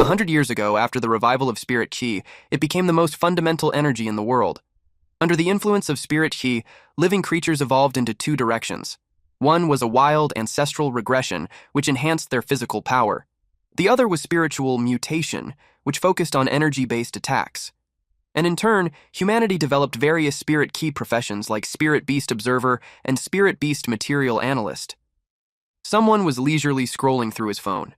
100 years ago, after the revival of spirit qi, it became the most fundamental energy in the world. Under the influence of spirit qi, living creatures evolved into two directions. One was a wild, ancestral regression, which enhanced their physical power. The other was spiritual mutation, which focused on energy-based attacks. And in turn, humanity developed various spirit qi professions like spirit beast observer and spirit beast material analyst. Someone was leisurely scrolling through his phone.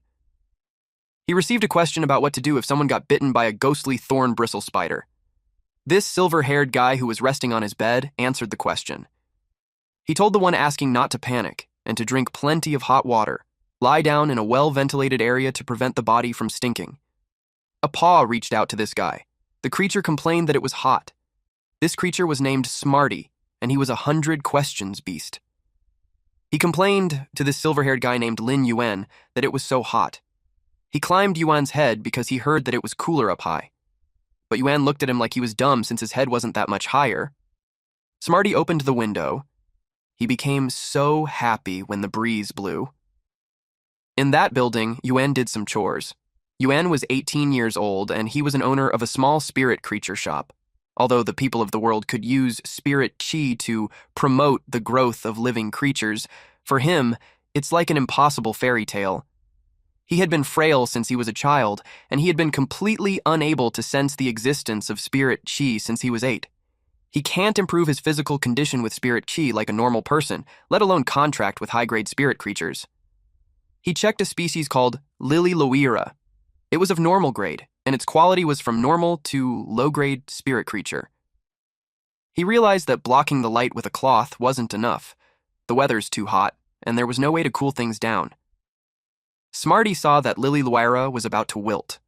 He received a question about what to do if someone got bitten by a ghostly thorn bristle spider. This silver-haired guy who was resting on his bed answered the question. He told the one asking not to panic and to drink plenty of hot water, lie down in a well-ventilated area to prevent the body from stinking. A paw reached out to this guy. The creature complained that it was hot. This creature was named Smarty, and he was a 100 questions beast. He complained to this silver-haired guy named Lin Yuan that it was so hot. He climbed Yuan's head because he heard that it was cooler up high. But Yuan looked at him like he was dumb since his head wasn't that much higher. Smarty opened the window. He became so happy when the breeze blew. In that building, Yuan did some chores. Yuan was 18 years old, and he was an owner of a small spirit creature shop. Although the people of the world could use spirit qi to promote the growth of living creatures, for him, it's like an impossible fairy tale. He had been frail since he was a child, and he had been completely unable to sense the existence of spirit qi since he was 8. He can't improve his physical condition with spirit qi like a normal person, let alone contract with high-grade spirit creatures. He checked a species called Lily Loira. It was of normal grade, and its quality was from normal to low-grade spirit creature. He realized that blocking the light with a cloth wasn't enough. The weather's too hot, and there was no way to cool things down. Smarty saw that Lily Loira was about to wilt.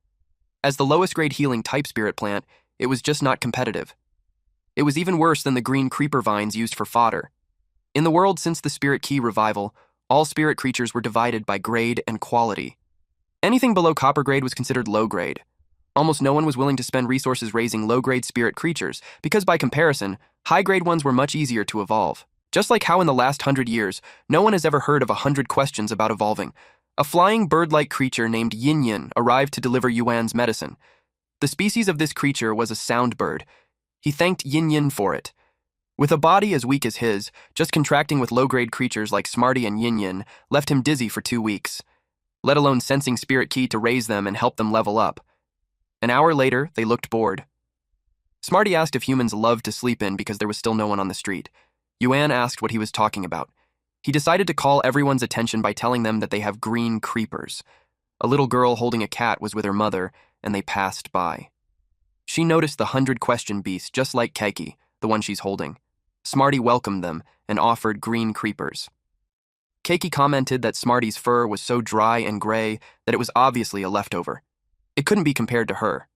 As the lowest-grade healing type spirit plant, it was just not competitive. It was even worse than the green creeper vines used for fodder. In the world since the spirit qi revival, all spirit creatures were divided by grade and quality. Anything below copper grade was considered low grade. Almost no one was willing to spend resources raising low-grade spirit creatures, because by comparison, high-grade ones were much easier to evolve. Just like how in the last 100 years, no one has ever heard of 100 questions about evolving. A flying bird-like creature named Yin Yin arrived to deliver Yuan's medicine. The species of this creature was a sound bird. He thanked Yin Yin for it. With a body as weak as his, just contracting with low-grade creatures like Smarty and Yin Yin left him dizzy for 2 weeks, let alone sensing spirit qi to raise them and help them level up. An hour later, they looked bored. Smarty asked if humans loved to sleep in because there was still no one on the street. Yuan asked what he was talking about. He decided to call everyone's attention by telling them that they have green creepers. A little girl holding a cat was with her mother, and they passed by. She noticed the 100-question beast, just like Keiki, the one she's holding. Smarty welcomed them and offered green creepers. Keiki commented that Smarty's fur was so dry and gray that it was obviously a leftover. It couldn't be compared to her.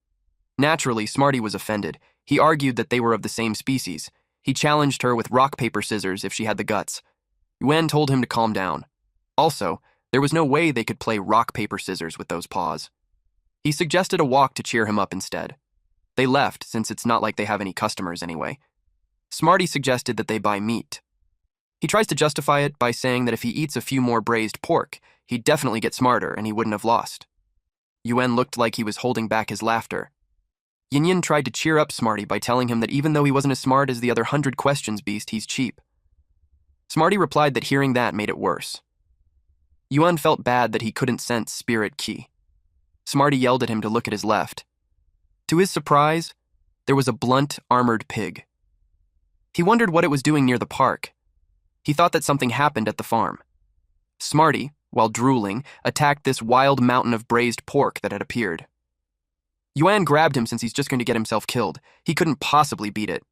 Naturally, Smarty was offended. He argued that they were of the same species. He challenged her with rock, paper, scissors if she had the guts. Yuan told him to calm down. Also, there was no way they could play rock, paper, scissors with those paws. He suggested a walk to cheer him up instead. They left, since it's not like they have any customers anyway. Smarty suggested that they buy meat. He tries to justify it by saying that if he eats a few more braised pork, he'd definitely get smarter and he wouldn't have lost. Yuan looked like he was holding back his laughter. Yin Yin tried to cheer up Smarty by telling him that even though he wasn't as smart as the other 100 questions beast, he's cheap. Smarty replied that hearing that made it worse. Yuan felt bad that he couldn't sense spirit qi. Smarty yelled at him to look at his left. To his surprise, there was a blunt, armored pig. He wondered what it was doing near the park. He thought that something happened at the farm. Smarty, while drooling, attacked this wild mountain of braised pork that had appeared. Yuan grabbed him since he's just going to get himself killed. He couldn't possibly beat it.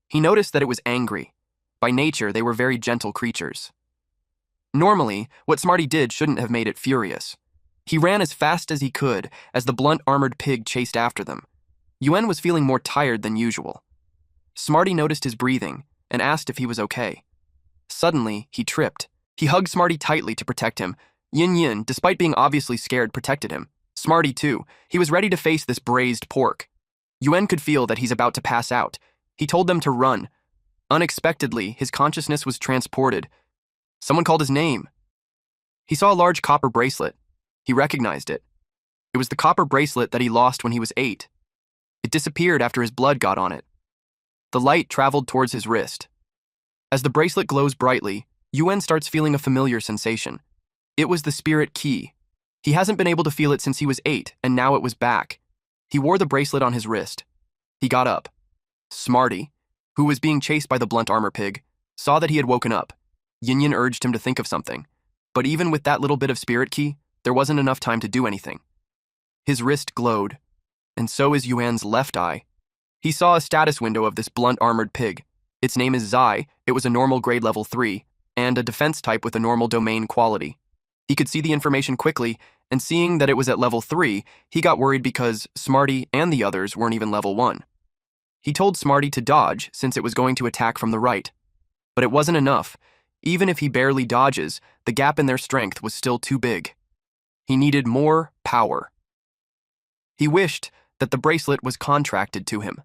He noticed that it was angry. By nature, they were very gentle creatures. Normally, what Smarty did shouldn't have made it furious. He ran as fast as he could as the blunt armored pig chased after them. Yuan was feeling more tired than usual. Smarty noticed his breathing and asked if he was okay. Suddenly, he tripped. He hugged Smarty tightly to protect him. Yin Yin, despite being obviously scared, protected him. Smarty, too. He was ready to face this braised pork. Yuan could feel that he's about to pass out. He told them to run. Unexpectedly, his consciousness was transported. Someone called his name. He saw a large copper bracelet. He recognized it. It was the copper bracelet that he lost when he was 8. It disappeared after his blood got on it. The light traveled towards his wrist. As the bracelet glows brightly, Yuan starts feeling a familiar sensation. It was the spirit key. He hasn't been able to feel it since he was 8, and now it was back. He wore the bracelet on his wrist. He got up. Smarty, who was being chased by the blunt armor pig, saw that he had woken up. Yin urged him to think of something, but even with that little bit of spirit key, there wasn't enough time to do anything. His wrist glowed, and so is Yuan's left eye. He saw a status window of this blunt-armored pig. Its name is Zai, it was a normal grade level 3, and a defense type with a normal domain quality. He could see the information quickly, and seeing that it was at level 3, he got worried because Smarty and the others weren't even level 1. He told Smarty to dodge since it was going to attack from the right. But it wasn't enough. Even if he barely dodges, the gap in their strength was still too big. He needed more power. He wished that the bracelet was contracted to him.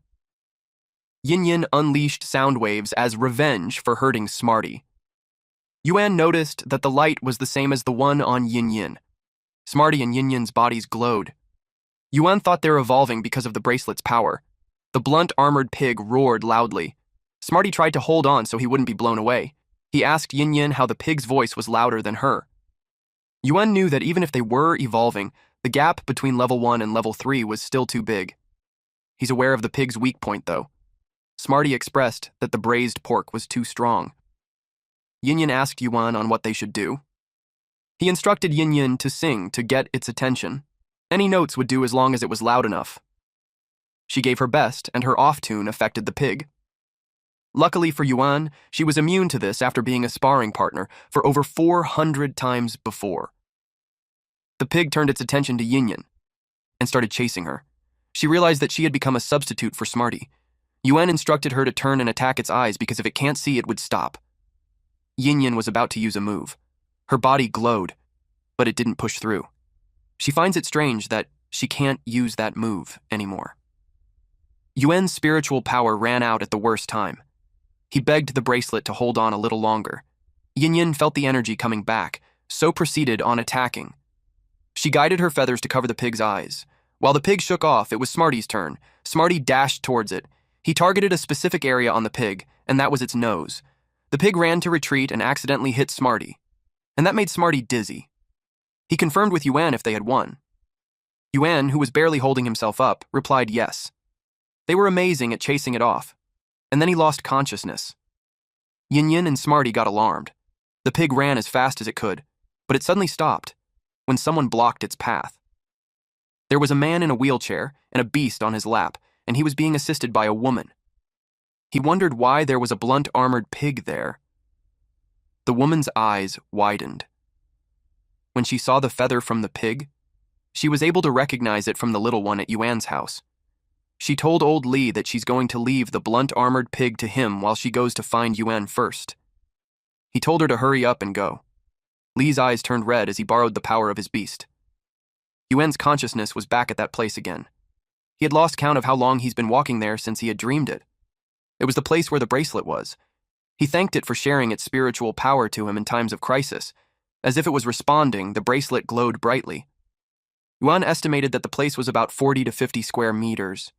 Yin unleashed sound waves as revenge for hurting Smarty. Yuan noticed that the light was the same as the one on Yin. Smarty and Yin's bodies glowed. Yuan thought they were evolving because of the bracelet's power. The blunt-armored pig roared loudly. Smarty tried to hold on so he wouldn't be blown away. He asked Yin how the pig's voice was louder than her. Yuan knew that even if they were evolving, the gap between level 1 and level 3 was still too big. He's aware of the pig's weak point, though. Smarty expressed that the braised pork was too strong. Yin asked Yuan on what they should do. He instructed Yin to sing to get its attention. Any notes would do as long as it was loud enough. She gave her best, and her off-tune affected the pig. Luckily for Yuan, she was immune to this after being a sparring partner for over 400 times before. The pig turned its attention to Yin and started chasing her. She realized that she had become a substitute for Smarty. Yuan instructed her to turn and attack its eyes because if it can't see, it would stop. Yin was about to use a move. Her body glowed, but it didn't push through. She finds it strange that she can't use that move anymore. Yuan's spiritual power ran out at the worst time. He begged the bracelet to hold on a little longer. Yin felt the energy coming back, so proceeded on attacking. She guided her feathers to cover the pig's eyes. While the pig shook off, it was Smarty's turn. Smarty dashed towards it. He targeted a specific area on the pig, and that was its nose. The pig ran to retreat and accidentally hit Smarty, and that made Smarty dizzy. He confirmed with Yuan if they had won. Yuan, who was barely holding himself up, replied yes. They were amazing at chasing it off, and then he lost consciousness. Yin and Smarty got alarmed. The pig ran as fast as it could, but it suddenly stopped when someone blocked its path. There was a man in a wheelchair and a beast on his lap, and he was being assisted by a woman. He wondered why there was a blunt-armored pig there. The woman's eyes widened. When she saw the feather from the pig, she was able to recognize it from the little one at Yuan's house. She told old Li that she's going to leave the blunt-armored pig to him while she goes to find Yuan first. He told her to hurry up and go. Li's eyes turned red as he borrowed the power of his beast. Yuan's consciousness was back at that place again. He had lost count of how long he's been walking there since he had dreamed it. It was the place where the bracelet was. He thanked it for sharing its spiritual power to him in times of crisis. As if it was responding, the bracelet glowed brightly. Yuan estimated that the place was about 40 to 50 square meters.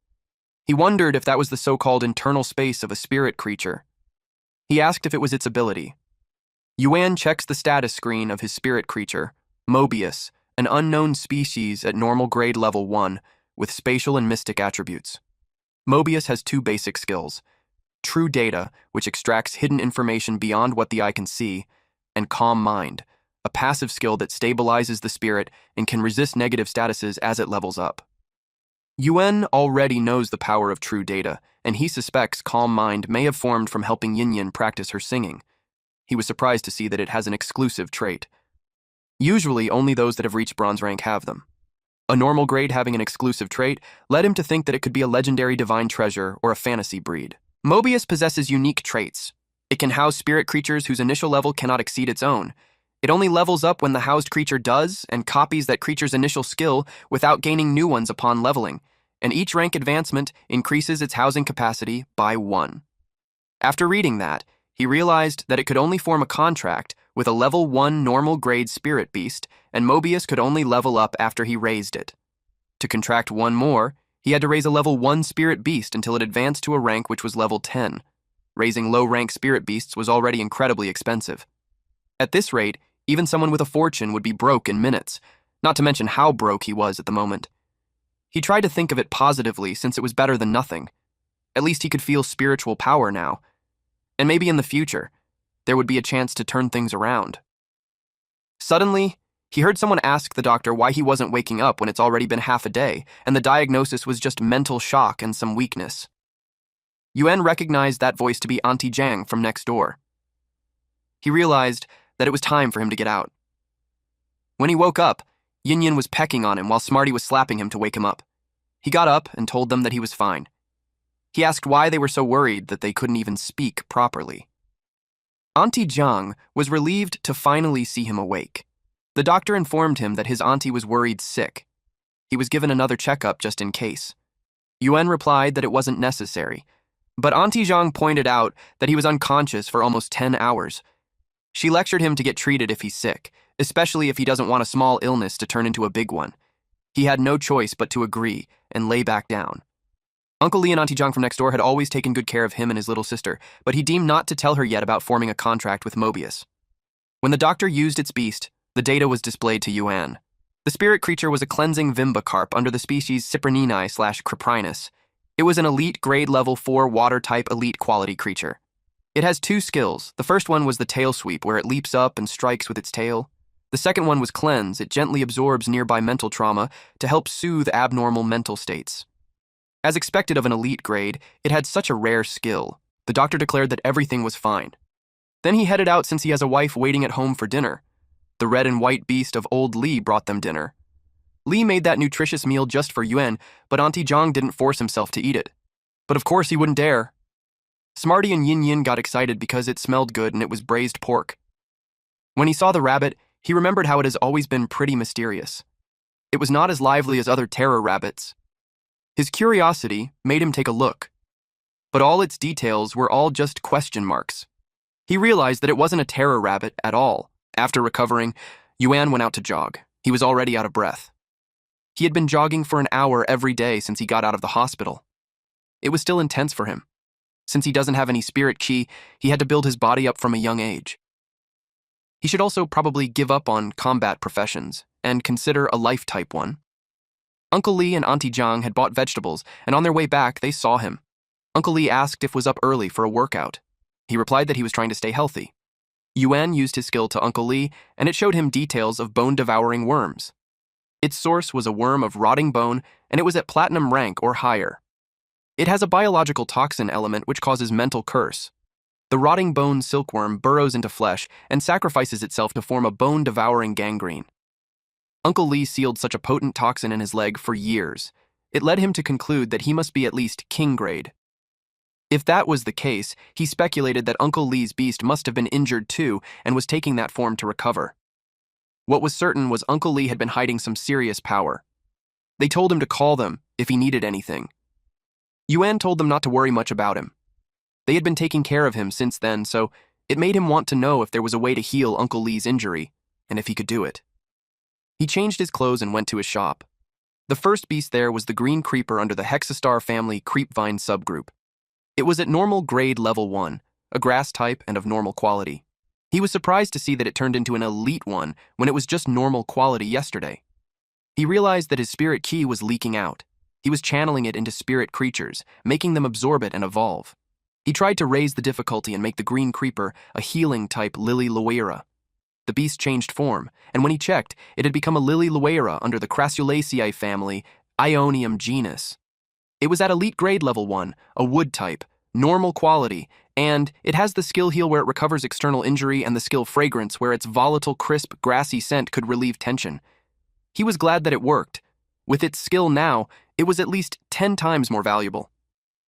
He wondered if that was the so-called internal space of a spirit creature. He asked if it was its ability. Yuan checks the status screen of his spirit creature, Mobius, an unknown species at normal grade level 1, with spatial and mystic attributes. Mobius has 2 basic skills: True Data, which extracts hidden information beyond what the eye can see, and Calm Mind, a passive skill that stabilizes the spirit and can resist negative statuses as it levels up. Yuan already knows the power of True Data, and he suspects Calm Mind may have formed from helping Yin practice her singing. He was surprised to see that it has an exclusive trait. Usually, only those that have reached bronze rank have them. A normal grade having an exclusive trait led him to think that it could be a legendary divine treasure or a fantasy breed. Mobius possesses unique traits. It can house spirit creatures whose initial level cannot exceed its own. It only levels up when the housed creature does and copies that creature's initial skill without gaining new ones upon leveling, and each rank advancement increases its housing capacity by 1. After reading that, he realized that it could only form a contract with a level 1 normal grade spirit beast, and Mobius could only level up after he raised it. To contract one more, he had to raise a level 1 spirit beast until it advanced to a rank which was level 10. Raising low-rank spirit beasts was already incredibly expensive. At this rate, even someone with a fortune would be broke in minutes, not to mention how broke he was at the moment. He tried to think of it positively since it was better than nothing. At least he could feel spiritual power now. And maybe in the future, there would be a chance to turn things around. Suddenly, he heard someone ask the doctor why he wasn't waking up when it's already been half a day, and the diagnosis was just mental shock and some weakness. Yuan recognized that voice to be Auntie Jiang from next door. He realized that it was time for him to get out. When he woke up, Yin Yin was pecking on him while Smarty was slapping him to wake him up. He got up and told them that he was fine. He asked why they were so worried that they couldn't even speak properly. Auntie Jiang was relieved to finally see him awake. The doctor informed him that his auntie was worried sick. He was given another checkup just in case. Yuan replied that it wasn't necessary, but Auntie Jiang pointed out that he was unconscious for almost 10 hours. She lectured him to get treated if he's sick, especially if he doesn't want a small illness to turn into a big one. He had no choice but to agree and lay back down. Uncle Lee and Auntie Jiang from next door had always taken good care of him and his little sister, but he deemed not to tell her yet about forming a contract with Mobius. When the doctor used its beast, the data was displayed to Yuan. The spirit creature was a cleansing Vimbacarp under the species Cyprinini/Criprinus. It was an elite grade level 4 water-type elite quality creature. It has 2 skills. The first one was the tail sweep, where it leaps up and strikes with its tail. The second one was cleanse. It gently absorbs nearby mental trauma to help soothe abnormal mental states. As expected of an elite grade, it had such a rare skill. The doctor declared that everything was fine. Then he headed out since he has a wife waiting at home for dinner. The red and white beast of old Li brought them dinner. Li made that nutritious meal just for Yuan, but Auntie Jiang didn't force himself to eat it. But of course he wouldn't dare. Smarty and Yin Yin got excited because it smelled good and it was braised pork. When he saw the rabbit, he remembered how it has always been pretty mysterious. It was not as lively as other terror rabbits. His curiosity made him take a look, but all its details were all just question marks. He realized that it wasn't a terror rabbit at all. After recovering, Yuan went out to jog. He was already out of breath. He had been jogging for an hour every day since he got out of the hospital. It was still intense for him. Since he doesn't have any spirit ki, he had to build his body up from a young age. He should also probably give up on combat professions and consider a life-type one. Uncle Lee and Auntie Jiang had bought vegetables, and on their way back, they saw him. Uncle Lee asked if was up early for a workout. He replied that he was trying to stay healthy. Yuan used his skill to Uncle Lee, and it showed him details of bone-devouring worms. Its source was a worm of rotting bone, and it was at platinum rank or higher. It has a biological toxin element which causes mental curse. The rotting bone silkworm burrows into flesh and sacrifices itself to form a bone-devouring gangrene. Uncle Lee sealed such a potent toxin in his leg for years. It led him to conclude that he must be at least king grade. If that was the case, he speculated that Uncle Lee's beast must have been injured too and was taking that form to recover. What was certain was Uncle Lee had been hiding some serious power. They told him to call them if he needed anything. Yuan told them not to worry much about him. They had been taking care of him since then, so it made him want to know if there was a way to heal Uncle Lee's injury, and if he could do it. He changed his clothes and went to his shop. The first beast there was the green creeper under the Hexastar family creepvine subgroup. It was at normal grade level 1, a grass type and of normal quality. He was surprised to see that it turned into an elite one when it was just normal quality yesterday. He realized that his spirit ki was leaking out. He was channeling it into spirit creatures, making them absorb it and evolve. He tried to raise the difficulty and make the green creeper a healing type Lily Loera. The beast changed form, and when he checked, it had become a Lily Loera under the Crassulaceae family, Ionium genus. It was at elite grade level 1, a wood type, normal quality, and it has the skill heal where it recovers external injury and the skill fragrance where its volatile, crisp, grassy scent could relieve tension. He was glad that it worked. With its skill now, it was at least 10 times more valuable.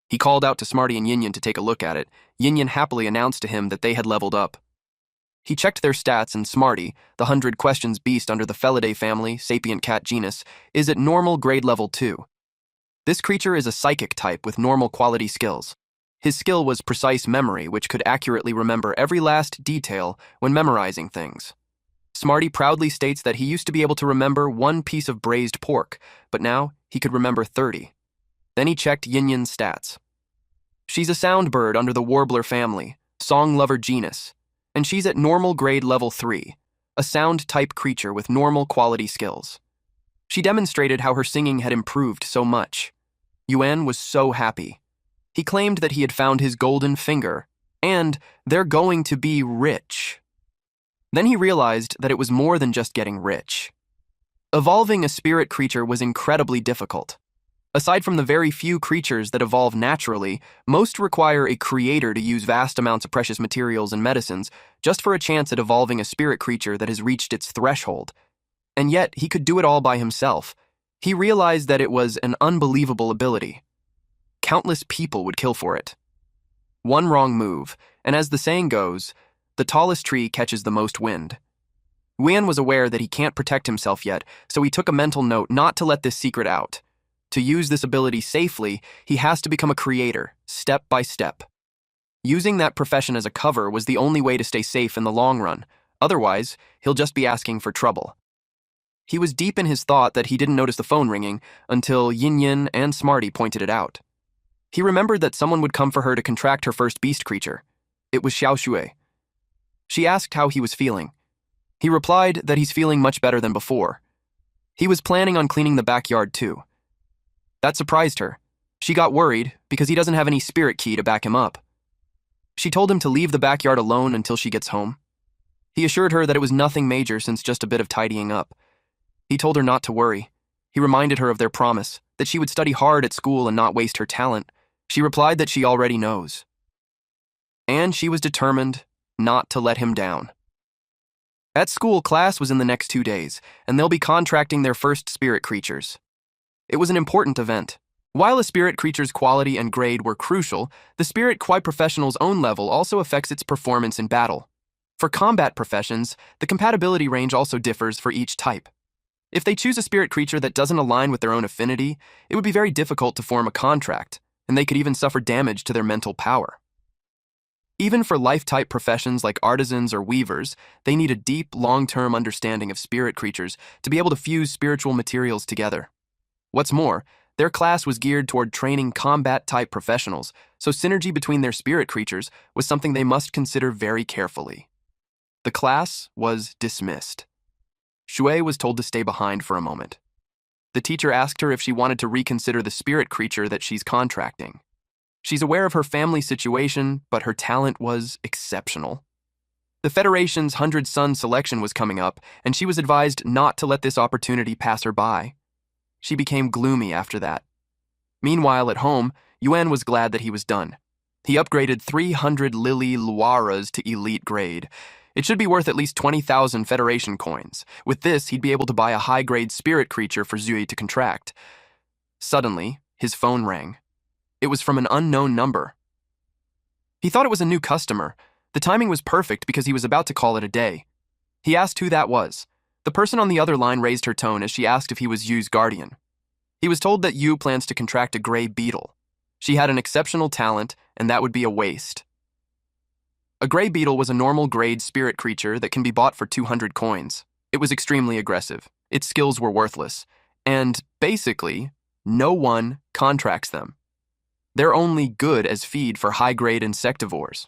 He called out to Smarty and Yin Yin to take a look at it. Yin Yin happily announced to him that they had leveled up. He checked their stats, and Smarty, the 100 questions beast under the Felidae family, sapient cat genus, is at normal grade level 2. This creature is a psychic type with normal quality skills. His skill was precise memory, which could accurately remember every last detail when memorizing things. Smarty proudly states that he used to be able to remember one piece of braised pork, but now he could remember 30. Then he checked Yin-Yin's stats. She's a sound bird under the warbler family, song lover genus, and she's at normal grade level 3, a sound-type creature with normal quality skills. She demonstrated how her singing had improved so much. Yuan was so happy. He claimed that he had found his golden finger, and they're going to be rich. Then he realized that it was more than just getting rich. Evolving a spirit creature was incredibly difficult. Aside from the very few creatures that evolve naturally, most require a creator to use vast amounts of precious materials and medicines just for a chance at evolving a spirit creature that has reached its threshold. And yet, he could do it all by himself. He realized that it was an unbelievable ability. Countless people would kill for it. One wrong move, and as the saying goes, the tallest tree catches the most wind. Yuan was aware that he can't protect himself yet, so he took a mental note not to let this secret out. To use this ability safely, he has to become a creator, step by step. Using that profession as a cover was the only way to stay safe in the long run. Otherwise, he'll just be asking for trouble. He was deep in his thought that he didn't notice the phone ringing until Yin-Yin and Smarty pointed it out. He remembered that someone would come for her to contract her first beast creature. It was Xiao Shui. She asked how he was feeling. He replied that he's feeling much better than before. He was planning on cleaning the backyard too. That surprised her. She got worried because he doesn't have any spirit key to back him up. She told him to leave the backyard alone until she gets home. He assured her that it was nothing major since just a bit of tidying up. He told her not to worry. He reminded her of their promise, that she would study hard at school and not waste her talent. She replied that she already knows. And she was determined not to let him down. At school, class was in the next 2 days, and they'll be contracting their first spirit creatures. It was an important event. While a spirit creature's quality and grade were crucial, the spirit quite professional's own level also affects its performance in battle. For combat professions, the compatibility range also differs for each type. If they choose a spirit creature that doesn't align with their own affinity, it would be very difficult to form a contract, and they could even suffer damage to their mental power. Even for life-type professions like artisans or weavers, they need a deep, long-term understanding of spirit creatures to be able to fuse spiritual materials together. What's more, their class was geared toward training combat-type professionals, so synergy between their spirit creatures was something they must consider very carefully. The class was dismissed. Shui was told to stay behind for a moment. The teacher asked her if she wanted to reconsider the spirit creature that she's contracting. She's aware of her family situation, but her talent was exceptional. The Federation's 100 Sun selection was coming up, and she was advised not to let this opportunity pass her by. She became gloomy after that. Meanwhile, at home, Yuan was glad that he was done. He upgraded 300 Lily Luaras to elite grade. It should be worth at least 20,000 Federation coins. With this, he'd be able to buy a high-grade spirit creature for Zui to contract. Suddenly, his phone rang. It was from an unknown number. He thought it was a new customer. The timing was perfect because he was about to call it a day. He asked who that was. The person on the other line raised her tone as she asked if he was Yu's guardian. He was told that Yu plans to contract a gray beetle. She had an exceptional talent, and that would be a waste. A gray beetle was a normal grade spirit creature that can be bought for 200 coins. It was extremely aggressive. Its skills were worthless. And, basically, no one contracts them. They're only good as feed for high-grade insectivores.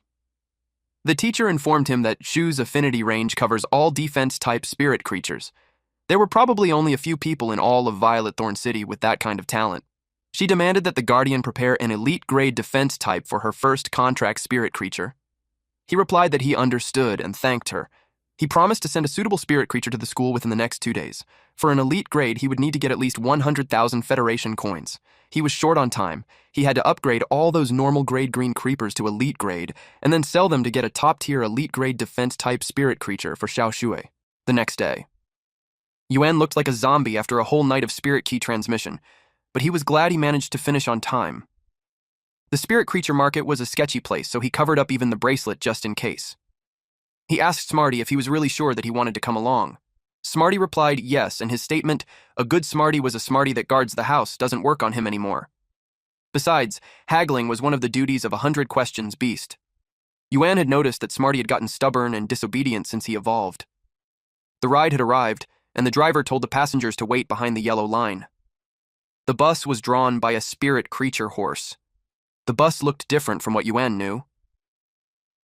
The teacher informed him that Shu's affinity range covers all defense-type spirit creatures. There were probably only a few people in all of Violet Thorn City with that kind of talent. She demanded that the Guardian prepare an elite-grade defense type for her first contract spirit creature. He replied that he understood and thanked her. He promised to send a suitable spirit creature to the school within the next 2 days. For an elite grade, he would need to get at least 100,000 Federation coins. He was short on time. He had to upgrade all those normal grade green creepers to elite grade, and then sell them to get a top-tier elite grade defense-type spirit creature for Xiao Shui. The next day. Yuan looked like a zombie after a whole night of spirit key transmission, but he was glad he managed to finish on time. The spirit creature market was a sketchy place, so he covered up even the bracelet just in case. He asked Smarty if he was really sure that he wanted to come along. Smarty replied yes, and his statement, "A good Smarty was a Smarty that guards the house," doesn't work on him anymore. Besides, haggling was one of the duties of 100 Questions Beast. Yuan had noticed that Smarty had gotten stubborn and disobedient since he evolved. The ride had arrived, and the driver told the passengers to wait behind the yellow line. The bus was drawn by a spirit creature horse. The bus looked different from what Yuan knew.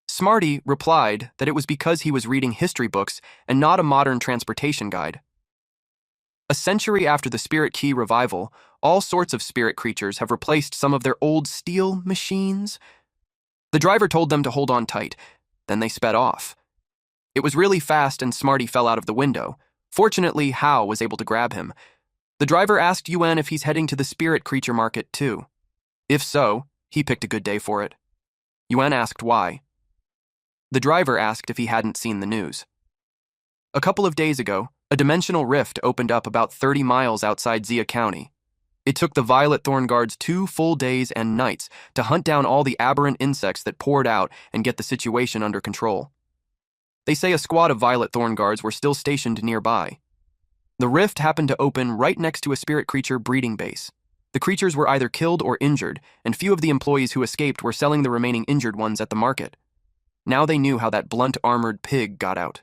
Smarty replied that it was because he was reading history books and not a modern transportation guide. A century after the Spirit Key revival, all sorts of spirit creatures have replaced some of their old steel machines. The driver told them to hold on tight, then they sped off. It was really fast and Smarty fell out of the window. Fortunately, Hao was able to grab him. The driver asked Yuan if he's heading to the spirit creature market too. If so, he picked a good day for it. Yuan asked why. The driver asked if he hadn't seen the news. A couple of days ago, a dimensional rift opened up about 30 miles outside Zia County. It took the Violet Thorn Guards 2 full days and nights to hunt down all the aberrant insects that poured out and get the situation under control. They say a squad of Violet Thorn Guards were still stationed nearby. The rift happened to open right next to a spirit creature breeding base. The creatures were either killed or injured, and few of the employees who escaped were selling the remaining injured ones at the market. Now they knew how that blunt-armored pig got out.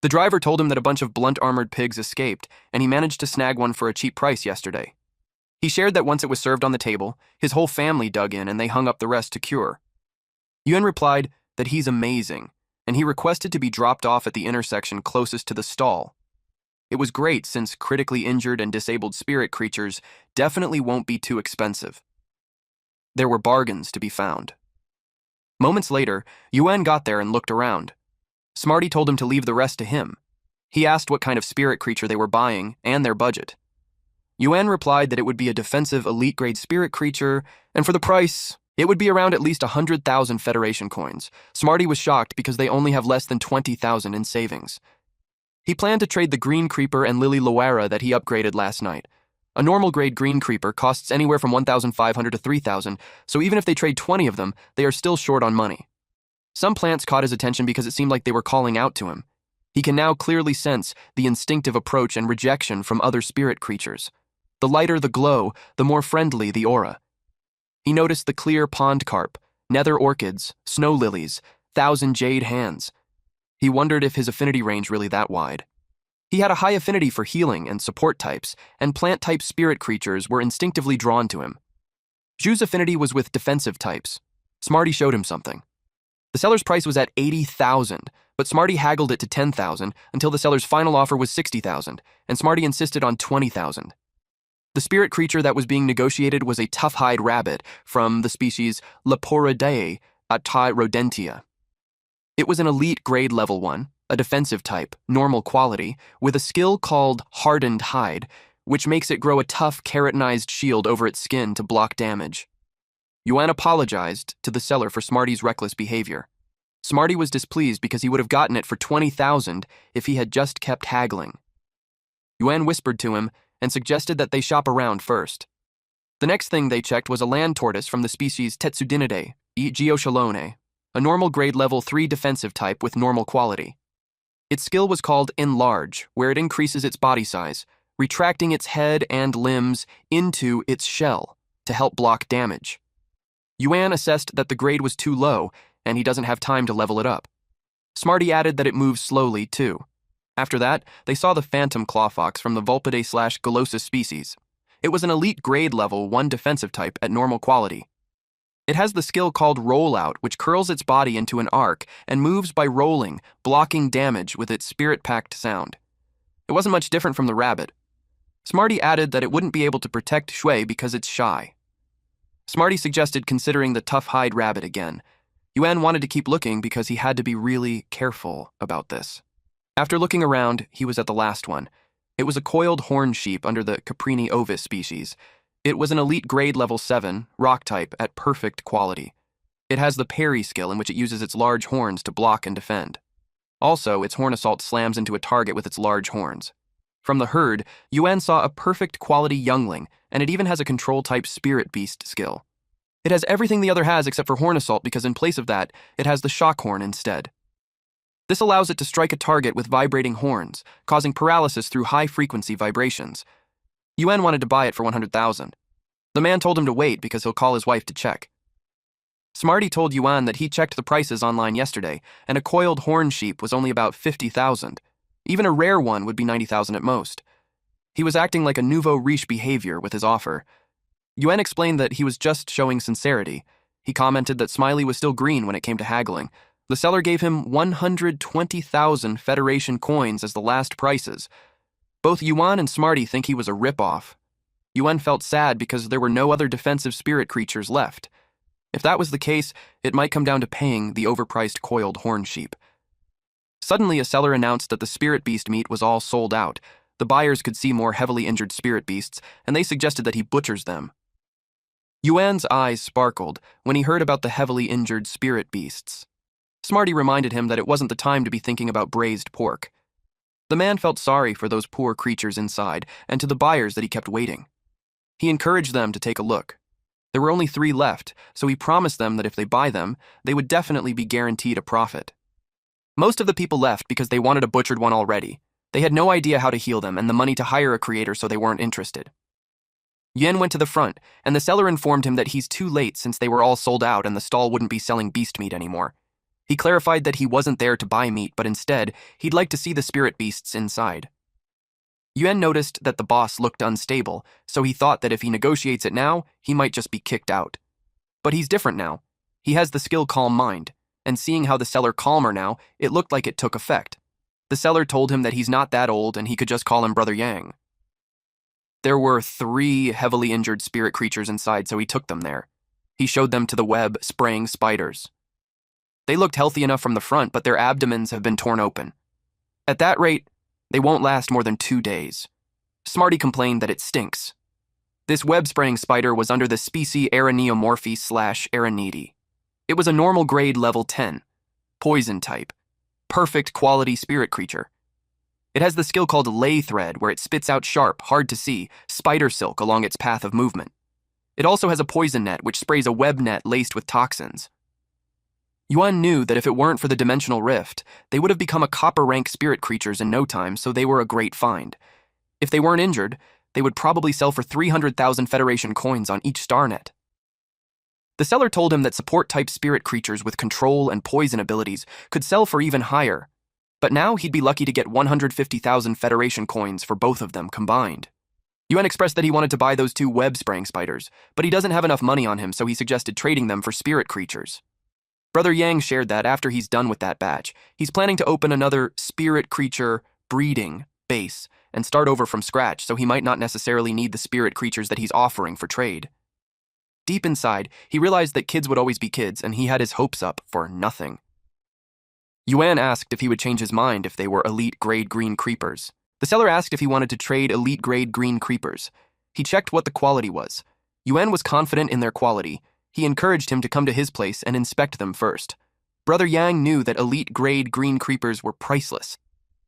The driver told him that a bunch of blunt-armored pigs escaped, and he managed to snag one for a cheap price yesterday. He shared that once it was served on the table, his whole family dug in and they hung up the rest to cure. Yuan replied that he's amazing, and he requested to be dropped off at the intersection closest to the stall. It was great since critically injured and disabled spirit creatures definitely won't be too expensive. There were bargains to be found. Moments later, Yuan got there and looked around. Smarty told him to leave the rest to him. He asked what kind of spirit creature they were buying and their budget. Yuan replied that it would be a defensive elite-grade spirit creature, and for the price, it would be around at least 100,000 Federation coins. Smarty was shocked because they only have less than 20,000 in savings. He planned to trade the Green Creeper and Lily Loera that he upgraded last night. A normal-grade Green Creeper costs anywhere from 1,500 to 3,000, so even if they trade 20 of them, they are still short on money. Some plants caught his attention because it seemed like they were calling out to him. He can now clearly sense the instinctive approach and rejection from other spirit creatures. The lighter the glow, the more friendly the aura. He noticed the clear pond carp, nether orchids, snow lilies, 1,000 jade hands. He wondered if his affinity range really that wide. He had a high affinity for healing and support types, and plant-type spirit creatures were instinctively drawn to him. Zhu's affinity was with defensive types. Smarty showed him something. The seller's price was at 80,000, but Smarty haggled it to 10,000 until the seller's final offer was 60,000, and Smarty insisted on 20,000. The spirit creature that was being negotiated was a tough-hide rabbit from the species Leporidae rodentia. It was an elite grade level 1, a defensive type, normal quality, with a skill called Hardened Hide, which makes it grow a tough keratinized shield over its skin to block damage. Yuan apologized to the seller for Smarty's reckless behavior. Smarty was displeased because he would have gotten it for 20,000 if he had just kept haggling. Yuan whispered to him and suggested that they shop around first. The next thing they checked was a land tortoise from the species Tetsudinidae, Geoshalone, a normal grade level 3 defensive type with normal quality. Its skill was called Enlarge, where it increases its body size, retracting its head and limbs into its shell to help block damage. Yuan assessed that the grade was too low, and he doesn't have time to level it up. Smarty added that it moves slowly, too. After that, they saw the phantom clawfox from the Vulpidae/Golosus species. It was an elite grade level 1 defensive type at normal quality. It has the skill called Rollout, which curls its body into an arc and moves by rolling, blocking damage with its spirit-packed sound. It wasn't much different from the rabbit. Smarty added that it wouldn't be able to protect Shui because it's shy. Smarty suggested considering the tough-hide rabbit again. Yuan wanted to keep looking because he had to be really careful about this. After looking around, he was at the last one. It was a coiled horned sheep under the Caprini ovis species. It was an elite grade level 7, rock type, at perfect quality. It has the parry skill in which it uses its large horns to block and defend. Also, its horn assault slams into a target with its large horns. From the herd, Yuan saw a perfect quality youngling, and it even has a control-type spirit beast skill. It has everything the other has except for horn assault because in place of that, it has the shock horn instead. This allows it to strike a target with vibrating horns, causing paralysis through high-frequency vibrations. Yuan wanted to buy it for 100,000. The man told him to wait because he'll call his wife to check. Smarty told Yuan that he checked the prices online yesterday, and a coiled horn sheep was only about 50,000. Even a rare one would be 90,000 at most. He was acting like a nouveau riche behavior with his offer. Yuan explained that he was just showing sincerity. He commented that Smiley was still green when it came to haggling. The seller gave him 120,000 Federation coins as the last prices. Both Yuan and Smarty think he was a ripoff. Yuan felt sad because there were no other defensive spirit creatures left. If that was the case, it might come down to paying the overpriced coiled horn sheep. Suddenly, a seller announced that the spirit beast meat was all sold out. The buyers could see more heavily injured spirit beasts, and they suggested that he butchers them. Yuan's eyes sparkled when he heard about the heavily injured spirit beasts. Smarty reminded him that it wasn't the time to be thinking about braised pork. The man felt sorry for those poor creatures inside and to the buyers that he kept waiting. He encouraged them to take a look. There were only 3 left, so he promised them that if they buy them, they would definitely be guaranteed a profit. Most of the people left because they wanted a butchered one already. They had no idea how to heal them and the money to hire a creator, so they weren't interested. Yen went to the front, and the seller informed him that he's too late since they were all sold out and the stall wouldn't be selling beast meat anymore. He clarified that he wasn't there to buy meat, but instead, he'd like to see the spirit beasts inside. Yuan noticed that the boss looked unstable, so he thought that if he negotiates it now, he might just be kicked out. But he's different now. He has the skill Calm Mind, and seeing how the seller calmer now, it looked like it took effect. The seller told him that he's not that old and he could just call him Brother Yang. There were 3 heavily injured spirit creatures inside, so he took them there. He showed them to the web-spraying spiders. They looked healthy enough from the front, but their abdomens have been torn open. At that rate, they won't last more than 2 days. Smarty complained that it stinks. This web-spraying spider was under the species Araneomorphi/Aranidi. It was a normal grade level 10, poison type, perfect quality spirit creature. It has the skill called Lay Thread, where it spits out sharp, hard-to-see, spider silk along its path of movement. It also has a poison net, which sprays a web net laced with toxins. Yuan knew that if it weren't for the dimensional rift, they would have become a copper-rank spirit creatures in no time, so they were a great find. If they weren't injured, they would probably sell for 300,000 Federation coins on each star net. The seller told him that support-type spirit creatures with control and poison abilities could sell for even higher, but now he'd be lucky to get 150,000 Federation coins for both of them combined. Yuan expressed that he wanted to buy those 2 web-spraying spiders, but he doesn't have enough money on him, so he suggested trading them for spirit creatures. Brother Yang shared that after he's done with that batch, he's planning to open another spirit creature breeding base and start over from scratch, so he might not necessarily need the spirit creatures that he's offering for trade. Deep inside, he realized that kids would always be kids, and he had his hopes up for nothing. Yuan asked if he would change his mind if they were elite grade green creepers. The seller asked if he wanted to trade elite grade green creepers. He checked what the quality was. Yuan was confident in their quality. He encouraged him to come to his place and inspect them first. Brother Yang knew that elite grade green creepers were priceless.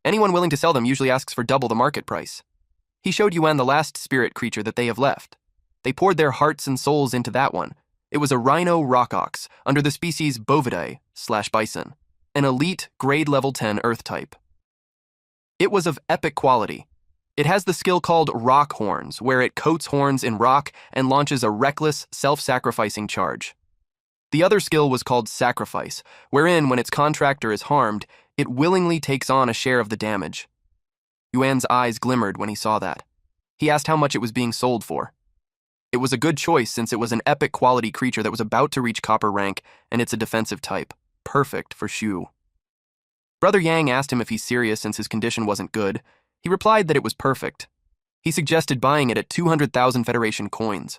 Anyone willing to sell them usually asks for double the market price. He showed Yuan the last spirit creature that they have left. They poured their hearts and souls into that one. It was a rhino rock ox under the species Bovidae/bison, an elite grade level 10 earth type. It was of epic quality. It has the skill called Rock Horns, where it coats horns in rock and launches a reckless, self-sacrificing charge. The other skill was called Sacrifice, wherein, when its contractor is harmed, it willingly takes on a share of the damage. Yuan's eyes glimmered when he saw that. He asked how much it was being sold for. It was a good choice since it was an epic quality creature that was about to reach copper rank, and it's a defensive type. Perfect for Shu. Brother Yang asked him if he's serious since his condition wasn't good. He replied that it was perfect. He suggested buying it at 200,000 Federation coins.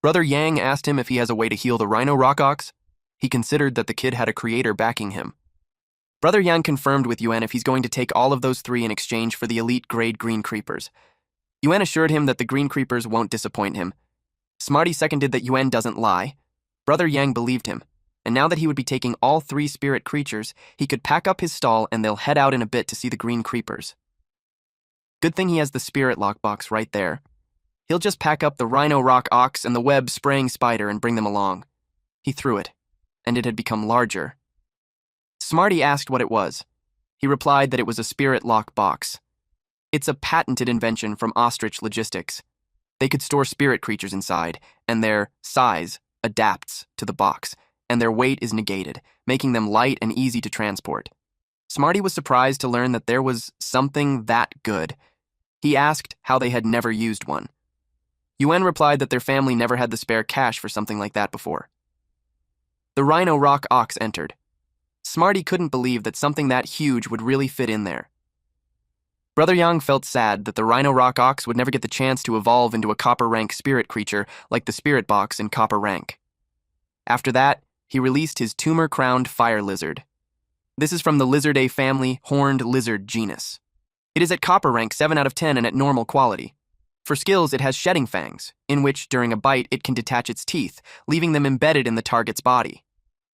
Brother Yang asked him if he has a way to heal the rhino rock ox. He considered that the kid had a creator backing him. Brother Yang confirmed with Yuan if he's going to take all of those 3 in exchange for the elite grade green creepers. Yuan assured him that the green creepers won't disappoint him. Smarty seconded that Yuan doesn't lie. Brother Yang believed him, and now that he would be taking all 3 spirit creatures, he could pack up his stall and they'll head out in a bit to see the green creepers. Good thing he has the spirit lockbox right there. He'll just pack up the rhino rock ox and the web-spraying spider and bring them along. He threw it, and it had become larger. Smarty asked what it was. He replied that it was a spirit lock box. It's a patented invention from Ostrich Logistics. They could store spirit creatures inside, and their size adapts to the box, and their weight is negated, making them light and easy to transport. Smarty was surprised to learn that there was something that good. He asked how they had never used one. Yuan replied that their family never had the spare cash for something like that before. The Rhino Rock Ox entered. Smarty couldn't believe that something that huge would really fit in there. Brother Yang felt sad that the Rhino Rock Ox would never get the chance to evolve into a copper rank spirit creature like the spirit box in copper rank. After that, he released his tumor-crowned fire lizard. This is from the Lizardae family horned lizard genus. It is at copper rank 7 out of 10 and at normal quality. For skills, it has shedding fangs, in which, during a bite, it can detach its teeth, leaving them embedded in the target's body.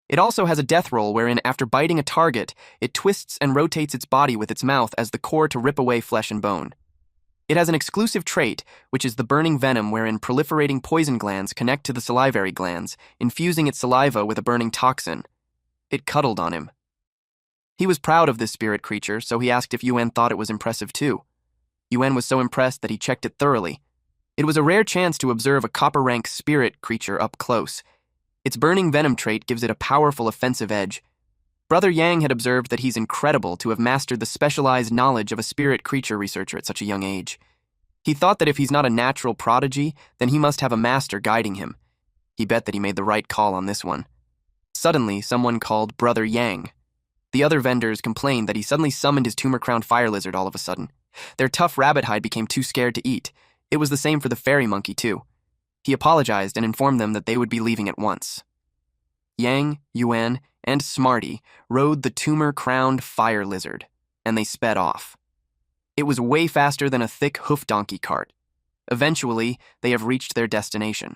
It also has a death roll wherein, after biting a target, it twists and rotates its body with its mouth as the core to rip away flesh and bone. It has an exclusive trait, which is the burning venom wherein proliferating poison glands connect to the salivary glands, infusing its saliva with a burning toxin. It cuddled on him. He was proud of this spirit creature, so he asked if Yuan thought it was impressive too. Yuan was so impressed that he checked it thoroughly. It was a rare chance to observe a copper-rank spirit creature up close. Its burning venom trait gives it a powerful offensive edge. Brother Yang had observed that he's incredible to have mastered the specialized knowledge of a spirit creature researcher at such a young age. He thought that if he's not a natural prodigy, then he must have a master guiding him. He bet that he made the right call on this one. Suddenly, someone called Brother Yang. The other vendors complained that he suddenly summoned his tumor-crowned fire lizard all of a sudden. Their tough rabbit hide became too scared to eat. It was the same for the fairy monkey, too. He apologized and informed them that they would be leaving at once. Yang, Yuan, and Smarty rode the tumor-crowned fire lizard, and they sped off. It was way faster than a thick hoof donkey cart. Eventually, they have reached their destination.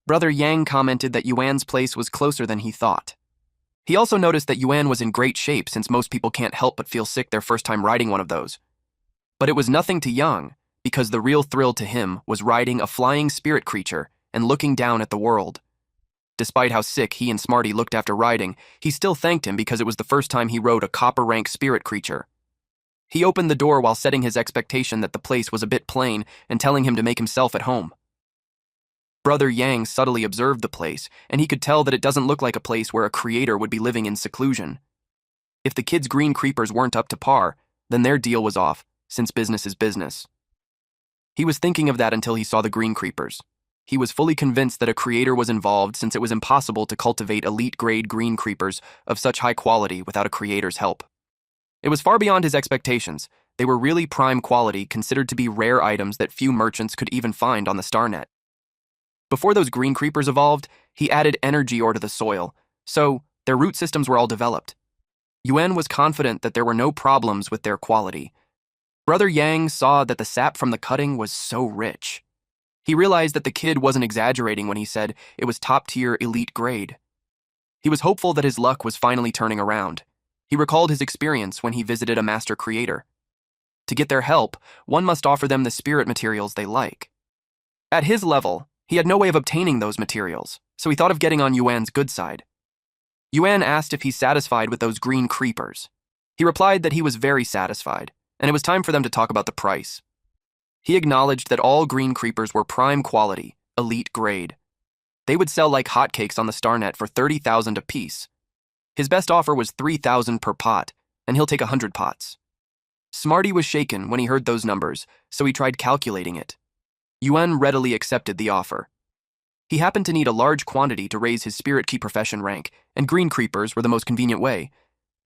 Brother Yang commented that Yuan's place was closer than he thought. He also noticed that Yuan was in great shape since most people can't help but feel sick their first time riding one of those. But it was nothing to Yang, because the real thrill to him was riding a flying spirit creature and looking down at the world. Despite how sick he and Smarty looked after riding, he still thanked him because it was the first time he rode a copper-rank spirit creature. He opened the door while setting his expectation that the place was a bit plain and telling him to make himself at home. Brother Yang subtly observed the place, and he could tell that it doesn't look like a place where a creator would be living in seclusion. If the kids' green creepers weren't up to par, then their deal was off, since business is business. He was thinking of that until he saw the green creepers. He was fully convinced that a creator was involved since it was impossible to cultivate elite-grade green creepers of such high quality without a creator's help. It was far beyond his expectations. They were really prime quality, considered to be rare items that few merchants could even find on the StarNet. Before those green creepers evolved, he added energy ore to the soil, so their root systems were all developed. Yuan was confident that there were no problems with their quality. Brother Yang saw that the sap from the cutting was so rich. He realized that the kid wasn't exaggerating when he said it was top-tier elite grade. He was hopeful that his luck was finally turning around. He recalled his experience when he visited a master creator. To get their help, one must offer them the spirit materials they like. At his level, he had no way of obtaining those materials, so he thought of getting on Yuan's good side. Yuan asked if he's satisfied with those green creepers. He replied that he was very satisfied, and it was time for them to talk about the price. He acknowledged that all green creepers were prime quality, elite grade. They would sell like hotcakes on the StarNet for 30,000 apiece. His best offer was 3,000 per pot, and he'll take 100 pots. Smarty was shaken when he heard those numbers, so he tried calculating it. Yuan readily accepted the offer. He happened to need a large quantity to raise his spirit key profession rank, and green creepers were the most convenient way.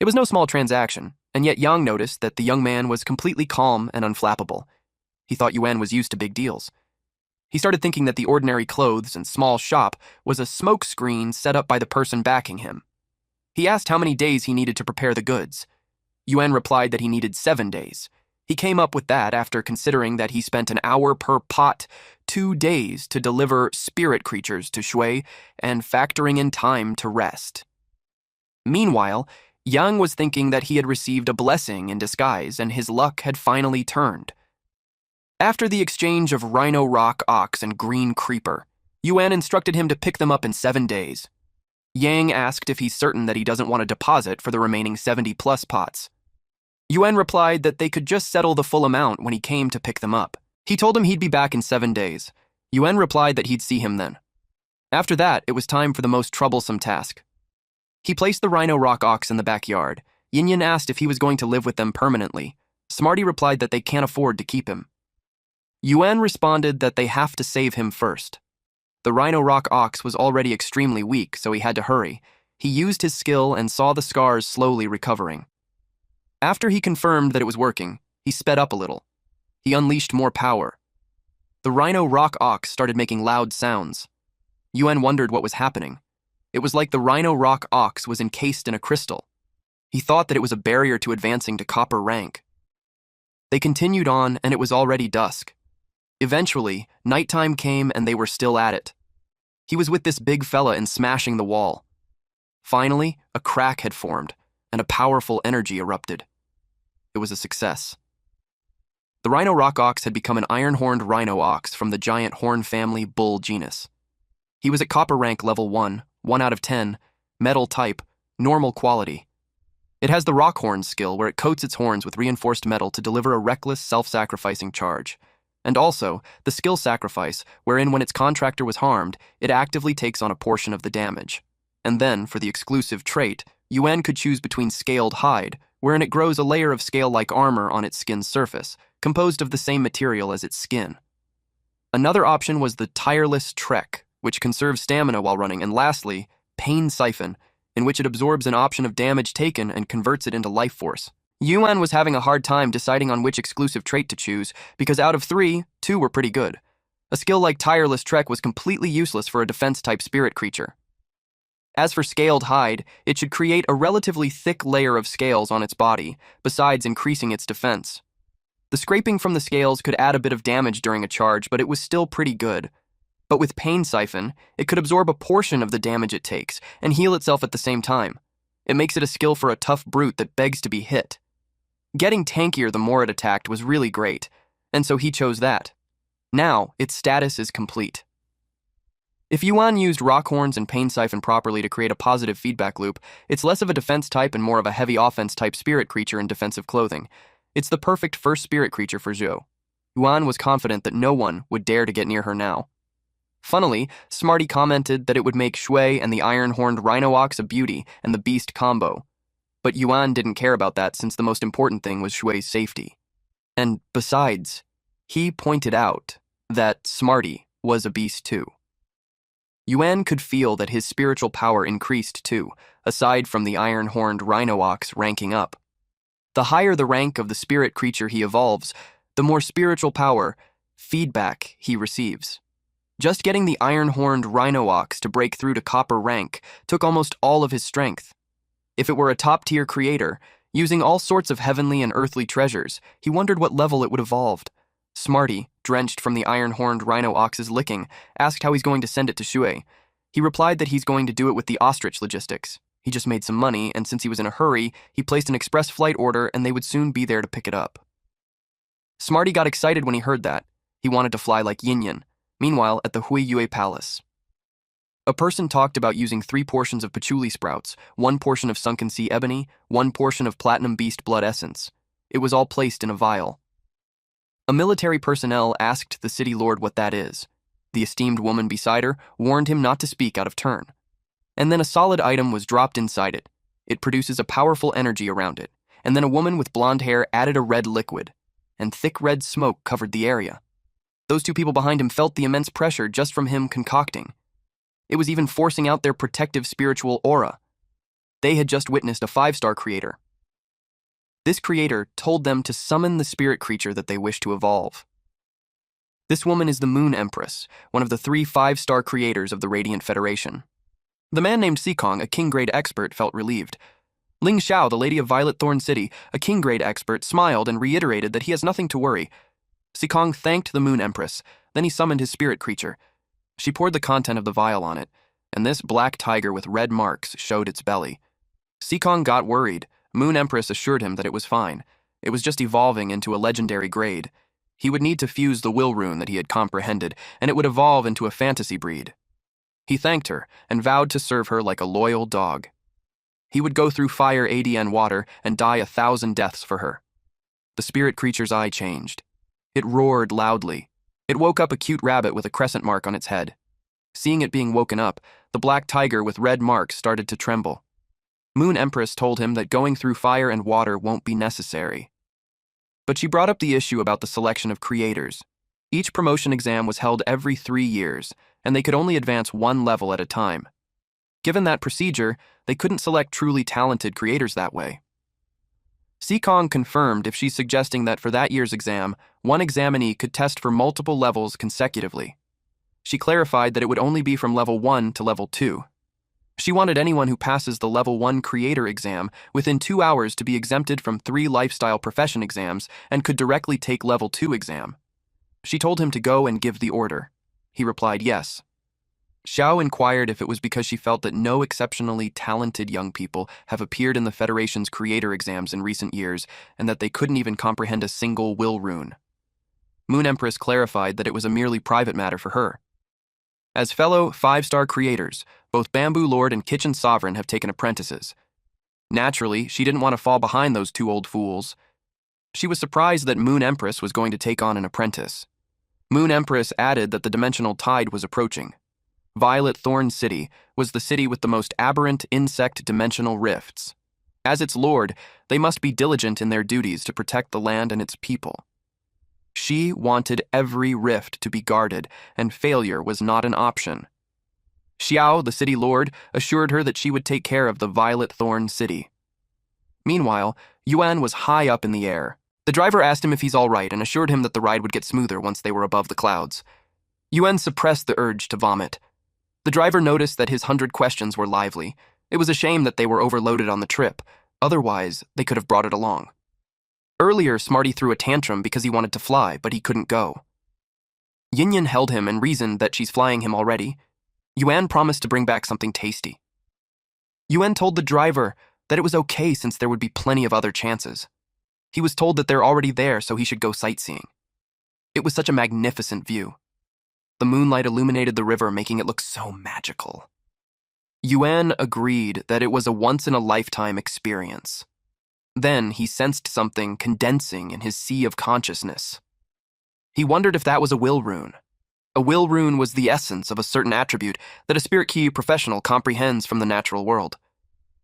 It was no small transaction, and yet Yang noticed that the young man was completely calm and unflappable. He thought Yuan was used to big deals. He started thinking that the ordinary clothes and small shop was a smoke screen set up by the person backing him. He asked how many days he needed to prepare the goods. Yuan replied that he needed 7 days. He came up with that after considering that he spent an hour per pot, 2 days to deliver spirit creatures to Shui, and factoring in time to rest. Meanwhile, Yang was thinking that he had received a blessing in disguise and his luck had finally turned. After the exchange of Rhino Rock Ox and Green Creeper, Yuan instructed him to pick them up in 7 days. Yang asked if he's certain that he doesn't want a deposit for the remaining 70-plus pots. Yuan replied that they could just settle the full amount when he came to pick them up. He told him he'd be back in 7 days. Yuan replied that he'd see him then. After that, it was time for the most troublesome task. He placed the Rhino Rock Ox in the backyard. Yin asked if he was going to live with them permanently. Smarty replied that they can't afford to keep him. Yuan responded that they have to save him first. The Rhino Rock Ox was already extremely weak, so he had to hurry. He used his skill and saw the scars slowly recovering. After he confirmed that it was working, he sped up a little. He unleashed more power. The Rhino Rock Ox started making loud sounds. Yuan wondered what was happening. It was like the Rhino Rock Ox was encased in a crystal. He thought that it was a barrier to advancing to copper rank. They continued on, and it was already dusk. Eventually, nighttime came and they were still at it. He was with this big fella and smashing the wall. Finally, a crack had formed, and a powerful energy erupted. It was a success. The Rhino Rock Ox had become an iron-horned rhino ox from the giant horn family bull genus. He was at copper rank level 1, 1 out of 10, metal type, normal quality. It has the rock horn skill where it coats its horns with reinforced metal to deliver a reckless, self-sacrificing charge. And also, the skill sacrifice, wherein when its contractor was harmed, it actively takes on a portion of the damage. And then, for the exclusive trait, Yuan could choose between scaled hide, wherein it grows a layer of scale-like armor on its skin's surface, composed of the same material as its skin. Another option was the tireless trek, which conserves stamina while running, and lastly, pain siphon, in which it absorbs an option of damage taken and converts it into life force. Yuan was having a hard time deciding on which exclusive trait to choose, because out of 3, 2 were pretty good. A skill like Tireless Trek was completely useless for a defense-type spirit creature. As for Scaled Hide, it should create a relatively thick layer of scales on its body, besides increasing its defense. The scraping from the scales could add a bit of damage during a charge, but it was still pretty good. But with Pain Siphon, it could absorb a portion of the damage it takes and heal itself at the same time. It makes it a skill for a tough brute that begs to be hit. Getting tankier the more it attacked was really great, and so he chose that. Now, its status is complete. If Yuan used Rock Horns and Pain Siphon properly to create a positive feedback loop, it's less of a defense type and more of a heavy offense type spirit creature in defensive clothing. It's the perfect first spirit creature for Zhou. Yuan was confident that no one would dare to get near her now. Funnily, Smarty commented that it would make Shui and the iron-horned Rhino Ox a beauty and the beast combo. But Yuan didn't care about that since the most important thing was Shui's safety. And besides, he pointed out that Smarty was a beast too. Yuan could feel that his spiritual power increased too, aside from the iron-horned Rhino Ox ranking up. The higher the rank of the spirit creature he evolves, the more spiritual power, feedback, he receives. Just getting the iron-horned Rhino Ox to break through to copper rank took almost all of his strength. If it were a top-tier creator, using all sorts of heavenly and earthly treasures, he wondered what level it would evolve. Smarty, drenched from the iron-horned Rhino Ox's licking, asked how he's going to send it to Shui. He replied that he's going to do it with the ostrich logistics. He just made some money, and since he was in a hurry, he placed an express flight order and they would soon be there to pick it up. Smarty got excited when he heard that. He wanted to fly like Yin Yin. Meanwhile, at the Hui Yue Palace, a person talked about using 3 portions of patchouli sprouts, 1 portion of sunken sea ebony, 1 portion of platinum beast blood essence. It was all placed in a vial. A military personnel asked the city lord what that is. The esteemed woman beside her warned him not to speak out of turn. And then a solid item was dropped inside it. It produces a powerful energy around it. And then a woman with blonde hair added a red liquid. And thick red smoke covered the area. Those 2 people behind him felt the immense pressure just from him concocting. It was even forcing out their protective spiritual aura. They had just witnessed a 5-star creator. This creator told them to summon the spirit creature that they wish to evolve. This woman is the Moon Empress, one of the 3 5-star creators of the Radiant Federation. The man named Sikong, a king-grade expert, felt relieved. Ling Xiao, the lady of Violet Thorn City, a king-grade expert, smiled and reiterated that he has nothing to worry. Sikong thanked the Moon Empress, then he summoned his spirit creature. She poured the content of the vial on it, and this black tiger with red marks showed its belly. Sikong got worried. Moon Empress assured him that it was fine. It was just evolving into a legendary grade. He would need to fuse the will rune that he had comprehended, and it would evolve into a fantasy breed. He thanked her and vowed to serve her like a loyal dog. He would go through fire, AD, water and die 1,000 deaths for her. The spirit creature's eye changed. It roared loudly. It woke up a cute rabbit with a crescent mark on its head. Seeing it being woken up, the black tiger with red marks started to tremble. Moon Empress told him that going through fire and water won't be necessary. But she brought up the issue about the selection of creators. Each promotion exam was held every 3 years, and they could only advance one level at a time. Given that procedure, they couldn't select truly talented creators that way. Seekong confirmed if she's suggesting that for that year's exam, one examinee could test for multiple levels consecutively. She clarified that it would only be from level 1 to level 2. She wanted anyone who passes the level 1 creator exam within 2 hours to be exempted from 3 lifestyle profession exams and could directly take level 2 exam. She told him to go and give the order. He replied yes. Xiao inquired if it was because she felt that no exceptionally talented young people have appeared in the Federation's creator exams in recent years and that they couldn't even comprehend a single will rune. Moon Empress clarified that it was a merely private matter for her. As fellow 5-star creators, both Bamboo Lord and Kitchen Sovereign have taken apprentices. Naturally, she didn't want to fall behind those 2 old fools. She was surprised that Moon Empress was going to take on an apprentice. Moon Empress added that the dimensional tide was approaching. Violet Thorn City was the city with the most aberrant insect dimensional rifts. As its lord, they must be diligent in their duties to protect the land and its people. She wanted every rift to be guarded, and failure was not an option. Xiao, the city lord, assured her that she would take care of the Violet Thorn City. Meanwhile, Yuan was high up in the air. The driver asked him if he's all right and assured him that the ride would get smoother once they were above the clouds. Yuan suppressed the urge to vomit. The driver noticed that his 100 questions were lively. It was a shame that they were overloaded on the trip. Otherwise, they could have brought it along. Earlier, Smarty threw a tantrum because he wanted to fly, but he couldn't go. Yin held him and reasoned that she's flying him already. Yuan promised to bring back something tasty. Yuan told the driver that it was okay since there would be plenty of other chances. He was told that they're already there, so he should go sightseeing. It was such a magnificent view. The moonlight illuminated the river, making it look so magical. Yuan agreed that it was a once-in-a-lifetime experience. Then he sensed something condensing in his sea of consciousness. He wondered if that was a will rune. A will rune was the essence of a certain attribute that a spirit key professional comprehends from the natural world.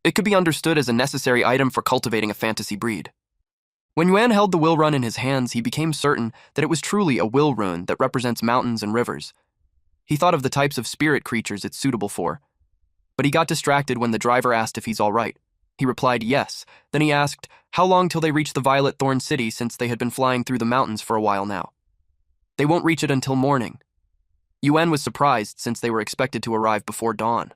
It could be understood as a necessary item for cultivating a fantasy breed. When Yuan held the will rune in his hands, he became certain that it was truly a will rune that represents mountains and rivers. He thought of the types of spirit creatures it's suitable for. But he got distracted when the driver asked if he's all right. He replied yes. Then he asked how long till they reach the Violet Thorn City since they had been flying through the mountains for a while now. They won't reach it until morning. Yuan was surprised since they were expected to arrive before dawn.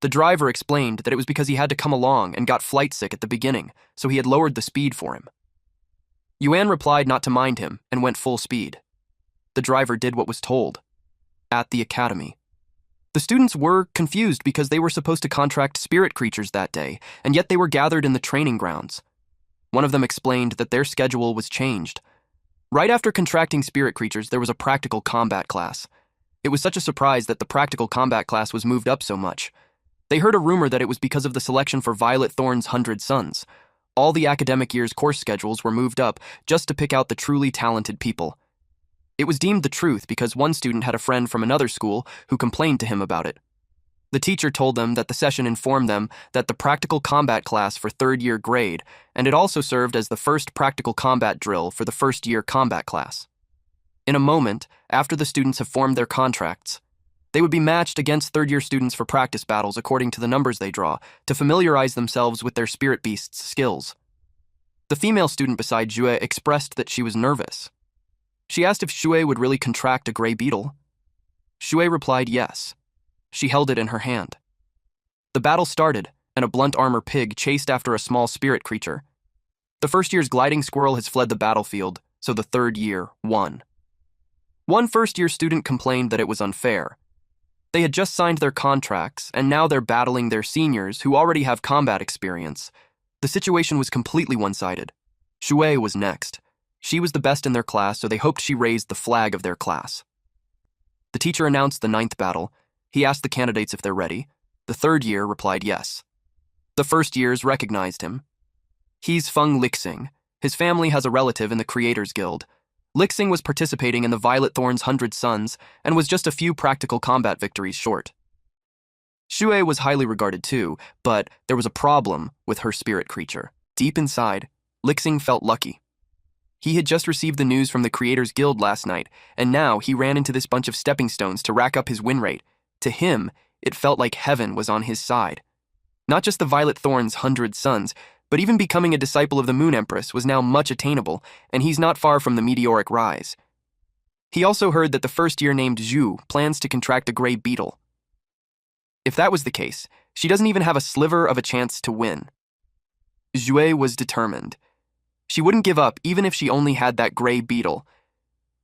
The driver explained that it was because he had to come along and got flight sick at the beginning, so he had lowered the speed for him. Yuan replied not to mind him and went full speed. The driver did what was told. At the academy, the students were confused because they were supposed to contract spirit creatures that day, and yet they were gathered in the training grounds. One of them explained that their schedule was changed. Right after contracting spirit creatures, there was a practical combat class. It was such a surprise that the practical combat class was moved up so much. They heard a rumor that it was because of the selection for Violet Thorn's 100 Sons. All the academic year's course schedules were moved up just to pick out the truly talented people. It was deemed the truth because one student had a friend from another school who complained to him about it. The teacher told them that the session informed them that the practical combat class for 3rd year grade, and it also served as the first practical combat drill for the 1st year combat class. In a moment, after the students have formed their contracts, they would be matched against 3rd year students for practice battles according to the numbers they draw, to familiarize themselves with their spirit beasts' skills. The female student beside Jue expressed that she was nervous. She asked if Shui would really contract a gray beetle. Shui replied yes. She held it in her hand. The battle started, and a blunt armor pig chased after a small spirit creature. The 1st year's gliding squirrel has fled the battlefield, so the 3rd year won. One 1st year student complained that it was unfair. They had just signed their contracts, and now they're battling their seniors who already have combat experience. The situation was completely one-sided. Shui was next. She was the best in their class, so they hoped she raised the flag of their class. The teacher announced the 9th battle. He asked the candidates if they're ready. The 3rd year replied yes. The 1st years recognized him. He's Feng Lixing. His family has a relative in the Creators Guild. Lixing was participating in the Violet Thorn's 100 Sons and was just a few practical combat victories short. Shui was highly regarded too, but there was a problem with her spirit creature. Deep inside, Lixing felt lucky. He had just received the news from the Creators Guild last night, and now he ran into this bunch of stepping stones to rack up his win rate. To him, it felt like heaven was on his side. Not just the Violet Thorn's 100 sons, but even becoming a disciple of the Moon Empress was now much attainable, and he's not far from the meteoric rise. He also heard that the first year named Zhu plans to contract a gray beetle. If that was the case, she doesn't even have a sliver of a chance to win. Zhu was determined. She wouldn't give up even if she only had that gray beetle.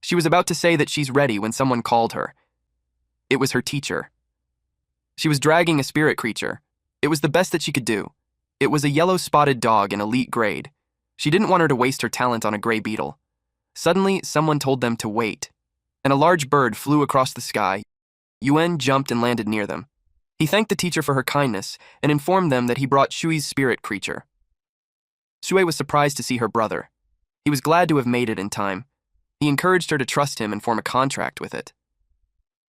She was about to say that she's ready when someone called her. It was her teacher. She was dragging a spirit creature. It was the best that she could do. It was a yellow-spotted dog in elite grade. She didn't want her to waste her talent on a gray beetle. Suddenly, someone told them to wait, and a large bird flew across the sky. Yuan jumped and landed near them. He thanked the teacher for her kindness and informed them that he brought Shui's spirit creature. Shui was surprised to see her brother. He was glad to have made it in time. He encouraged her to trust him and form a contract with it.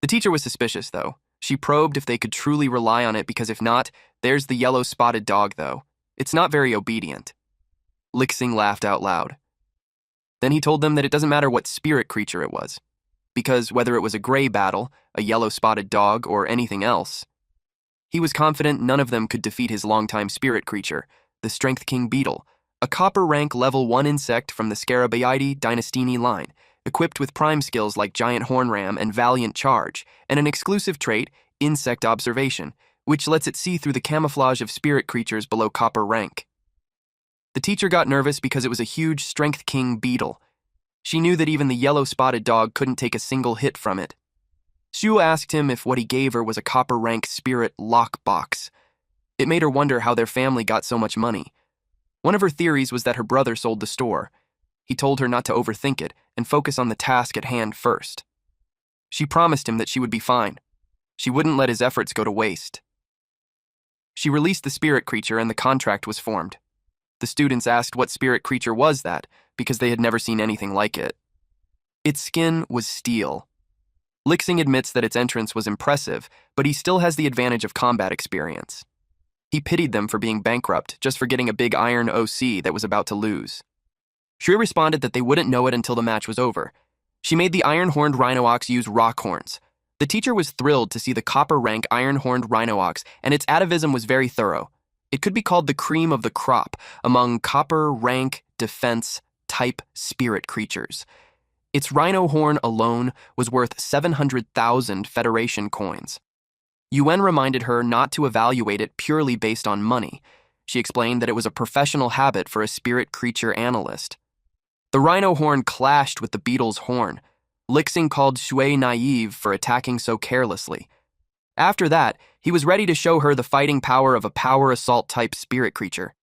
The teacher was suspicious, though. She probed if they could truly rely on it because if not, there's the yellow-spotted dog, though. It's not very obedient. Lixing laughed out loud. Then he told them that it doesn't matter what spirit creature it was, because whether it was a gray battle, a yellow-spotted dog, or anything else, he was confident none of them could defeat his longtime spirit creature, the Strength King Beetle, a copper rank level 1 insect from the Scarabaeidae dynastini line, equipped with prime skills like Giant Horn Ram and Valiant Charge, and an exclusive trait, Insect Observation, which lets it see through the camouflage of spirit creatures below copper rank. The teacher got nervous because it was a huge Strength King Beetle. She knew that even the yellow-spotted dog couldn't take a single hit from it. Shu asked him if what he gave her was a copper rank spirit lockbox. It made her wonder how their family got so much money. One of her theories was that her brother sold the store. He told her not to overthink it and focus on the task at hand first. She promised him that she would be fine. She wouldn't let his efforts go to waste. She released the spirit creature and the contract was formed. The students asked what spirit creature was that, because they had never seen anything like it. Its skin was steel. Lixing admits that its entrance was impressive, but he still has the advantage of combat experience. He pitied them for being bankrupt, just for getting a big iron OC that was about to lose. Shui responded that they wouldn't know it until the match was over. She made the iron-horned rhino ox use rock horns. The teacher was thrilled to see the copper-rank iron-horned rhino ox, and its atavism was very thorough. It could be called the cream of the crop among copper-rank defense-type spirit creatures. Its rhino horn alone was worth 700,000 Federation coins. Yuan reminded her not to evaluate it purely based on money. She explained that it was a professional habit for a spirit creature analyst. The rhino horn clashed with the beetle's horn. Lixing called Shui naive for attacking so carelessly. After that, he was ready to show her the fighting power of a power assault-type spirit creature.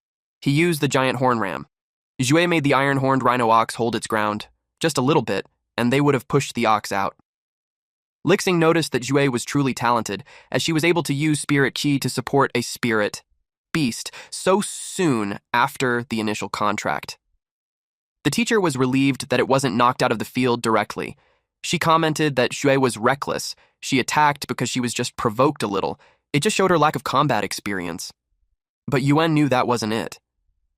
He used the giant horn ram. Zhui made the iron-horned rhino ox hold its ground, just a little bit, and they would have pushed the ox out. Lixing noticed that Zhui was truly talented, as she was able to use spirit qi to support a spirit beast so soon after the initial contract. The teacher was relieved that it wasn't knocked out of the field directly. She commented that Zhui was reckless. She attacked because she was just provoked a little. It just showed her lack of combat experience. But Yuan knew that wasn't it.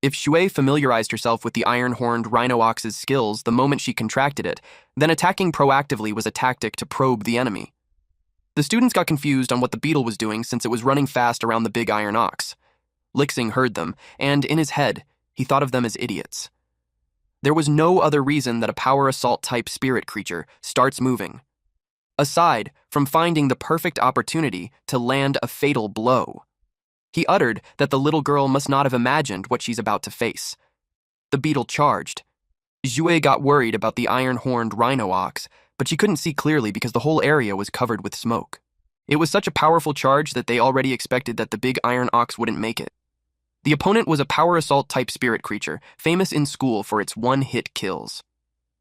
If Shui familiarized herself with the iron-horned rhino ox's skills the moment she contracted it, then attacking proactively was a tactic to probe the enemy. The students got confused on what the beetle was doing since it was running fast around the big iron ox. Lixing heard them, and in his head, he thought of them as idiots. There was no other reason that a power assault-type spirit creature starts moving, aside from finding the perfect opportunity to land a fatal blow. He uttered that the little girl must not have imagined what she's about to face. The beetle charged. Zhui got worried about the iron-horned rhino ox, but she couldn't see clearly because the whole area was covered with smoke. It was such a powerful charge that they already expected that the big iron ox wouldn't make it. The opponent was a power assault-type spirit creature, famous in school for its one-hit kills.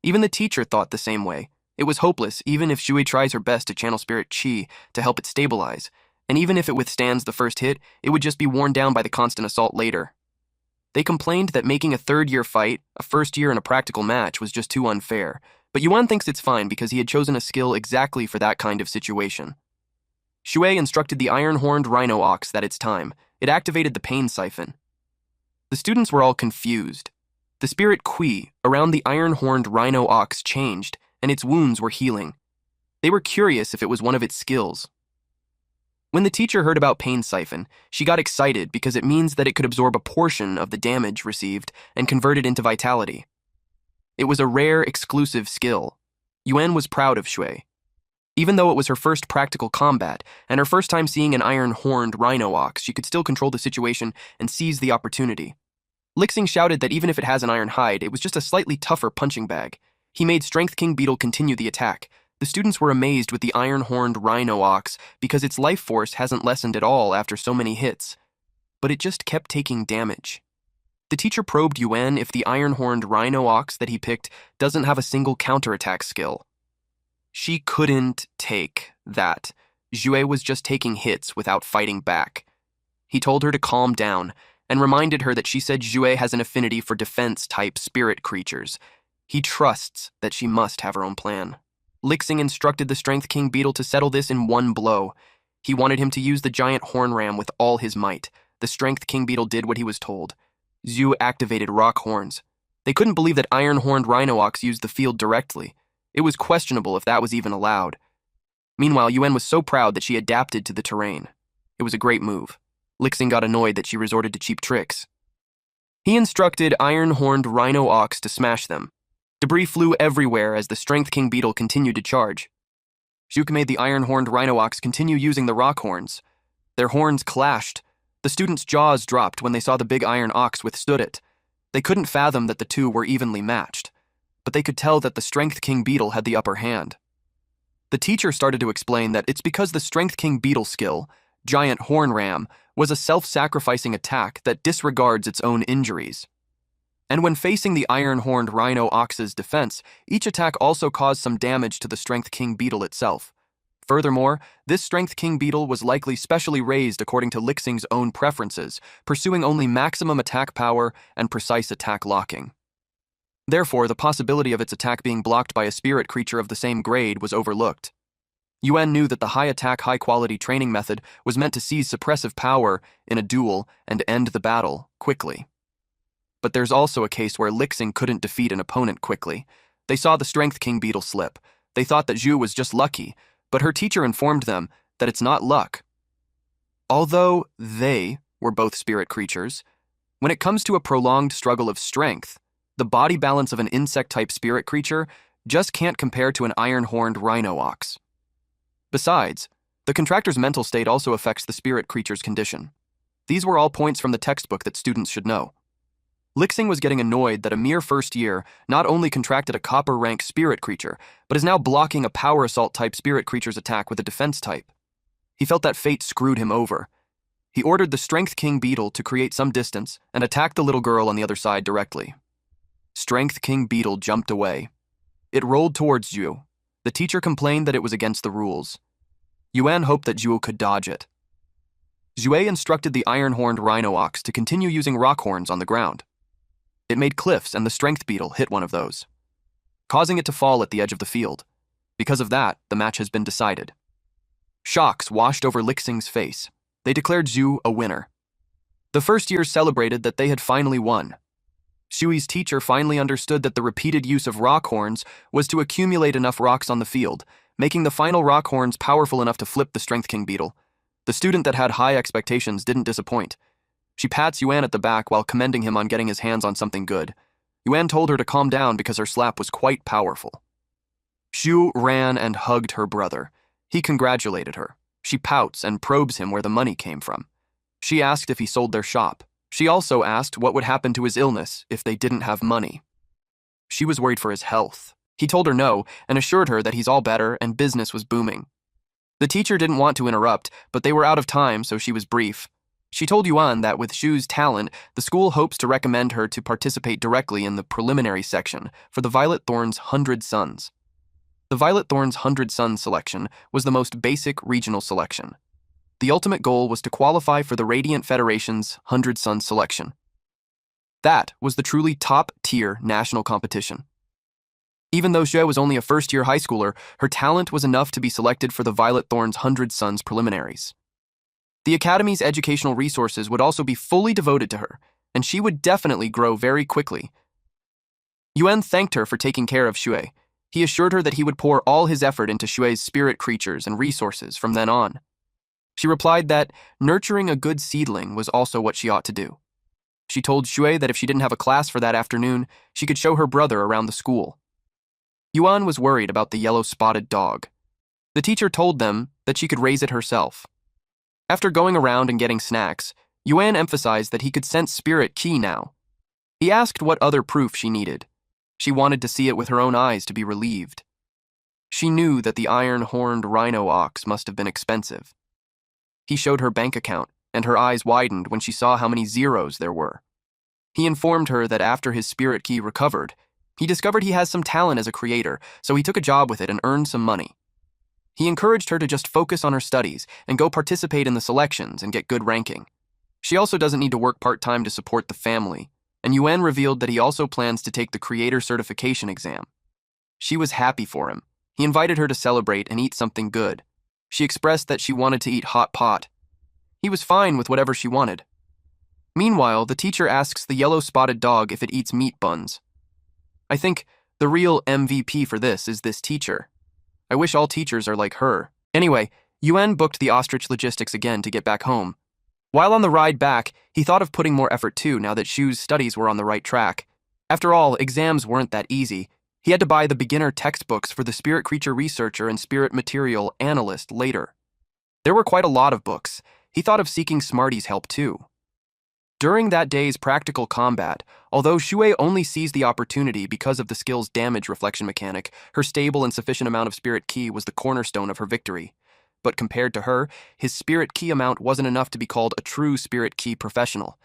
Even the teacher thought the same way. It was hopeless even if Shui tries her best to channel spirit qi to help it stabilize. And even if it withstands the first hit, it would just be worn down by the constant assault later. They complained that making a third-year fight, a first year in a practical match, was just too unfair, but Yuan thinks it's fine because he had chosen a skill exactly for that kind of situation. Shui instructed the iron-horned rhino ox that it's time. It activated the pain siphon. The students were all confused. The spirit Kui around the iron-horned rhino ox changed, and its wounds were healing. They were curious if it was one of its skills. When the teacher heard about Pain Siphon, she got excited because it means that it could absorb a portion of the damage received and convert it into vitality. It was a rare, exclusive skill. Yuan was proud of Shui. Even though it was her first practical combat and her first time seeing an iron-horned rhino ox, she could still control the situation and seize the opportunity. Lixing shouted that even if it has an iron hide, it was just a slightly tougher punching bag. He made Strength King Beetle continue the attack. The students were amazed with the iron-horned rhino ox because its life force hasn't lessened at all after so many hits. But it just kept taking damage. The teacher probed Yuan if the iron-horned rhino ox that he picked doesn't have a single counterattack skill. She couldn't take that. Jue was just taking hits without fighting back. He told her to calm down and reminded her that she said Jue has an affinity for defense-type spirit creatures. He trusts that she must have her own plan. Lixing instructed the Strength King Beetle to settle this in one blow. He wanted him to use the giant horn ram with all his might. The Strength King Beetle did what he was told. Zhu activated rock horns. They couldn't believe that iron-horned rhino ox used the field directly. It was questionable if that was even allowed. Meanwhile, Yuan was so proud that she adapted to the terrain. It was a great move. Lixing got annoyed that she resorted to cheap tricks. He instructed iron-horned rhino ox to smash them. Debris flew everywhere as the Strength King Beetle continued to charge. Zhuke made the iron-horned rhino ox continue using the rock horns. Their horns clashed. The students' jaws dropped when they saw the big iron ox withstood it. They couldn't fathom that the two were evenly matched, but they could tell that the Strength King Beetle had the upper hand. The teacher started to explain that it's because the Strength King Beetle skill, Giant Horn Ram, was a self-sacrificing attack that disregards its own injuries. And when facing the iron-horned rhino ox's defense, each attack also caused some damage to the Strength King Beetle itself. Furthermore, this Strength King Beetle was likely specially raised according to Lixing's own preferences, pursuing only maximum attack power and precise attack locking. Therefore, the possibility of its attack being blocked by a spirit creature of the same grade was overlooked. Yuan knew that the high-attack, high-quality training method was meant to seize suppressive power in a duel and end the battle quickly. But there's also a case where Lixing couldn't defeat an opponent quickly. They saw the Strength King Beetle slip. They thought that Zhu was just lucky, but her teacher informed them that it's not luck. Although they were both spirit creatures, when it comes to a prolonged struggle of strength, the body balance of an insect-type spirit creature just can't compare to an iron-horned rhino ox. Besides, the contractor's mental state also affects the spirit creature's condition. These were all points from the textbook that students should know. Lixing was getting annoyed that a mere first year not only contracted a copper rank spirit creature, but is now blocking a power assault type spirit creature's attack with a defense type. He felt that fate screwed him over. He ordered the Strength King Beetle to create some distance and attack the little girl on the other side directly. Strength King Beetle jumped away. It rolled towards Zhu. The teacher complained that it was against the rules. Yuan hoped that Zhu could dodge it. Zhu instructed the iron-horned rhino ox to continue using rock horns on the ground. It made cliffs, and the Strength Beetle hit one of those, causing it to fall at the edge of the field. Because of that, the match has been decided. Shocks washed over Lixing's face. They declared Zhu a winner. The first year celebrated that they had finally won. Shui's teacher finally understood that the repeated use of rock horns was to accumulate enough rocks on the field, making the final rock horns powerful enough to flip the Strength King Beetle. The student that had high expectations didn't disappoint. She pats Yuan at the back while commending him on getting his hands on something good. Yuan told her to calm down because her slap was quite powerful. Shu ran and hugged her brother. He congratulated her. She pouts and probes him where the money came from. She asked if he sold their shop. She also asked what would happen to his illness if they didn't have money. She was worried for his health. He told her no and assured her that he's all better and business was booming. The teacher didn't want to interrupt, but they were out of time, so she was brief. She told Yuan that with Shu's talent, the school hopes to recommend her to participate directly in the preliminary section for the Violet Thorn's 100 Sons. The Violet Thorn's 100 Sons selection was the most basic regional selection. The ultimate goal was to qualify for the Radiant Federation's 100 Sons selection. That was the truly top-tier national competition. Even though Xue was only a first-year high schooler, her talent was enough to be selected for the Violet Thorn's 100 Sons preliminaries. The Academy's educational resources would also be fully devoted to her, and she would definitely grow very quickly. Yuan thanked her for taking care of Shui. He assured her that he would pour all his effort into Shui's spirit creatures and resources from then on. She replied that nurturing a good seedling was also what she ought to do. She told Shui that if she didn't have a class for that afternoon, she could show her brother around the school. Yuan was worried about the yellow-spotted dog. The teacher told them that she could raise it herself. After going around and getting snacks, Yuan emphasized that he could sense spirit qi now. He asked what other proof she needed. She wanted to see it with her own eyes to be relieved. She knew that the iron-horned rhino ox must have been expensive. He showed her bank account, and her eyes widened when she saw how many zeros there were. He informed her that after his spirit qi recovered, he discovered he has some talent as a creator, so he took a job with it and earned some money. He encouraged her to just focus on her studies and go participate in the selections and get good ranking. She also doesn't need to work part-time to support the family, and Yuan revealed that he also plans to take the creator certification exam. She was happy for him. He invited her to celebrate and eat something good. She expressed that she wanted to eat hot pot. He was fine with whatever she wanted. Meanwhile, the teacher asks the yellow-spotted dog if it eats meat buns. I think the real MVP for this is this teacher. I wish all teachers are like her. Anyway, Yuan booked the ostrich logistics again to get back home. While on the ride back, he thought of putting more effort too now that Shu's studies were on the right track. After all, exams weren't that easy. He had to buy the beginner textbooks for the spirit creature researcher and spirit material analyst later. There were quite a lot of books. He thought of seeking Smarty's help too. During that day's practical combat, although Shui only seized the opportunity because of the skill's damage reflection mechanic, her stable and sufficient amount of spirit qi was the cornerstone of her victory. But compared to her, his spirit qi amount wasn't enough to be called a true spirit qi professional.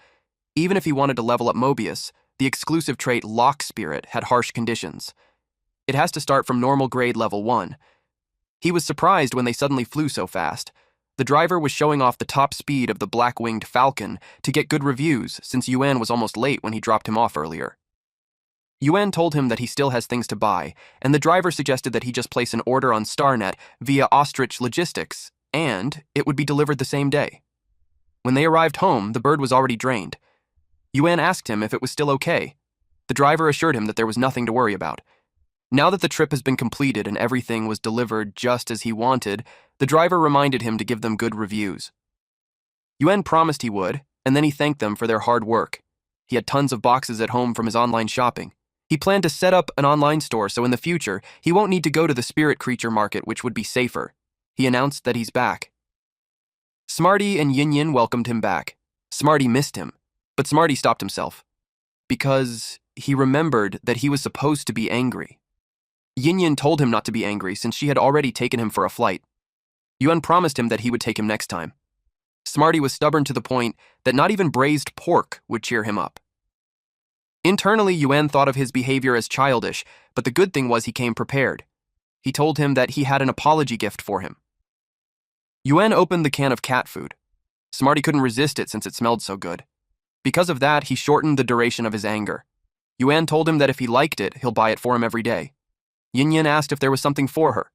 Even if he wanted to level up Mobius, the exclusive trait Lock Spirit had harsh conditions. It has to start from normal grade level 1. He was surprised when they suddenly flew so fast. The driver was showing off the top speed of the black-winged Falcon to get good reviews since Yuan was almost late when he dropped him off earlier. Yuan told him that he still has things to buy, and the driver suggested that he just place an order on StarNet via Ostrich Logistics, and it would be delivered the same day. When they arrived home, the bird was already drained. Yuan asked him if it was still okay. The driver assured him that there was nothing to worry about. Now that the trip has been completed and everything was delivered just as he wanted, the driver reminded him to give them good reviews. Yuan promised he would, and then he thanked them for their hard work. He had tons of boxes at home from his online shopping. He planned to set up an online store so in the future, he won't need to go to the spirit creature market, which would be safer. He announced that he's back. Smarty and Yin Yin welcomed him back. Smarty missed him, but Smarty stopped himself because he remembered that he was supposed to be angry. Yin Yin told him not to be angry since she had already taken him for a flight. Yuan promised him that he would take him next time. Smarty was stubborn to the point that not even braised pork would cheer him up. Internally, Yuan thought of his behavior as childish, but the good thing was he came prepared. He told him that he had an apology gift for him. Yuan opened the can of cat food. Smarty couldn't resist it since it smelled so good. Because of that, he shortened the duration of his anger. Yuan told him that if he liked it, he'll buy it for him every day. Yin Yin asked if there was something for her.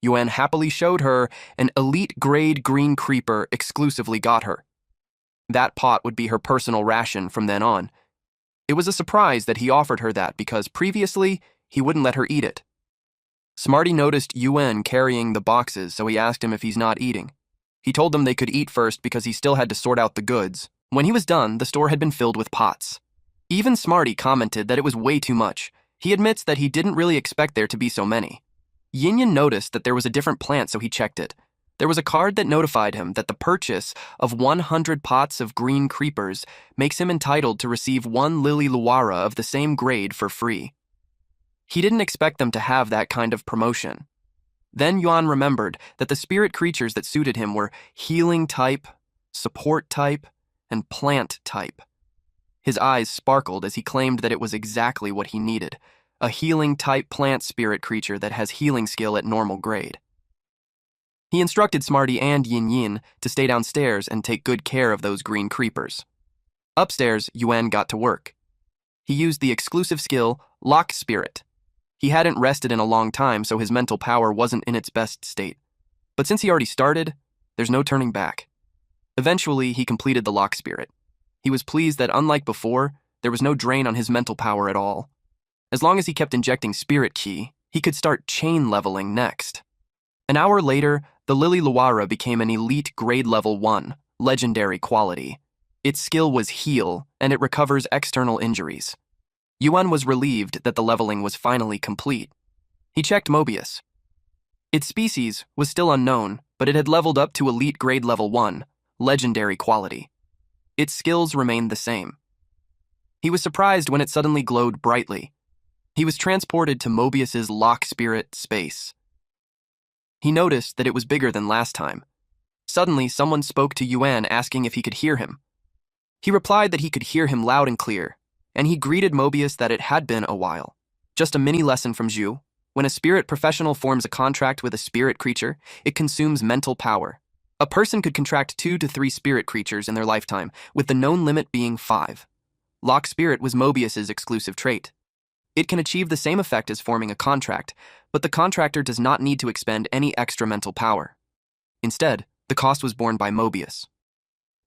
Yuan happily showed her an elite-grade green creeper exclusively got her. That pot would be her personal ration from then on. It was a surprise that he offered her that because previously, he wouldn't let her eat it. Smarty noticed Yuan carrying the boxes, so he asked him if he's not eating. He told them they could eat first because he still had to sort out the goods. When he was done, the store had been filled with pots. Even Smarty commented that it was way too much. He admits that he didn't really expect there to be so many. Yin Yin noticed that there was a different plant, so he checked it. There was a card that notified him that the purchase of 100 pots of green creepers makes him entitled to receive 1 Lily Luara of the same grade for free. He didn't expect them to have that kind of promotion. Then Yuan remembered that the spirit creatures that suited him were healing type, support type, and plant type. His eyes sparkled as he claimed that it was exactly what he needed, a healing type plant spirit creature that has healing skill at normal grade. He instructed Smarty and Yin Yin to stay downstairs and take good care of those green creepers. Upstairs, Yuan got to work. He used the exclusive skill, Lock Spirit. He hadn't rested in a long time, so his mental power wasn't in its best state. But since he already started, there's no turning back. Eventually, he completed the Lock Spirit. He was pleased that unlike before, there was no drain on his mental power at all. As long as he kept injecting spirit ki, he could start chain leveling next. An hour later, the Lily Luara became an elite grade level 1, legendary quality. Its skill was heal, and it recovers external injuries. Yuan was relieved that the leveling was finally complete. He checked Mobius. Its species was still unknown, but it had leveled up to elite grade level 1, legendary quality. Its skills remained the same. He was surprised when it suddenly glowed brightly. He was transported to Mobius's lock spirit space. He noticed that it was bigger than last time. Suddenly, someone spoke to Yuan asking if he could hear him. He replied that he could hear him loud and clear, and he greeted Mobius that it had been a while. Just a mini lesson from Zhu. When a spirit professional forms a contract with a spirit creature, it consumes mental power. A person could contract 2 to 3 spirit creatures in their lifetime, with the known limit being 5. Lock spirit was Mobius's exclusive trait. It can achieve the same effect as forming a contract, but the contractor does not need to expend any extra mental power. Instead, the cost was borne by Mobius.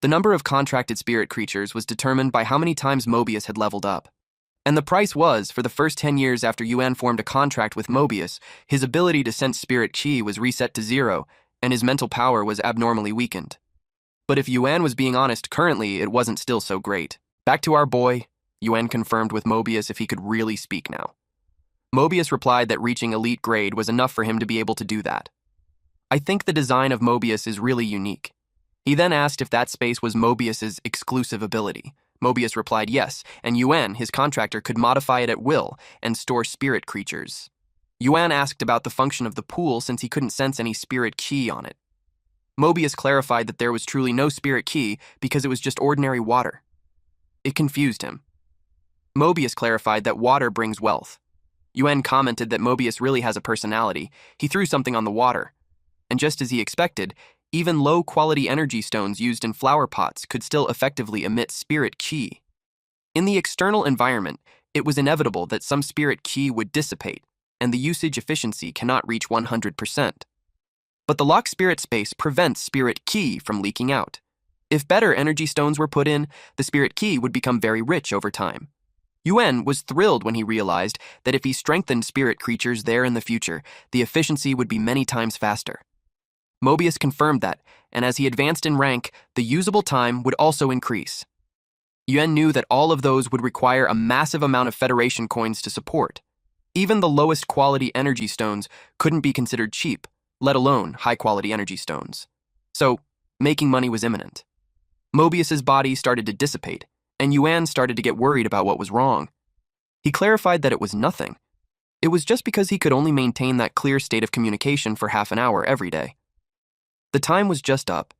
The number of contracted spirit creatures was determined by how many times Mobius had leveled up. And the price was, for the first 10 years after Yuan formed a contract with Mobius, his ability to sense spirit chi was reset to 0, and his mental power was abnormally weakened. But if Yuan was being honest, currently it wasn't still so great. Back to our boy, Yuan confirmed with Mobius if he could really speak now. Mobius replied that reaching elite grade was enough for him to be able to do that. I think the design of Mobius is really unique. He then asked if that space was Mobius's exclusive ability. Mobius replied yes, and Yuan, his contractor, could modify it at will and store spirit creatures. Yuan asked about the function of the pool since he couldn't sense any spirit ki on it. Mobius clarified that there was truly no spirit ki because it was just ordinary water. It confused him. Mobius clarified that water brings wealth. Yuan commented that Mobius really has a personality. He threw something on the water. And just as he expected, even low-quality energy stones used in flower pots could still effectively emit spirit ki. In the external environment, it was inevitable that some spirit ki would dissipate, and the usage efficiency cannot reach 100%. But the lock spirit space prevents spirit ki from leaking out. If better energy stones were put in, the spirit ki would become very rich over time. Yuan was thrilled when he realized that if he strengthened spirit creatures there in the future, the efficiency would be many times faster. Mobius confirmed that, and as he advanced in rank, the usable time would also increase. Yuan knew that all of those would require a massive amount of Federation coins to support. Even the lowest quality energy stones couldn't be considered cheap, let alone high-quality energy stones. So, making money was imminent. Mobius's body started to dissipate, and Yuan started to get worried about what was wrong. He clarified that it was nothing. It was just because he could only maintain that clear state of communication for half an hour every day. The time was just up.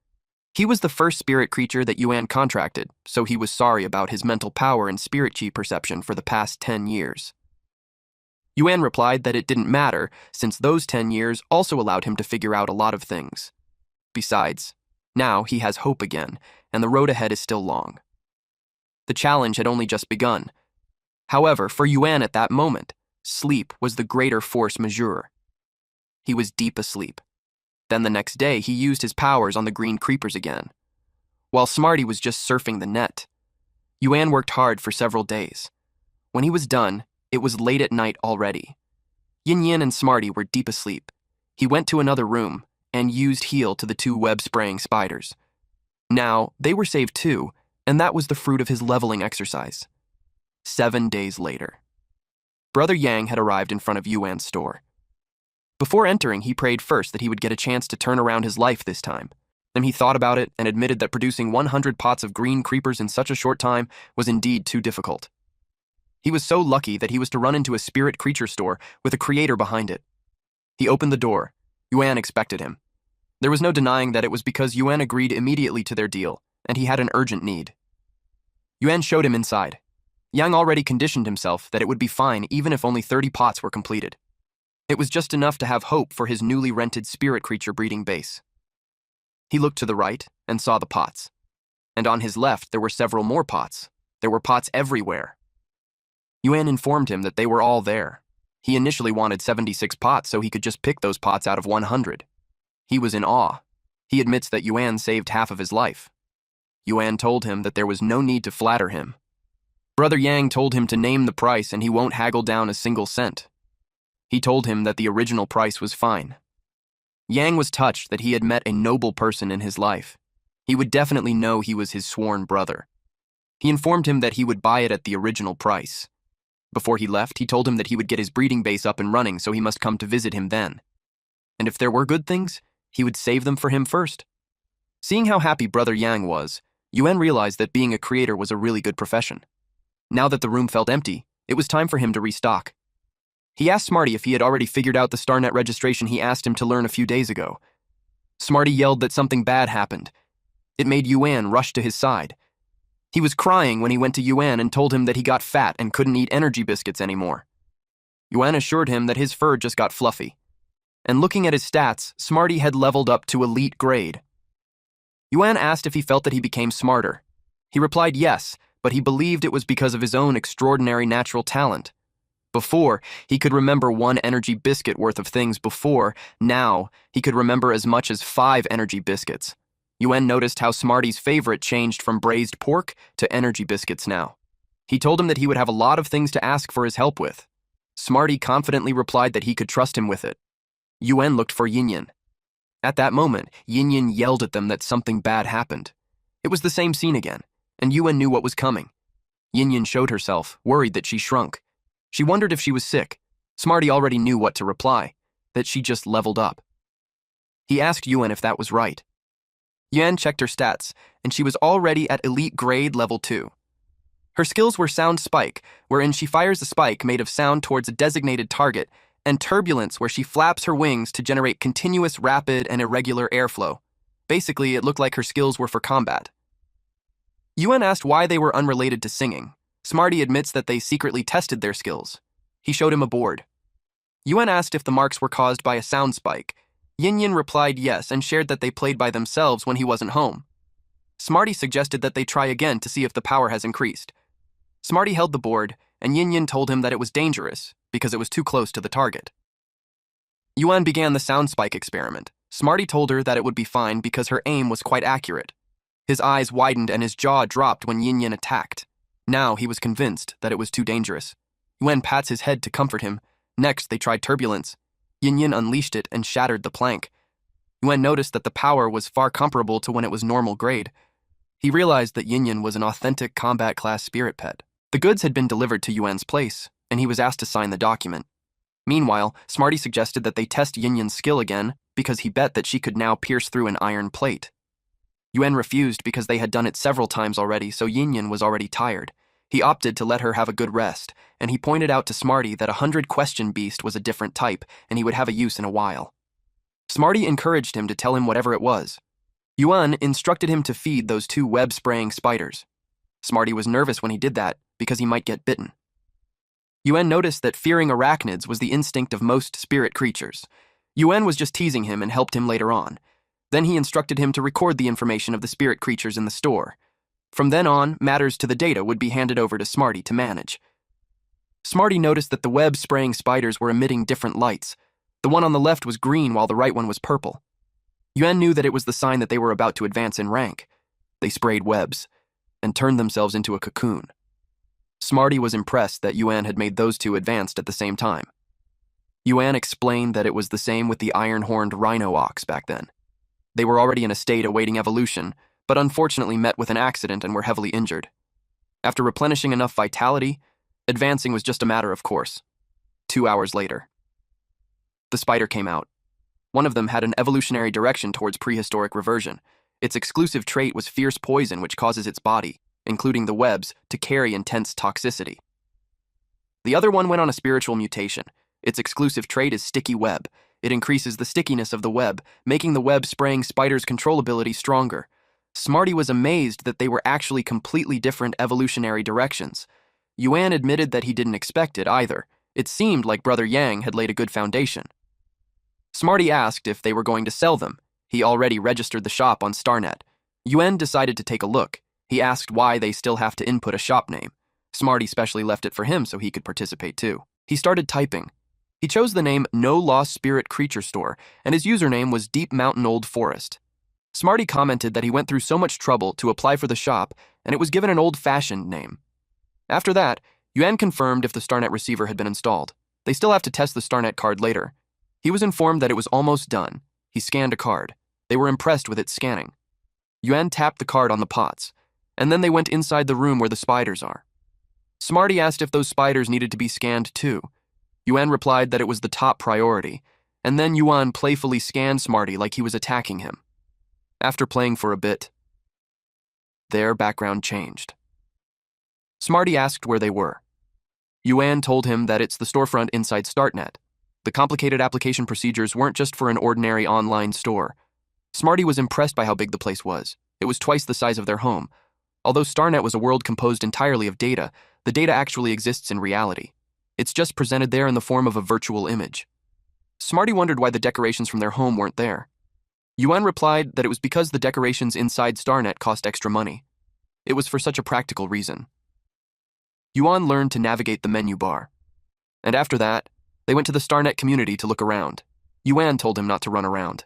He was the first spirit creature that Yuan contracted, so he was sorry about his mental power and spirit chi perception for the past 10 years. Yuan replied that it didn't matter, since those 10 years also allowed him to figure out a lot of things. Besides, now he has hope again, and the road ahead is still long. The challenge had only just begun. However, for Yuan at that moment, sleep was the greater force majeure. He was deep asleep. Then the next day, he used his powers on the green creepers again. While Smarty was just surfing the net, Yuan worked hard for several days. When he was done, it was late at night already. Yin Yin and Smarty were deep asleep. He went to another room and used heal to the 2 web-spraying spiders. Now, they were saved too, and that was the fruit of his leveling exercise. 7 days later, Brother Yang had arrived in front of Yuan's store. Before entering, he prayed first that he would get a chance to turn around his life this time. Then he thought about it and admitted that producing 100 pots of green creepers in such a short time was indeed too difficult. He was so lucky that he was to run into a spirit creature store with a creator behind it. He opened the door. Yuan expected him. There was no denying that it was because Yuan agreed immediately to their deal, and he had an urgent need. Yuan showed him inside. Yang already conditioned himself that it would be fine even if only 30 pots were completed. It was just enough to have hope for his newly rented spirit creature breeding base. He looked to the right and saw the pots. And on his left, there were several more pots. There were pots everywhere. Yuan informed him that they were all there. He initially wanted 76 pots so he could just pick those pots out of 100. He was in awe. He admits that Yuan saved half of his life. Yuan told him that there was no need to flatter him. Brother Yang told him to name the price and he won't haggle down a single cent. He told him that the original price was fine. Yang was touched that he had met a noble person in his life. He would definitely know he was his sworn brother. He informed him that he would buy it at the original price. Before he left, he told him that he would get his breeding base up and running, so he must come to visit him then. And if there were good things, he would save them for him first. Seeing how happy Brother Yang was, Yuan realized that being a creator was a really good profession. Now that the room felt empty, it was time for him to restock. He asked Smarty if he had already figured out the StarNet registration he asked him to learn a few days ago. Smarty yelled that something bad happened. It made Yuan rush to his side. He was crying when he went to Yuan and told him that he got fat and couldn't eat energy biscuits anymore. Yuan assured him that his fur just got fluffy. And looking at his stats, Smarty had leveled up to elite grade. Yuan asked if he felt that he became smarter. He replied yes, but he believed it was because of his own extraordinary natural talent. Before, he could remember 1 energy biscuit worth of things before. Now, he could remember as much as 5 energy biscuits. Yuan noticed how Smarty's favorite changed from braised pork to energy biscuits now. He told him that he would have a lot of things to ask for his help with. Smarty confidently replied that he could trust him with it. Yuan looked for Yin. At that moment, Yin yelled at them that something bad happened. It was the same scene again, and Yuan knew what was coming. Yin showed herself, worried that she shrunk. She wondered if she was sick. Smarty already knew what to reply, that she just leveled up. He asked Yuan if that was right. Yuan checked her stats, and she was already at elite grade level 2. Her skills were Sound Spike, wherein she fires a spike made of sound towards a designated target, and Turbulence, where she flaps her wings to generate continuous, rapid, and irregular airflow. Basically, it looked like her skills were for combat. Yuan asked why they were unrelated to singing. Smarty admits that they secretly tested their skills. He showed him a board. Yuan asked if the marks were caused by a sound spike. Yin replied yes and shared that they played by themselves when he wasn't home. Smarty suggested that they try again to see if the power has increased. Smarty held the board, and Yin told him that it was dangerous because it was too close to the target. Yuan began the sound spike experiment. Smarty told her that it would be fine because her aim was quite accurate. His eyes widened and his jaw dropped when Yin attacked. Now he was convinced that it was too dangerous. Yuan pats his head to comfort him. Next, they tried Turbulence. Yin unleashed it and shattered the plank. Yuan noticed that the power was far comparable to when it was normal grade. He realized that Yin was an authentic combat class spirit pet. The goods had been delivered to Yuan's place, and he was asked to sign the document. Meanwhile, Smarty suggested that they test Yin's skill again because he bet that she could now pierce through an iron plate. Yuan refused because they had done it several times already, so Yin was already tired. He opted to let her have a good rest, and he pointed out to Smarty that 100 Question Beast was a different type, and he would have a use in a while. Smarty encouraged him to tell him whatever it was. Yuan instructed him to feed those 2 web-spraying spiders. Smarty was nervous when he did that, because he might get bitten. Yuan noticed that fearing arachnids was the instinct of most spirit creatures. Yuan was just teasing him and helped him later on. Then he instructed him to record the information of the spirit creatures in the store. From then on, matters to the data would be handed over to Smarty to manage. Smarty noticed that the web-spraying spiders were emitting different lights. The one on the left was green while the right one was purple. Yuan knew that it was the sign that they were about to advance in rank. They sprayed webs and turned themselves into a cocoon. Smarty was impressed that Yuan had made those 2 advanced at the same time. Yuan explained that it was the same with the iron-horned rhino ox back then. They were already in a state awaiting evolution, but unfortunately met with an accident and were heavily injured. After replenishing enough vitality, advancing was just a matter of course. 2 hours later, the spider came out. One of them had an evolutionary direction towards prehistoric reversion. Its exclusive trait was fierce poison, which causes its body, including the webs, to carry intense toxicity. The other one went on a spiritual mutation. Its exclusive trait is sticky web. It increases the stickiness of the web, making the web-spraying spider's controllability stronger. Smarty was amazed that they were actually completely different evolutionary directions. Yuan admitted that he didn't expect it either. It seemed like Brother Yang had laid a good foundation. Smarty asked if they were going to sell them. He already registered the shop on StarNet. Yuan decided to take a look. He asked why they still have to input a shop name. Smarty specially left it for him so he could participate too. He started typing. He chose the name No Lost Spirit Creature Store, and his username was Deep Mountain Old Forest. Smarty commented that he went through so much trouble to apply for the shop, and it was given an old-fashioned name. After that, Yuan confirmed if the StarNet receiver had been installed. They still have to test the StarNet card later. He was informed that it was almost done. He scanned a card. They were impressed with its scanning. Yuan tapped the card on the pots, and then they went inside the room where the spiders are. Smarty asked if those spiders needed to be scanned too. Yuan replied that it was the top priority, and then Yuan playfully scanned Smarty like he was attacking him. After playing for a bit, their background changed. Smarty asked where they were. Yuan told him that it's the storefront inside StarNet. The complicated application procedures weren't just for an ordinary online store. Smarty was impressed by how big the place was. It was twice the size of their home. Although StarNet was a world composed entirely of data, the data actually exists in reality. It's just presented there in the form of a virtual image. Smarty wondered why the decorations from their home weren't there. Yuan replied that it was because the decorations inside StarNet cost extra money. It was for such a practical reason. Yuan learned to navigate the menu bar. And after that, they went to the StarNet community to look around. Yuan told him not to run around.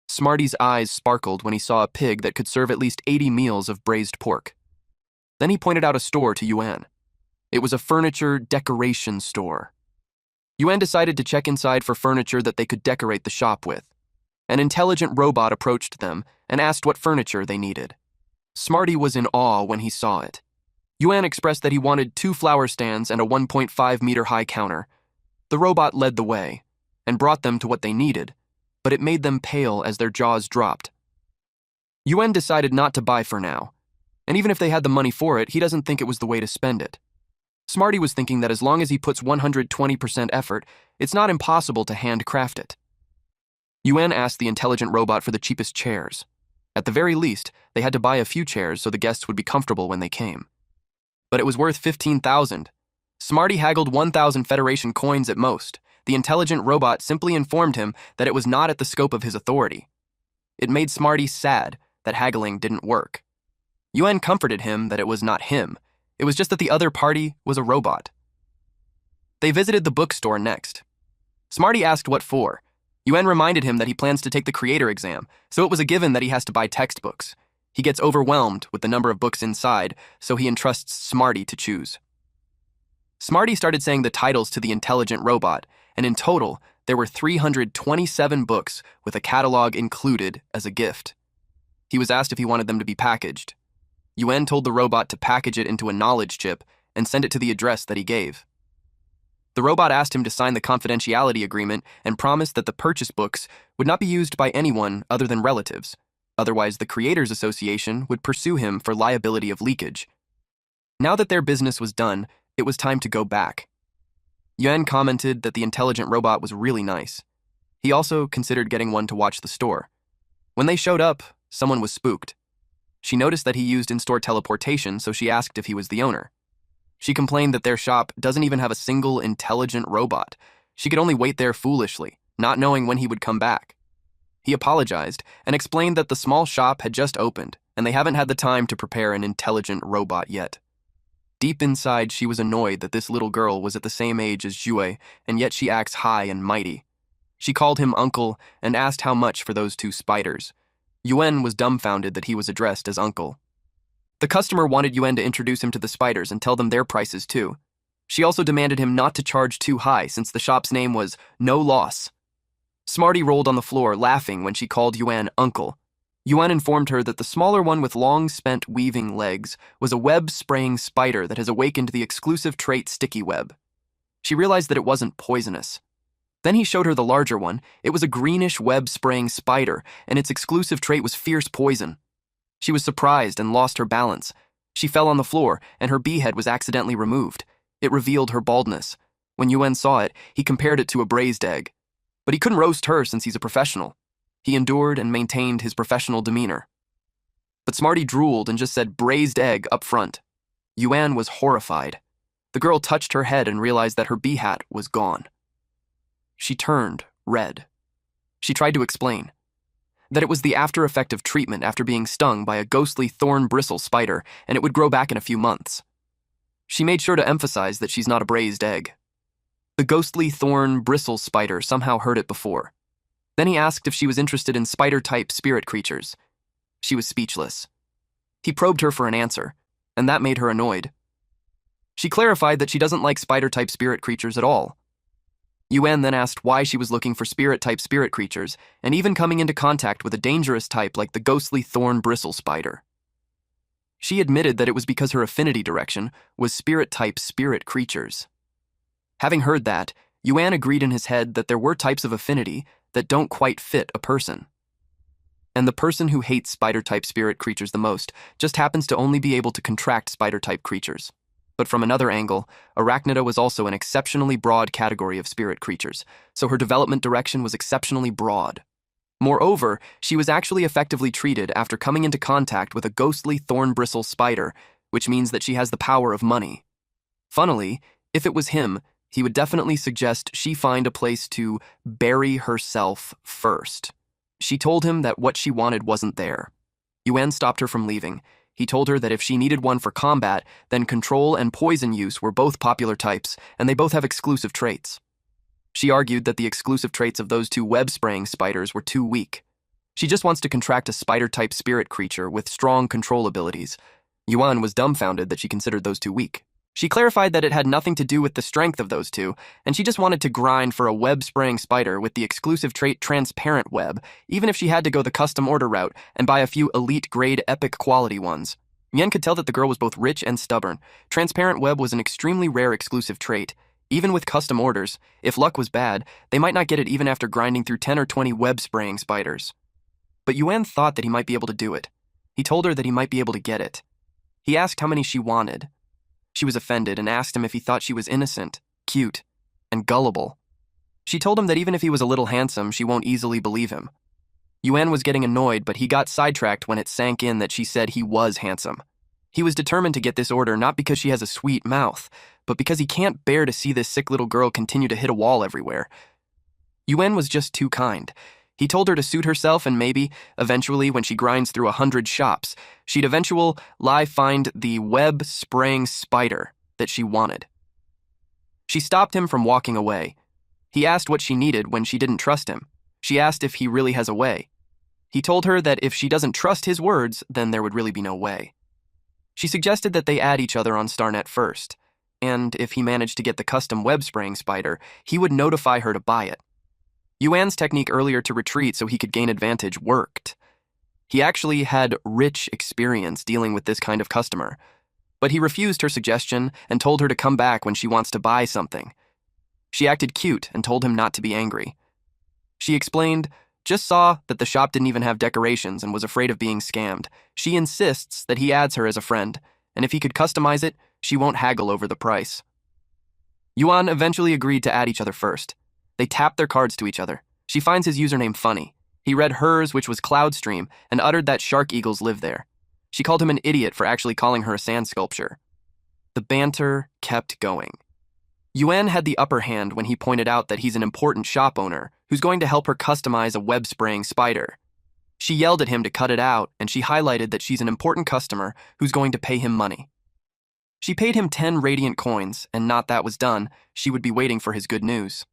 Smarty's eyes sparkled when he saw a pig that could serve at least 80 meals of braised pork. Then he pointed out a store to Yuan. It was a furniture decoration store. Yuan decided to check inside for furniture that they could decorate the shop with. An intelligent robot approached them and asked what furniture they needed. Smarty was in awe when he saw it. Yuan expressed that he wanted 2 flower stands and a 1.5-meter high counter. The robot led the way and brought them to what they needed, but it made them pale as their jaws dropped. Yuan decided not to buy for now, and even if they had the money for it, he doesn't think it was the way to spend it. Smarty was thinking that as long as he puts 120% effort, it's not impossible to handcraft it. Yuan asked the intelligent robot for the cheapest chairs. At the very least, they had to buy a few chairs so the guests would be comfortable when they came. But it was worth 15,000. Smarty haggled 1,000 Federation coins at most. The intelligent robot simply informed him that it was not at the scope of his authority. It made Smarty sad that haggling didn't work. Yuan comforted him that it was not him. It was just that the other party was a robot. They visited the bookstore next. Smarty asked what for. Yuan reminded him that he plans to take the creator exam, so it was a given that he has to buy textbooks. He gets overwhelmed with the number of books inside, so he entrusts Smarty to choose. Smarty started saying the titles to the intelligent robot, and in total, there were 327 books with a catalog included as a gift. He was asked if he wanted them to be packaged. Yuan told the robot to package it into a knowledge chip and send it to the address that he gave. The robot asked him to sign the confidentiality agreement and promised that the purchase books would not be used by anyone other than relatives. Otherwise, the Creators Association would pursue him for liability of leakage. Now that their business was done, it was time to go back. Yuan commented that the intelligent robot was really nice. He also considered getting one to watch the store. When they showed up, someone was spooked. She noticed that he used in-store teleportation, so she asked if he was the owner. She complained that their shop doesn't even have a single intelligent robot. She could only wait there foolishly, not knowing when he would come back. He apologized and explained that the small shop had just opened, and they haven't had the time to prepare an intelligent robot yet. Deep inside, she was annoyed that this little girl was at the same age as Jue, and yet she acts high and mighty. She called him uncle and asked how much for those 2 spiders. Yuan was dumbfounded that he was addressed as uncle. The customer wanted Yuan to introduce him to the spiders and tell them their prices too. She also demanded him not to charge too high since the shop's name was No Loss. Smarty rolled on the floor, laughing when she called Yuan uncle. Yuan informed her that the smaller one with long spent weaving legs was a web-spraying spider that has awakened the exclusive trait Sticky Web. She realized that it wasn't poisonous. Then he showed her the larger one. It was a greenish web-spraying spider, and its exclusive trait was Fierce Poison. She was surprised and lost her balance. She fell on the floor, and her bee head was accidentally removed. It revealed her baldness. When Yuan saw it, he compared it to a braised egg. But he couldn't roast her since he's a professional. He endured and maintained his professional demeanor. But Smarty drooled and just said braised egg up front. Yuan was horrified. The girl touched her head and realized that her bee hat was gone. She turned red. She tried to explain that it was the after effect of treatment after being stung by a ghostly thorn bristle spider, and it would grow back in a few months. She made sure to emphasize that she's not a braised egg. The ghostly thorn bristle spider somehow heard it before. Then he asked if she was interested in spider-type spirit creatures. She was speechless. He probed her for an answer, and that made her annoyed. She clarified that she doesn't like spider-type spirit creatures at all. Yuan then asked why she was looking for spirit-type spirit creatures, and even coming into contact with a dangerous type like the ghostly thorn bristle spider. She admitted that it was because her affinity direction was spirit-type spirit creatures. Having heard that, Yuan agreed in his head that there were types of affinity that don't quite fit a person. And the person who hates spider-type spirit creatures the most just happens to only be able to contract spider-type creatures. But from another angle, Arachnida was also an exceptionally broad category of spirit creatures, so her development direction was exceptionally broad. Moreover, she was actually effectively treated after coming into contact with a ghostly thorn bristle spider, which means that she has the power of money. Funnily, if it was him, he would definitely suggest she find a place to bury herself first. She told him that what she wanted wasn't there. Yuan stopped her from leaving. He told her that if she needed one for combat, then control and poison use were both popular types, and they both have exclusive traits. She argued that the exclusive traits of those two web-spraying spiders were too weak. She just wants to contract a spider-type spirit creature with strong control abilities. Yuan was dumbfounded that she considered those too weak. She clarified that it had nothing to do with the strength of those two, and she just wanted to grind for a web-spraying spider with the exclusive trait Transparent Web, even if she had to go the custom order route and buy a few elite-grade epic quality ones. Yen could tell that the girl was both rich and stubborn. Transparent Web was an extremely rare exclusive trait. Even with custom orders, if luck was bad, they might not get it even after grinding through 10 or 20 web-spraying spiders. But Yuan thought that he might be able to do it. He told her that he might be able to get it. He asked how many she wanted. She was offended and asked him if he thought she was innocent, cute, and gullible. She told him that even if he was a little handsome, she won't easily believe him. Yuan was getting annoyed, but he got sidetracked when it sank in that she said he was handsome. He was determined to get this order not because she has a sweet mouth, but because he can't bear to see this sick little girl continue to hit a wall everywhere. Yuan was just too kind. He told her to suit herself and maybe, eventually, when she grinds through 100 shops, she'd find the web-spraying spider that she wanted. She stopped him from walking away. He asked what she needed when she didn't trust him. She asked if he really has a way. He told her that if she doesn't trust his words, then there would really be no way. She suggested that they add each other on StarNet first, and if he managed to get the custom web-spraying spider, he would notify her to buy it. Yuan's technique earlier to retreat so he could gain advantage worked. He actually had rich experience dealing with this kind of customer, but he refused her suggestion and told her to come back when she wants to buy something. She acted cute and told him not to be angry. She explained, just saw that the shop didn't even have decorations and was afraid of being scammed. She insists that he adds her as a friend, and if he could customize it, she won't haggle over the price. Yuan eventually agreed to add each other first. They tapped their cards to each other. She finds his username funny. He read hers, which was Cloudstream, and uttered that shark eagles live there. She called him an idiot for actually calling her a sand sculpture. The banter kept going. Yuan had the upper hand when he pointed out that he's an important shop owner who's going to help her customize a web-spraying spider. She yelled at him to cut it out, and she highlighted that she's an important customer who's going to pay him money. She paid him 10 radiant coins, and not that was done, she would be waiting for his good news.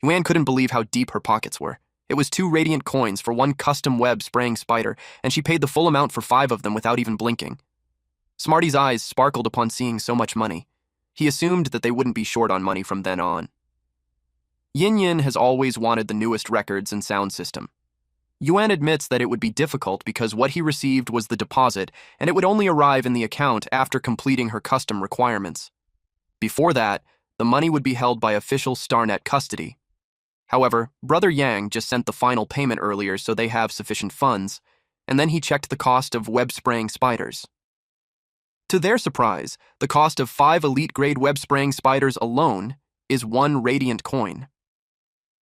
Yuan couldn't believe how deep her pockets were. It was 2 radiant coins for 1 custom web-spraying spider, and she paid the full amount for 5 of them without even blinking. Smarty's eyes sparkled upon seeing so much money. He assumed that they wouldn't be short on money from then on. Yin Yin has always wanted the newest records and sound system. Yuan admits that it would be difficult because what he received was the deposit, and it would only arrive in the account after completing her custom requirements. Before that, the money would be held by official StarNet custody. However, Brother Yang just sent the final payment earlier so they have sufficient funds, and then he checked the cost of web-spraying spiders. To their surprise, the cost of 5 elite-grade web-spraying spiders alone is 1 radiant coin.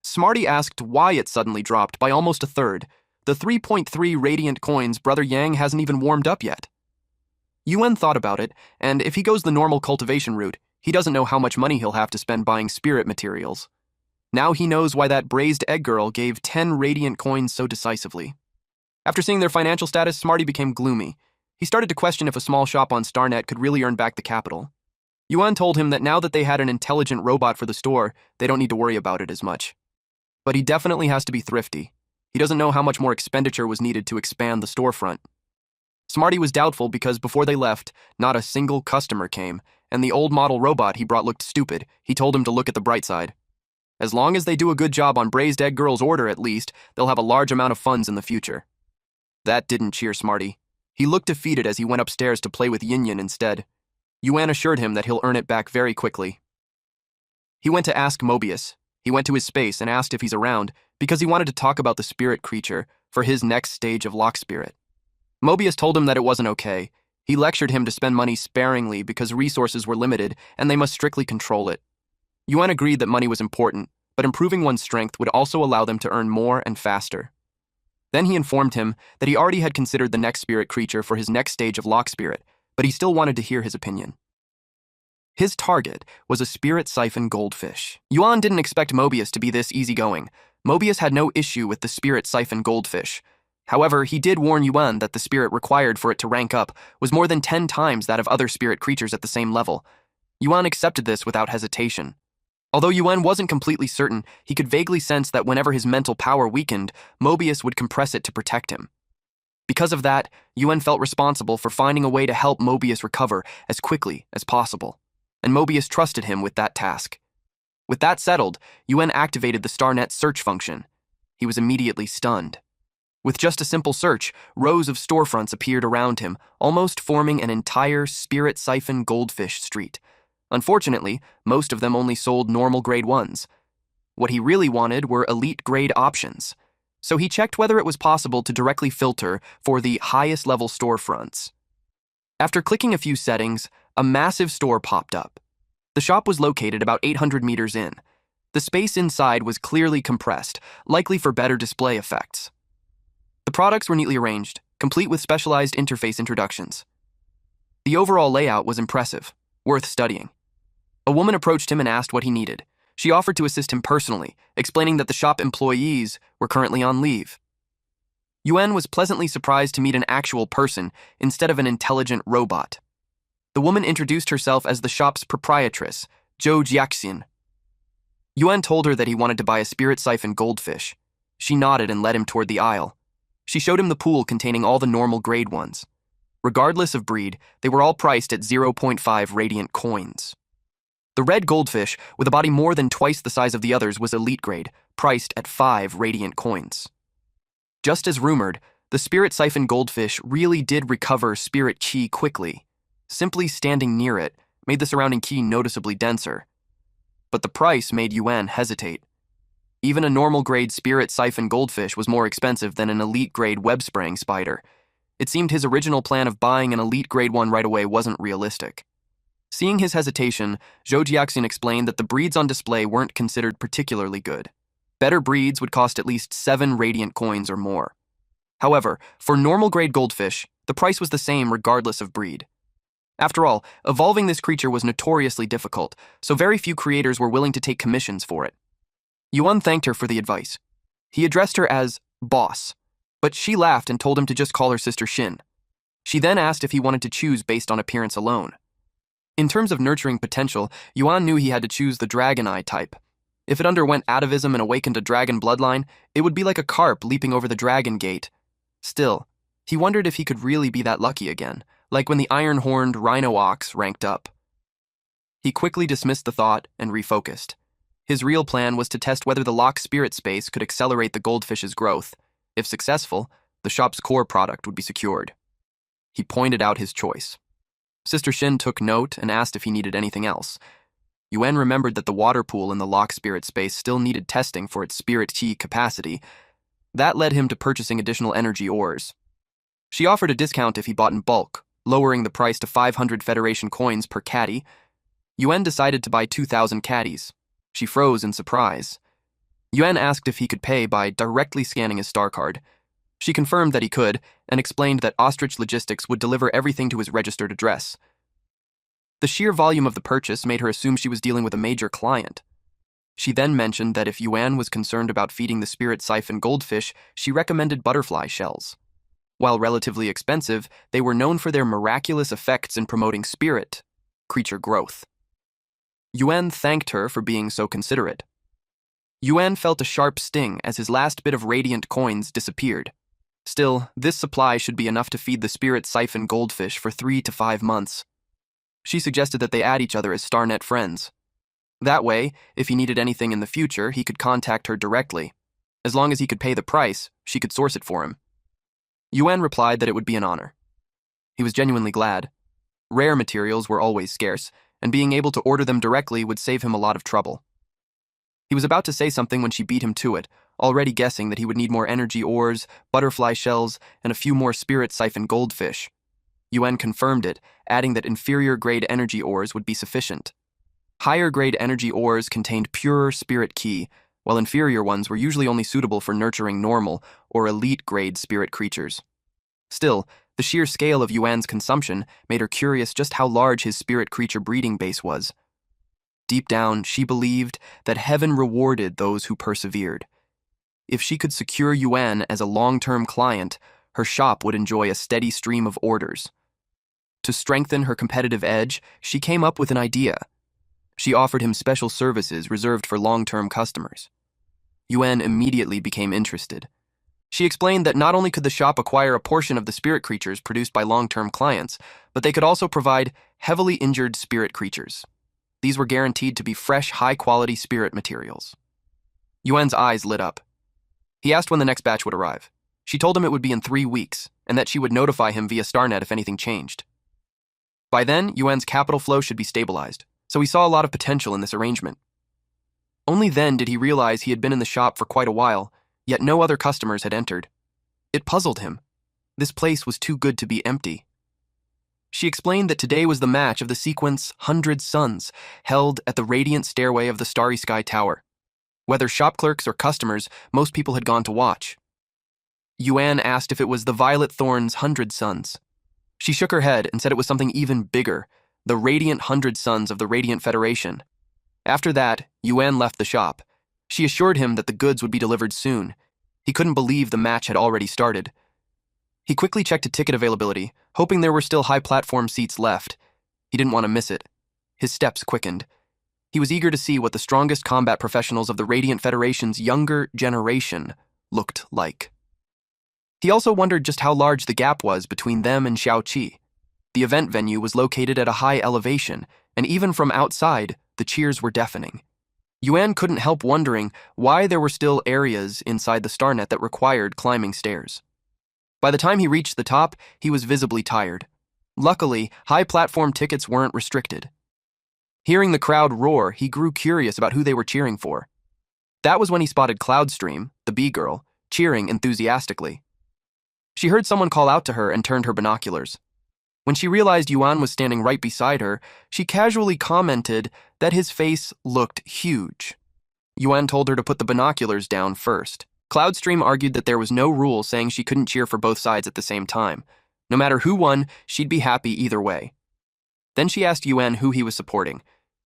Smarty asked why it suddenly dropped by almost a third. The 3.3 radiant coins Brother Yang hasn't even warmed up yet. Yuan thought about it, and if he goes the normal cultivation route, he doesn't know how much money he'll have to spend buying spirit materials. Now he knows why that braised egg girl gave 10 radiant coins so decisively. After seeing their financial status, Smarty became gloomy. He started to question if a small shop on StarNet could really earn back the capital. Yuan told him that now that they had an intelligent robot for the store, they don't need to worry about it as much. But he definitely has to be thrifty. He doesn't know how much more expenditure was needed to expand the storefront. Smarty was doubtful because before they left, not a single customer came, and the old model robot he brought looked stupid. He told him to look at the bright side. As long as they do a good job on Braised Egg Girl's order at least, they'll have a large amount of funds in the future. That didn't cheer Smarty. He looked defeated as he went upstairs to play with Yin Yin instead. Yuan assured him that he'll earn it back very quickly. He went to ask Mobius. He went to his space and asked if he's around because he wanted to talk about the spirit creature for his next stage of lock spirit. Mobius told him that it wasn't okay. He lectured him to spend money sparingly because resources were limited and they must strictly control it. Yuan agreed that money was important, but improving one's strength would also allow them to earn more and faster. Then he informed him that he already had considered the next spirit creature for his next stage of lock spirit, but he still wanted to hear his opinion. His target was a spirit siphon goldfish. Yuan didn't expect Mobius to be this easygoing. Mobius had no issue with the spirit siphon goldfish. However, he did warn Yuan that the spirit required for it to rank up was more than 10 times that of other spirit creatures at the same level. Yuan accepted this without hesitation. Although Yuan wasn't completely certain, he could vaguely sense that whenever his mental power weakened, Mobius would compress it to protect him. Because of that, Yuan felt responsible for finding a way to help Mobius recover as quickly as possible, and Mobius trusted him with that task. With that settled, Yuan activated the StarNet search function. He was immediately stunned. With just a simple search, rows of storefronts appeared around him, almost forming an entire spirit siphon goldfish street. Unfortunately, most of them only sold normal grade ones. What he really wanted were elite grade options. So he checked whether it was possible to directly filter for the highest level storefronts. After clicking a few settings, a massive store popped up. The shop was located about 800 meters in. The space inside was clearly compressed, likely for better display effects. The products were neatly arranged, complete with specialized interface introductions. The overall layout was impressive, worth studying. A woman approached him and asked what he needed. She offered to assist him personally, explaining that the shop employees were currently on leave. Yuan was pleasantly surprised to meet an actual person instead of an intelligent robot. The woman introduced herself as the shop's proprietress, Zhou Jiaxin. Yuan told her that he wanted to buy a spirit siphon goldfish. She nodded and led him toward the aisle. She showed him the pool containing all the normal grade ones. Regardless of breed, they were all priced at 0.5 radiant coins. The red goldfish, with a body more than twice the size of the others, was elite grade, priced at 5 radiant coins. Just as rumored, the spirit siphon goldfish really did recover spirit chi quickly. Simply standing near it made the surrounding chi noticeably denser. But the price made Yuan hesitate. Even a normal grade spirit siphon goldfish was more expensive than an elite grade web-spraying spider. It seemed his original plan of buying an elite grade one right away wasn't realistic. Seeing his hesitation, Zhou Jiaxin explained that the breeds on display weren't considered particularly good. Better breeds would cost at least 7 radiant coins or more. However, for normal grade goldfish, the price was the same regardless of breed. After all, evolving this creature was notoriously difficult, so very few creators were willing to take commissions for it. Yuan thanked her for the advice. He addressed her as boss, but she laughed and told him to just call her sister Shin. She then asked if he wanted to choose based on appearance alone. In terms of nurturing potential, Yuan knew he had to choose the Dragon Eye type. If it underwent atavism and awakened a dragon bloodline, it would be like a carp leaping over the dragon gate. Still, he wondered if he could really be that lucky again, like when the iron-horned rhino ox ranked up. He quickly dismissed the thought and refocused. His real plan was to test whether the lock spirit space could accelerate the goldfish's growth. If successful, the shop's core product would be secured. He pointed out his choice. Sister Shin took note and asked if he needed anything else. Yuan remembered that the water pool in the lock spirit space still needed testing for its spirit chi capacity. That led him to purchasing additional energy ores. She offered a discount if he bought in bulk, lowering the price to 500 Federation coins per caddy. Yuan decided to buy 2,000 caddies. She froze in surprise. Yuan asked if he could pay by directly scanning his star card. She confirmed that he could, and explained that Ostrich Logistics would deliver everything to his registered address. The sheer volume of the purchase made her assume she was dealing with a major client. She then mentioned that if Yuan was concerned about feeding the spirit siphon goldfish, she recommended butterfly shells. While relatively expensive, they were known for their miraculous effects in promoting spirit creature growth. Yuan thanked her for being so considerate. Yuan felt a sharp sting as his last bit of radiant coins disappeared. Still, this supply should be enough to feed the spirit siphon goldfish for 3 to 5 months. She suggested that they add each other as StarNet friends. That way, if he needed anything in the future, he could contact her directly. As long as he could pay the price, she could source it for him. Yuan replied that it would be an honor. He was genuinely glad. Rare materials were always scarce, and being able to order them directly would save him a lot of trouble. He was about to say something when she beat him to it, already guessing that he would need more energy ores, butterfly shells, and a few more spirit siphon goldfish. Yuan confirmed it, adding that inferior-grade energy ores would be sufficient. Higher-grade energy ores contained purer spirit ki, while inferior ones were usually only suitable for nurturing normal or elite-grade spirit creatures. Still, the sheer scale of Yuan's consumption made her curious just how large his spirit creature breeding base was. Deep down, she believed that heaven rewarded those who persevered. If she could secure Yuan as a long-term client, her shop would enjoy a steady stream of orders. To strengthen her competitive edge, she came up with an idea. She offered him special services reserved for long-term customers. Yuan immediately became interested. She explained that not only could the shop acquire a portion of the spirit creatures produced by long-term clients, but they could also provide heavily injured spirit creatures. These were guaranteed to be fresh, high-quality spirit materials. Yuan's eyes lit up. He asked when the next batch would arrive. She told him it would be in 3 weeks, and that she would notify him via StarNet if anything changed. By then, Yuan's capital flow should be stabilized, so he saw a lot of potential in this arrangement. Only then did he realize he had been in the shop for quite a while, yet no other customers had entered. It puzzled him. This place was too good to be empty. She explained that today was the match of the sequence 100 Suns, held at the radiant stairway of the Starry Sky Tower. Whether shop clerks or customers, most people had gone to watch. Yuan asked if it was the Violet Thorn's 100 Suns. She shook her head and said it was something even bigger, the Radiant 100 Suns of the Radiant Federation. After that, Yuan left the shop. She assured him that the goods would be delivered soon. He couldn't believe the match had already started. He quickly checked a ticket availability, hoping there were still high platform seats left. He didn't want to miss it. His steps quickened. He was eager to see what the strongest combat professionals of the Radiant Federation's younger generation looked like. He also wondered just how large the gap was between them and Xiaoqi. The event venue was located at a high elevation, and even from outside, the cheers were deafening. Yuan couldn't help wondering why there were still areas inside the StarNet that required climbing stairs. By the time he reached the top, he was visibly tired. Luckily, high platform tickets weren't restricted. Hearing the crowd roar, he grew curious about who they were cheering for. That was when he spotted Cloudstream, the bee-girl, cheering enthusiastically. She heard someone call out to her and turned her binoculars. When she realized Yuan was standing right beside her, she casually commented that his face looked huge. Yuan told her to put the binoculars down first. Cloudstream argued that there was no rule saying she couldn't cheer for both sides at the same time. No matter who won, she'd be happy either way. Then she asked Yuan who he was supporting.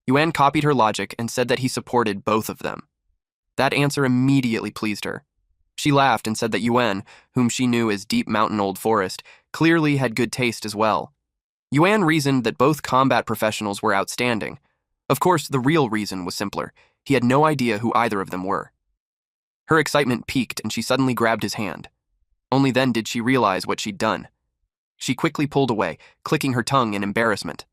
Yuan copied her logic and said that he supported both of them. That answer immediately pleased her. She laughed and said that Yuan, whom she knew as Deep Mountain Old Forest, clearly had good taste as well. Yuan reasoned that both combat professionals were outstanding. Of course, the real reason was simpler. He had no idea who either of them were. Her excitement peaked and she suddenly grabbed his hand. Only then did she realize what she'd done. She quickly pulled away, clicking her tongue in embarrassment.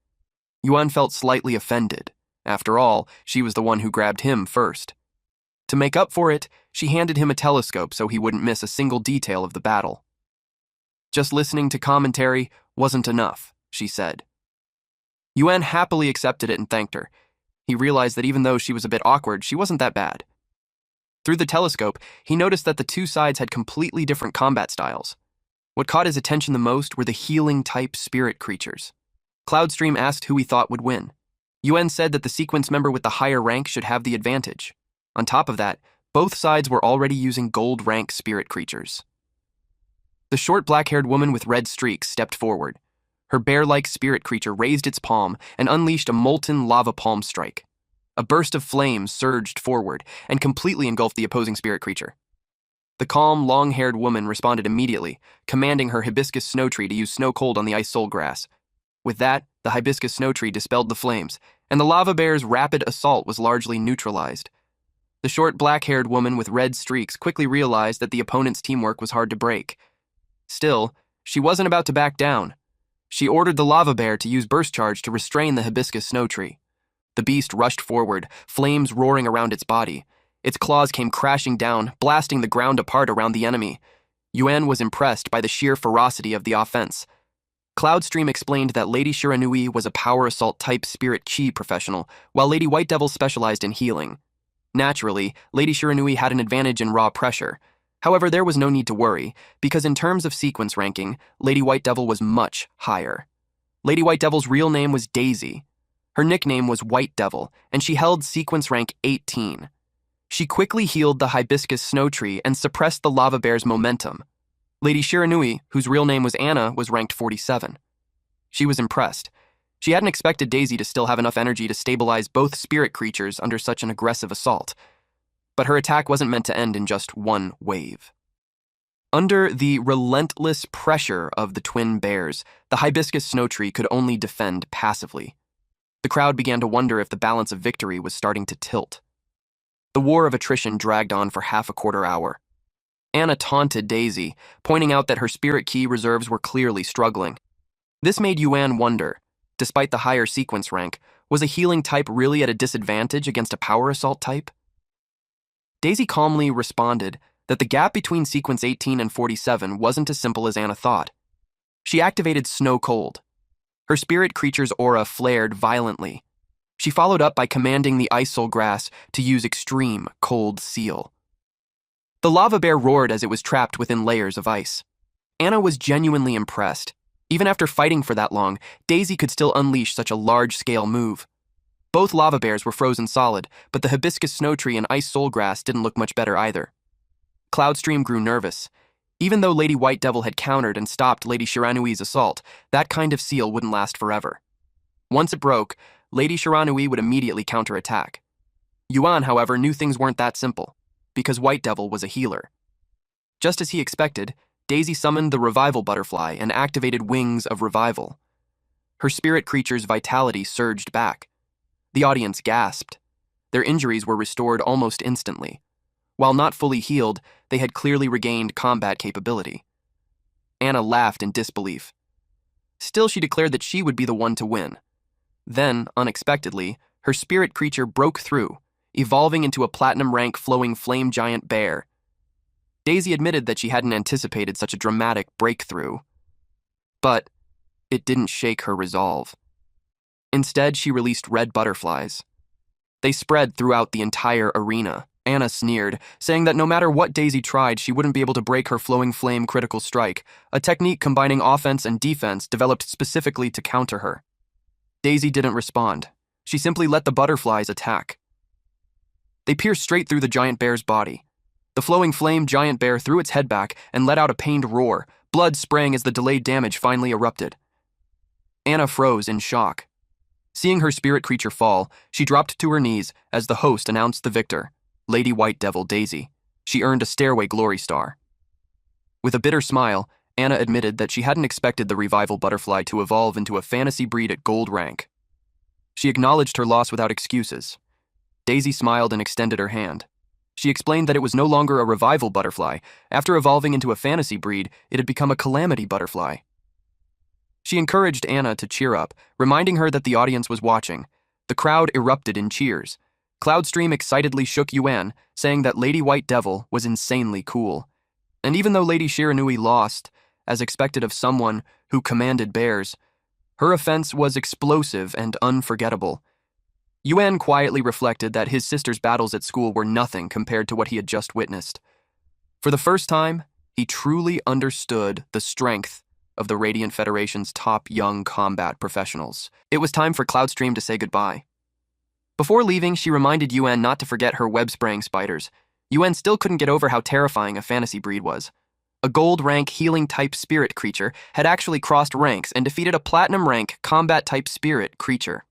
Yuan felt slightly offended. After all, she was the one who grabbed him first. To make up for it, she handed him a telescope so he wouldn't miss a single detail of the battle. Just listening to commentary wasn't enough, she said. Yuan happily accepted it and thanked her. He realized that even though she was a bit awkward, she wasn't that bad. Through the telescope, he noticed that the two sides had completely different combat styles. What caught his attention the most were the healing-type spirit creatures. Cloudstream asked who he thought would win. Yuan said that the sequence member with the higher rank should have the advantage. On top of that, both sides were already using gold-rank spirit creatures. The short black-haired woman with red streaks stepped forward. Her bear-like spirit creature raised its palm and unleashed a molten lava palm strike. A burst of flames surged forward and completely engulfed the opposing spirit creature. The calm, long-haired woman responded immediately, commanding her hibiscus snow tree to use snow cold on the ice soul grass. With that, the hibiscus snow tree dispelled the flames, and the lava bear's rapid assault was largely neutralized. The short, black-haired woman with red streaks quickly realized that the opponent's teamwork was hard to break. Still, she wasn't about to back down. She ordered the lava bear to use burst charge to restrain the hibiscus snow tree. The beast rushed forward, flames roaring around its body. Its claws came crashing down, blasting the ground apart around the enemy. Yuan was impressed by the sheer ferocity of the offense. Cloudstream explained that Lady Shiranui was a power assault type spirit chi professional, while Lady White Devil specialized in healing. Naturally, Lady Shiranui had an advantage in raw pressure. However, there was no need to worry, because in terms of sequence ranking, Lady White Devil was much higher. Lady White Devil's real name was Daisy. Her nickname was White Devil, and she held sequence rank 18. She quickly healed the hibiscus snow tree and suppressed the lava bear's momentum. Lady Shiranui, whose real name was Anna, was ranked 47. She was impressed. She hadn't expected Daisy to still have enough energy to stabilize both spirit creatures under such an aggressive assault. But her attack wasn't meant to end in just one wave. Under the relentless pressure of the twin bears, the hibiscus snow tree could only defend passively. The crowd began to wonder if the balance of victory was starting to tilt. The war of attrition dragged on for half a quarter hour. Anna taunted Daisy, pointing out that her spirit key reserves were clearly struggling. This made Yuan wonder, despite the higher sequence rank, was a healing type really at a disadvantage against a power assault type? Daisy calmly responded that the gap between sequence 18 and 47 wasn't as simple as Anna thought. She activated Snow Cold. Her spirit creature's aura flared violently. She followed up by commanding the Ice Soul Grass to use Extreme Cold Seal. The lava bear roared as it was trapped within layers of ice. Anna was genuinely impressed. Even after fighting for that long, Daisy could still unleash such a large-scale move. Both lava bears were frozen solid, but the hibiscus snow tree and ice soul grass didn't look much better either. Cloudstream grew nervous. Even though Lady White Devil had countered and stopped Lady Shiranui's assault, that kind of seal wouldn't last forever. Once it broke, Lady Shiranui would immediately counterattack. Yuan, however, knew things weren't that simple, because White Devil was a healer. Just as he expected, Daisy summoned the Revival Butterfly and activated Wings of Revival. Her spirit creature's vitality surged back. The audience gasped. Their injuries were restored almost instantly. While not fully healed, they had clearly regained combat capability. Anna laughed in disbelief. Still, she declared that she would be the one to win. Then, unexpectedly, her spirit creature broke through, evolving into a platinum rank flowing flame giant bear. Daisy admitted that she hadn't anticipated such a dramatic breakthrough. But it didn't shake her resolve. Instead, she released red butterflies. They spread throughout the entire arena. Anna sneered, saying that no matter what Daisy tried, she wouldn't be able to break her flowing flame critical strike, a technique combining offense and defense developed specifically to counter her. Daisy didn't respond. She simply let the butterflies attack. They pierced straight through the giant bear's body. The flowing flame giant bear threw its head back and let out a pained roar, blood spraying as the delayed damage finally erupted. Anna froze in shock. Seeing her spirit creature fall, she dropped to her knees as the host announced the victor, Lady White Devil Daisy. She earned a Stairway Glory Star. With a bitter smile, Anna admitted that she hadn't expected the Revival Butterfly to evolve into a fantasy breed at gold rank. She acknowledged her loss without excuses. Daisy smiled and extended her hand. She explained that it was no longer a Revival Butterfly. After evolving into a fantasy breed, it had become a Calamity Butterfly. She encouraged Anna to cheer up, reminding her that the audience was watching. The crowd erupted in cheers. Cloudstream excitedly shook Yuan, saying that Lady White Devil was insanely cool. And even though Lady Shiranui lost, as expected of someone who commanded bears, her offense was explosive and unforgettable. Yuan quietly reflected that his sister's battles at school were nothing compared to what he had just witnessed. For the first time, he truly understood the strength of the Radiant Federation's top young combat professionals. It was time for Cloudstream to say goodbye. Before leaving, she reminded Yuan not to forget her web-spraying spiders. Yuan still couldn't get over how terrifying a fantasy breed was. A gold-rank healing-type spirit creature had actually crossed ranks and defeated a platinum-rank combat-type spirit creature.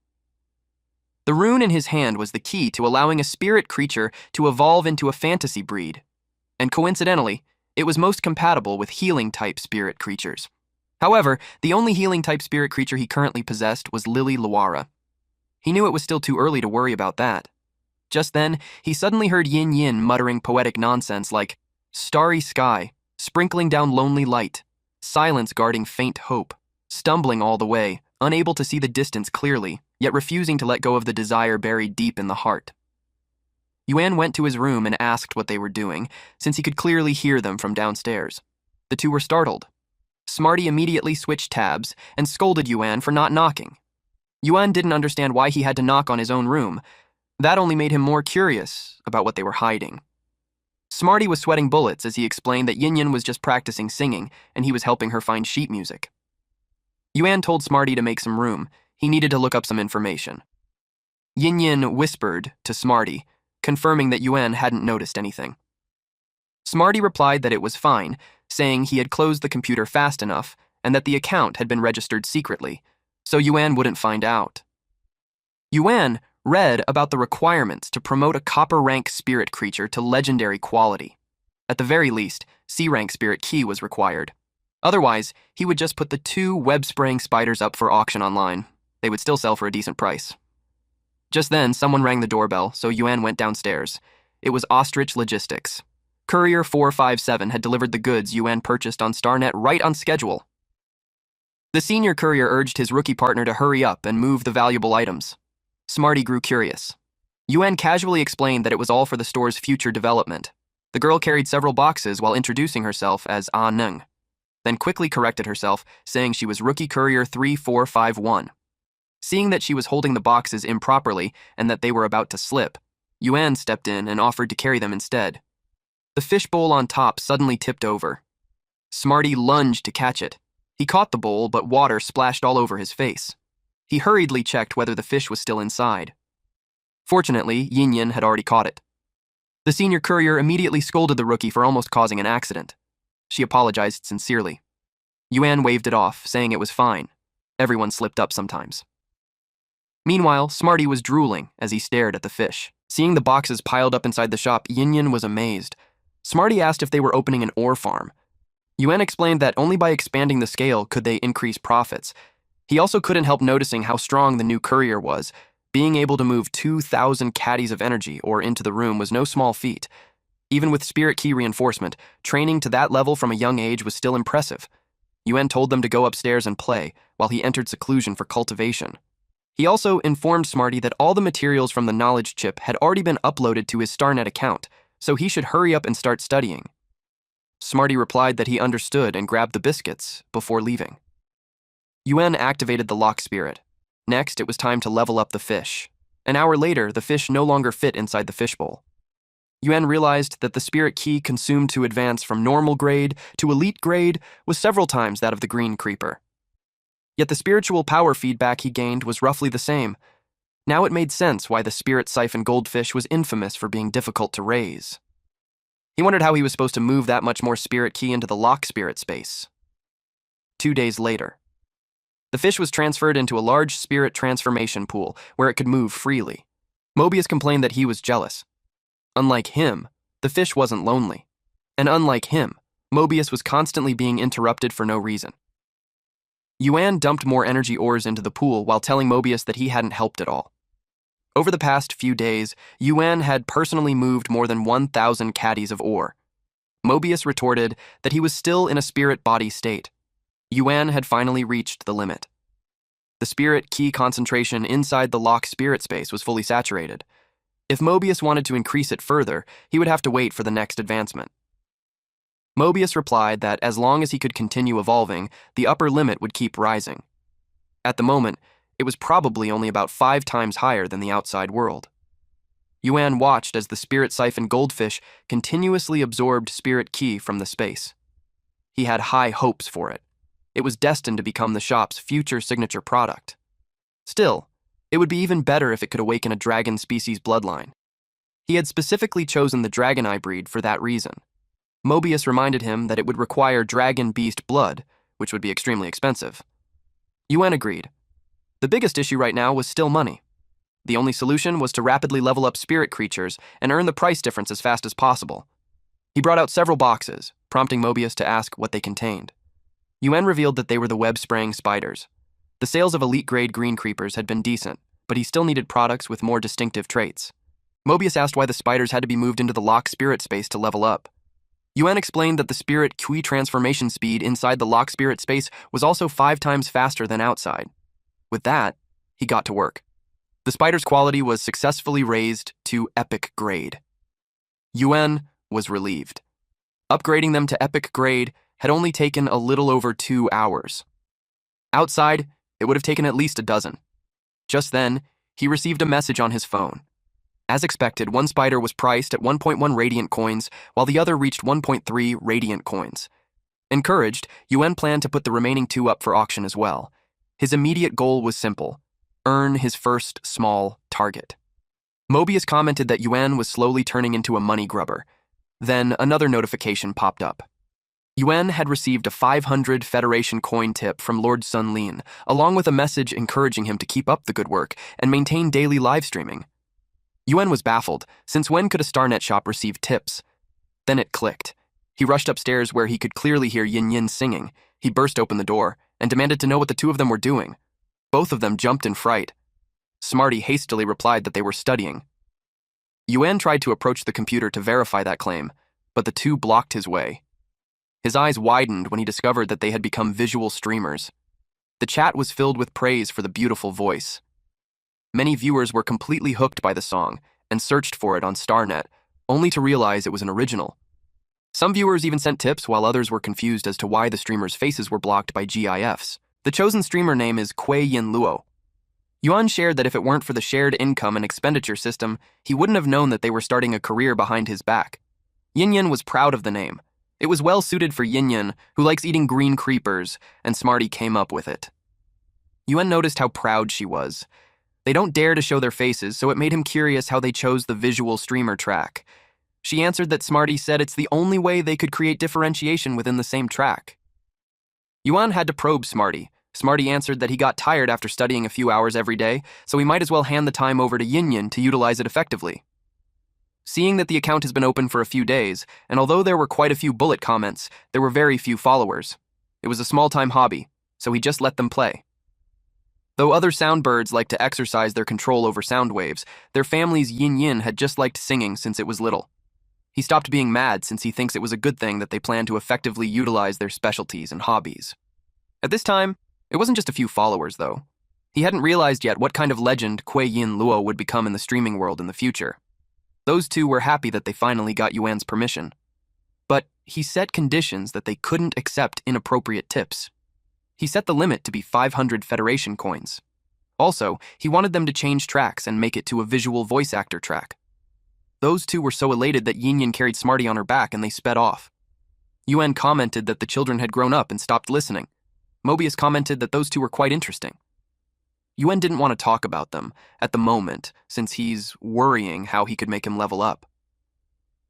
The rune in his hand was the key to allowing a spirit creature to evolve into a fantasy breed. And coincidentally, it was most compatible with healing-type spirit creatures. However, the only healing-type spirit creature he currently possessed was Lily Luara. He knew it was still too early to worry about that. Just then, he suddenly heard Yin Yin muttering poetic nonsense like, "Starry sky, sprinkling down lonely light, silence guarding faint hope, stumbling all the way, unable to see the distance clearly, yet refusing to let go of the desire buried deep in the heart. Yuan went to his room and asked what they were doing, since he could clearly hear them from downstairs. The two were startled. Smarty immediately switched tabs and scolded Yuan for not knocking. Yuan didn't understand why he had to knock on his own room. That only made him more curious about what they were hiding. Smarty was sweating bullets as he explained that Yin was just practicing singing and he was helping her find sheet music. Yuan told Smarty to make some room. He needed to look up some information. Yin whispered to Smarty, confirming that Yuan hadn't noticed anything. Smarty replied that it was fine, saying he had closed the computer fast enough and that the account had been registered secretly, so Yuan wouldn't find out. Yuan read about the requirements to promote a copper rank spirit creature to legendary quality. At the very least, C rank spirit key was required. Otherwise, he would just put the 2 web-spraying spiders up for auction online. They would still sell for a decent price. Just then, someone rang the doorbell, so Yuan went downstairs. It was Ostrich Logistics. Courier 457 had delivered the goods Yuan purchased on StarNet right on schedule. The senior courier urged his rookie partner to hurry up and move the valuable items. Smarty grew curious. Yuan casually explained that it was all for the store's future development. The girl carried several boxes while introducing herself as Ah Neng, then quickly corrected herself, saying she was Rookie Courier 3451. Seeing that she was holding the boxes improperly and that they were about to slip, Yuan stepped in and offered to carry them instead. The fishbowl on top suddenly tipped over. Smarty lunged to catch it. He caught the bowl, but water splashed all over his face. He hurriedly checked whether the fish was still inside. Fortunately, Yin had already caught it. The senior courier immediately scolded the rookie for almost causing an accident. She apologized sincerely. Yuan waved it off, saying it was fine. Everyone slipped up sometimes. Meanwhile, Smarty was drooling as he stared at the fish. Seeing the boxes piled up inside the shop, Yin was amazed. Smarty asked if they were opening an ore farm. Yuan explained that only by expanding the scale could they increase profits. He also couldn't help noticing how strong the new courier was. Being able to move 2,000 caddies of energy or into the room was no small feat. Even with spirit key reinforcement, training to that level from a young age was still impressive. Yuan told them to go upstairs and play, while he entered seclusion for cultivation. He also informed Smarty that all the materials from the knowledge chip had already been uploaded to his StarNet account, so he should hurry up and start studying. Smarty replied that he understood and grabbed the biscuits before leaving. Yuan activated the lock spirit. Next, it was time to level up the fish. An hour later, the fish no longer fit inside the fishbowl. Yuan realized that the spirit key consumed to advance from normal grade to elite grade was several times that of the green creeper. Yet the spiritual power feedback he gained was roughly the same. Now it made sense why the spirit siphon goldfish was infamous for being difficult to raise. He wondered how he was supposed to move that much more spirit key into the lock spirit space. 2 days later, the fish was transferred into a large spirit transformation pool where it could move freely. Mobius complained that he was jealous. Unlike him, the fish wasn't lonely. And unlike him, Mobius was constantly being interrupted for no reason. Yuan dumped more energy ores into the pool while telling Mobius that he hadn't helped at all. Over the past few days, Yuan had personally moved more than 1,000 caddies of ore. Mobius retorted that he was still in a spirit body state. Yuan had finally reached the limit. The spirit key concentration inside the lock spirit space was fully saturated. If Mobius wanted to increase it further, he would have to wait for the next advancement. Mobius replied that as long as he could continue evolving, the upper limit would keep rising. At the moment, it was probably only about 5 times higher than the outside world. Yuan watched as the spirit siphon goldfish continuously absorbed spirit key from the space. He had high hopes for it. It was destined to become the shop's future signature product. Still, it would be even better if it could awaken a dragon species bloodline. He had specifically chosen the dragon eye breed for that reason. Mobius reminded him that it would require dragon beast blood, which would be extremely expensive. Yuan agreed. The biggest issue right now was still money. The only solution was to rapidly level up spirit creatures and earn the price difference as fast as possible. He brought out several boxes, prompting Mobius to ask what they contained. Yuan revealed that they were the web-spraying spiders. The sales of elite-grade green creepers had been decent, but he still needed products with more distinctive traits. Mobius asked why the spiders had to be moved into the lock spirit space to level up. Yuan explained that the spirit Qi transformation speed inside the lock spirit space was also 5 times faster than outside. With that, he got to work. The spider's quality was successfully raised to epic grade. Yuan was relieved. Upgrading them to epic grade had only taken a little over 2 hours. Outside, it would have taken at least a dozen. Just then, he received a message on his phone. As expected, one spider was priced at 1.1 radiant coins, while the other reached 1.3 radiant coins. Encouraged, Yuan planned to put the remaining 2 up for auction as well. His immediate goal was simple: earn his first small target. Mobius commented that Yuan was slowly turning into a money grubber. Then another notification popped up. Yuan had received a 500 Federation coin tip from Lord Sun Lin, along with a message encouraging him to keep up the good work and maintain daily live streaming. Yuan was baffled, since when could a StarNet shop receive tips? Then it clicked. He rushed upstairs where he could clearly hear Yin Yin singing. He burst open the door and demanded to know what the 2 of them were doing. Both of them jumped in fright. Smarty hastily replied that they were studying. Yuan tried to approach the computer to verify that claim, but the 2 blocked his way. His eyes widened when he discovered that they had become visual streamers. The chat was filled with praise for the beautiful voice. Many viewers were completely hooked by the song and searched for it on StarNet, only to realize it was an original. Some viewers even sent tips, while others were confused as to why the streamers' faces were blocked by GIFs. The chosen streamer name is Kuei Yin Luo. Yuan shared that if it weren't for the shared income and expenditure system, he wouldn't have known that they were starting a career behind his back. Yin Yin was proud of the name. It was well suited for Yin Yin, who likes eating green creepers, and Smarty came up with it. Yuan noticed how proud she was. They don't dare to show their faces, so it made him curious how they chose the visual streamer track. She answered that Smarty said it's the only way they could create differentiation within the same track. Yuan had to probe Smarty. Smarty answered that he got tired after studying a few hours every day, so he might as well hand the time over to Yin Yin to utilize it effectively. Seeing that the account has been open for a few days, and although there were quite a few bullet comments, there were very few followers. It was a small-time hobby, so he just let them play. Though other soundbirds like to exercise their control over sound waves, their family's Yin Yin had just liked singing since it was little. He stopped being mad since he thinks it was a good thing that they plan to effectively utilize their specialties and hobbies. At this time, it wasn't just a few followers, though. He hadn't realized yet what kind of legend Kuei Yin Luo would become in the streaming world in the future. Those 2 were happy that they finally got Yuan's permission. But he set conditions that they couldn't accept inappropriate tips. He set the limit to be 500 Federation coins. Also, he wanted them to change tracks and make it to a visual voice actor track. Those 2 were so elated that Yin Yin carried Smarty on her back and they sped off. Yuan commented that the children had grown up and stopped listening. Mobius commented that those 2 were quite interesting. Yuan didn't want to talk about them at the moment, since he's worrying how he could make him level up.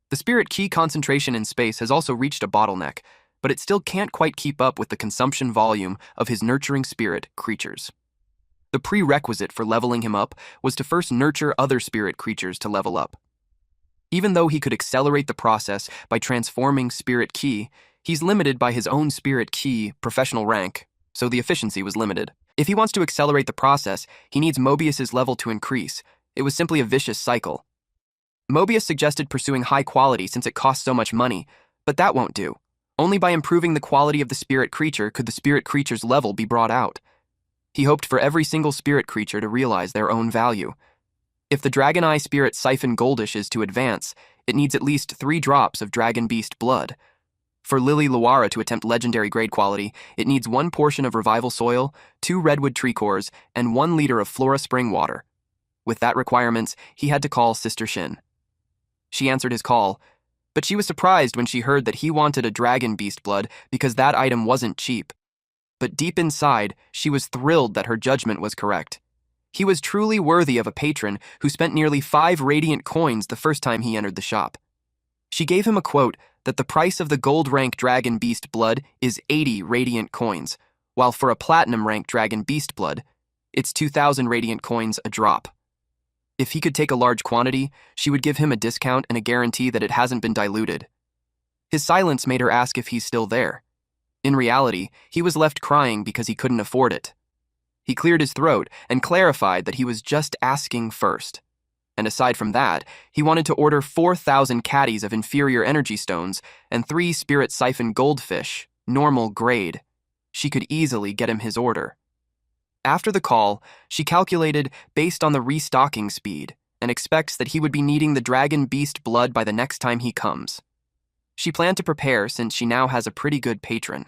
The spirit Qi concentration in space has also reached a bottleneck, but it still can't quite keep up with the consumption volume of his nurturing spirit creatures. The prerequisite for leveling him up was to first nurture other spirit creatures to level up. Even though he could accelerate the process by transforming spirit Qi, he's limited by his own spirit Qi professional rank, so the efficiency was limited. If he wants to accelerate the process, he needs Mobius's level to increase. It was simply a vicious cycle. Mobius suggested pursuing high quality since it costs so much money, but that won't do. Only by improving the quality of the spirit creature could the spirit creature's level be brought out. He hoped for every single spirit creature to realize their own value. If the Dragon Eye Spirit Siphon Goldish is to advance, it needs at least 3 drops of Dragon Beast blood. For Lily Luara to attempt legendary grade quality, it needs 1 portion of Revival Soil, 2 Redwood Tree Cores, and 1 liter of Flora Spring Water. With that requirements, he had to call Sister Shin. She answered his call, but she was surprised when she heard that he wanted a Dragon Beast blood because that item wasn't cheap. But deep inside, she was thrilled that her judgment was correct. He was truly worthy of a patron who spent nearly 5 radiant coins the first time he entered the shop. She gave him a quote that the price of the gold rank Dragon Beast blood is 80 radiant coins, while for a platinum rank Dragon Beast blood, it's 2,000 radiant coins a drop. If he could take a large quantity, she would give him a discount and a guarantee that it hasn't been diluted. His silence made her ask if he's still there. In reality, he was left crying because he couldn't afford it. He cleared his throat and clarified that he was just asking first. And aside from that, he wanted to order 4,000 caddies of inferior energy stones and 3 spirit siphon goldfish, normal grade. She could easily get him his order. After the call, she calculated based on the restocking speed and expects that he would be needing the dragon beast blood by the next time he comes. She planned to prepare since she now has a pretty good patron.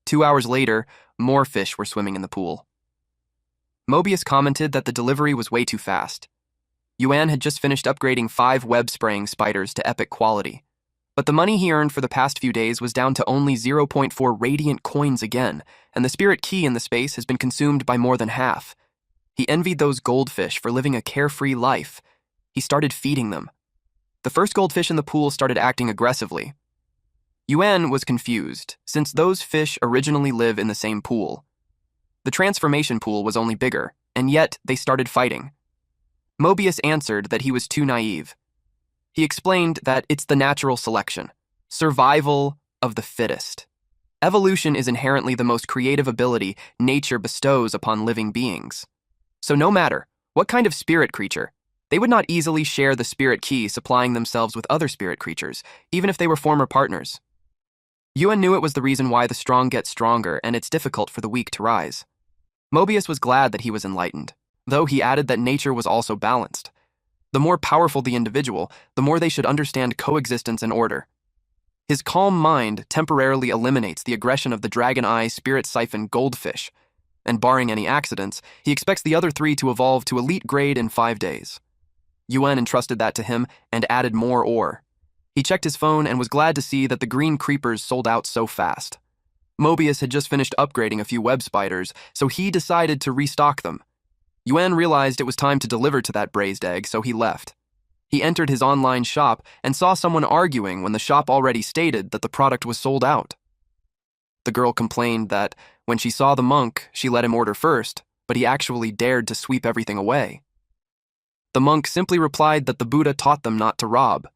2 hours later, more fish were swimming in the pool. Mobius commented that the delivery was way too fast. Yuan had just finished upgrading 5 web-spraying spiders to epic quality, but the money he earned for the past few days was down to only 0.4 radiant coins again, and the spirit key in the space has been consumed by more than half. He envied those goldfish for living a carefree life. He started feeding them. The first goldfish in the pool started acting aggressively. Yuan was confused, since those fish originally live in the same pool. The transformation pool was only bigger, and yet they started fighting. Mobius answered that he was too naive. He explained that it's the natural selection, survival of the fittest. Evolution is inherently the most creative ability nature bestows upon living beings. So no matter what kind of spirit creature, they would not easily share the spirit key supplying themselves with other spirit creatures, even if they were former partners. Yuan knew it was the reason why the strong get stronger and it's difficult for the weak to rise. Mobius was glad that he was enlightened, though he added that nature was also balanced. The more powerful the individual, the more they should understand coexistence and order. His calm mind temporarily eliminates the aggression of the dragon eye spirit siphon goldfish, and barring any accidents, he expects the other 3 to evolve to elite grade in 5 days. Yuan entrusted that to him and added more ore. He checked his phone and was glad to see that the green creepers sold out so fast. Mobius had just finished upgrading a few web spiders, so he decided to restock them. Yuan realized it was time to deliver to that braised egg, so he left. He entered his online shop and saw someone arguing when the shop already stated that the product was sold out. The girl complained that when she saw the monk, she let him order first, but he actually dared to sweep everything away. The monk simply replied that the Buddha taught them not to rob.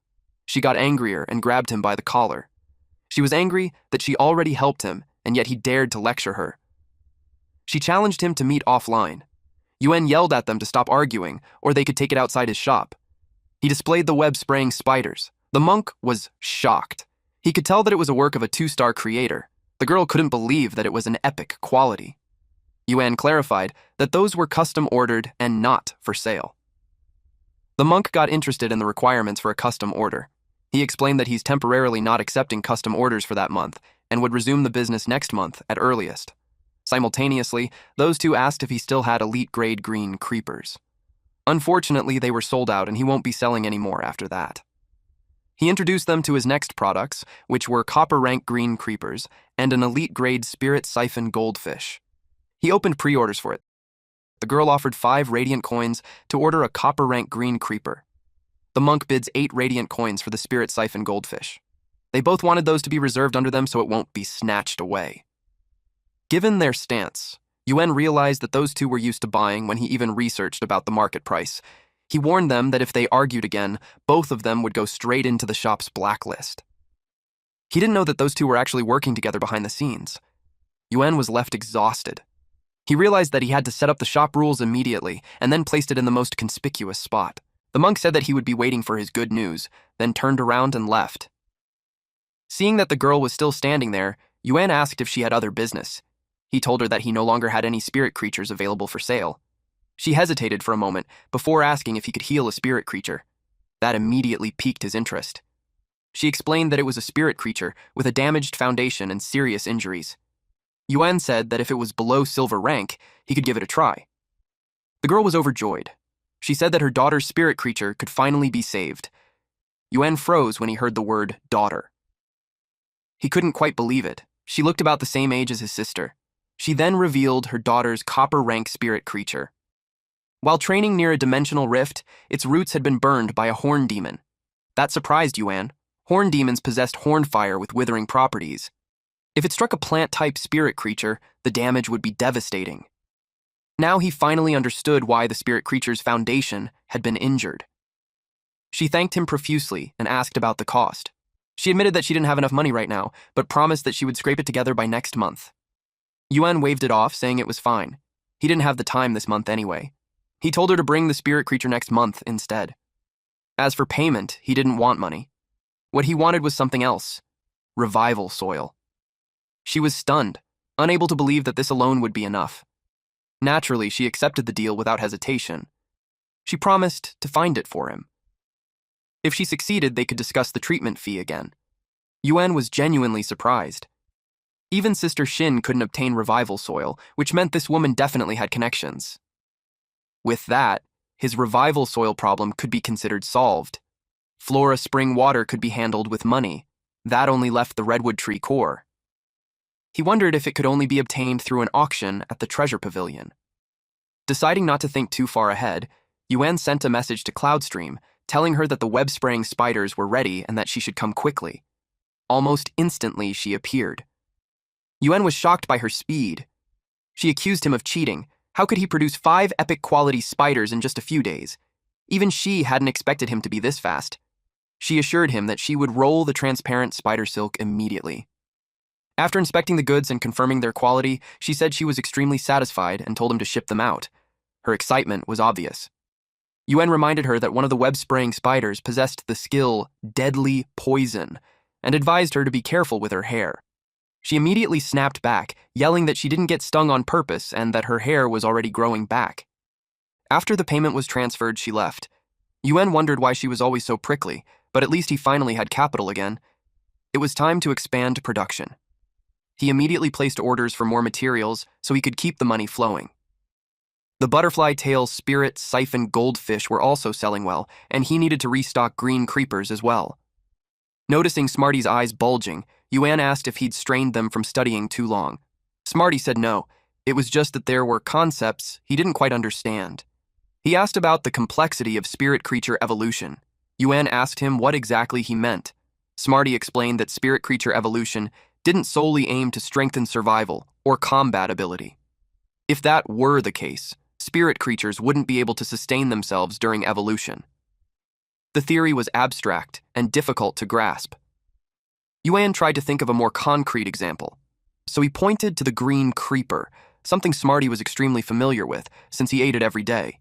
She got angrier and grabbed him by the collar. She was angry that she already helped him, and yet he dared to lecture her. She challenged him to meet offline. Yuan yelled at them to stop arguing, or they could take it outside his shop. He displayed the web-spraying spiders. The monk was shocked. He could tell that it was a work of a 2-star creator. The girl couldn't believe that it was an epic quality. Yuan clarified that those were custom ordered and not for sale. The monk got interested in the requirements for a custom order. He explained that he's temporarily not accepting custom orders for that month and would resume the business next month at earliest. Simultaneously, those 2 asked if he still had elite-grade green creepers. Unfortunately, they were sold out and he won't be selling any more after that. He introduced them to his next products, which were copper-rank green creepers and an elite-grade spirit siphon goldfish. He opened pre-orders for it. The girl offered 5 radiant coins to order a copper-rank green creeper. The monk bids 8 radiant coins for the spirit siphon goldfish. They both wanted those to be reserved under them so it won't be snatched away. Given their stance, Yuan realized that those 2 were used to buying when he even researched about the market price. He warned them that if they argued again, both of them would go straight into the shop's blacklist. He didn't know that those 2 were actually working together behind the scenes. Yuan was left exhausted. He realized that he had to set up the shop rules immediately and then placed it in the most conspicuous spot. The monk said that he would be waiting for his good news, then turned around and left. Seeing that the girl was still standing there, Yuan asked if she had other business. He told her that he no longer had any spirit creatures available for sale. She hesitated for a moment before asking if he could heal a spirit creature. That immediately piqued his interest. She explained that it was a spirit creature with a damaged foundation and serious injuries. Yuan said that if it was below silver rank, he could give it a try. The girl was overjoyed. She said that her daughter's spirit creature could finally be saved. Yuan froze when he heard the word daughter. He couldn't quite believe it. She looked about the same age as his sister. She then revealed her daughter's copper-rank spirit creature. While training near a dimensional rift, its roots had been burned by a horn demon. That surprised Yuan. Horn demons possessed horn fire with withering properties. If it struck a plant-type spirit creature, the damage would be devastating. Now he finally understood why the spirit creature's foundation had been injured. She thanked him profusely and asked about the cost. She admitted that she didn't have enough money right now, but promised that she would scrape it together by next month. Yuan waved it off, saying it was fine. He didn't have the time this month anyway. He told her to bring the spirit creature next month instead. As for payment, he didn't want money. What he wanted was something else: revival soil. She was stunned, unable to believe that this alone would be enough. Naturally, she accepted the deal without hesitation. She promised to find it for him. If she succeeded, they could discuss the treatment fee again. Yuan was genuinely surprised. Even Sister Shin couldn't obtain revival soil, which meant this woman definitely had connections. With that, his revival soil problem could be considered solved. Flora spring water could be handled with money. That only left the redwood tree core. He wondered if it could only be obtained through an auction at the treasure pavilion. Deciding not to think too far ahead, Yuan sent a message to Cloudstream, telling her that the web-spraying spiders were ready and that she should come quickly. Almost instantly, she appeared. Yuan was shocked by her speed. She accused him of cheating. How could he produce 5 epic-quality spiders in just a few days? Even she hadn't expected him to be this fast. She assured him that she would roll the transparent spider silk immediately. After inspecting the goods and confirming their quality, she said she was extremely satisfied and told him to ship them out. Her excitement was obvious. Yuan reminded her that one of the web-spraying spiders possessed the skill Deadly Poison and advised her to be careful with her hair. She immediately snapped back, yelling that she didn't get stung on purpose and that her hair was already growing back. After the payment was transferred, she left. Yuan wondered why she was always so prickly, but at least he finally had capital again. It was time to expand production. He immediately placed orders for more materials so he could keep the money flowing. The butterfly tail spirit siphon goldfish were also selling well, and he needed to restock green creepers as well. Noticing Smarty's eyes bulging, Yuan asked if he'd strained them from studying too long. Smarty said no. It was just that there were concepts he didn't quite understand. He asked about the complexity of spirit creature evolution. Yuan asked him what exactly he meant. Smarty explained that spirit creature evolution didn't solely aim to strengthen survival or combat ability. If that were the case, spirit creatures wouldn't be able to sustain themselves during evolution. The theory was abstract and difficult to grasp. Yuan tried to think of a more concrete example, so he pointed to the green creeper, something Smarty was extremely familiar with since he ate it every day.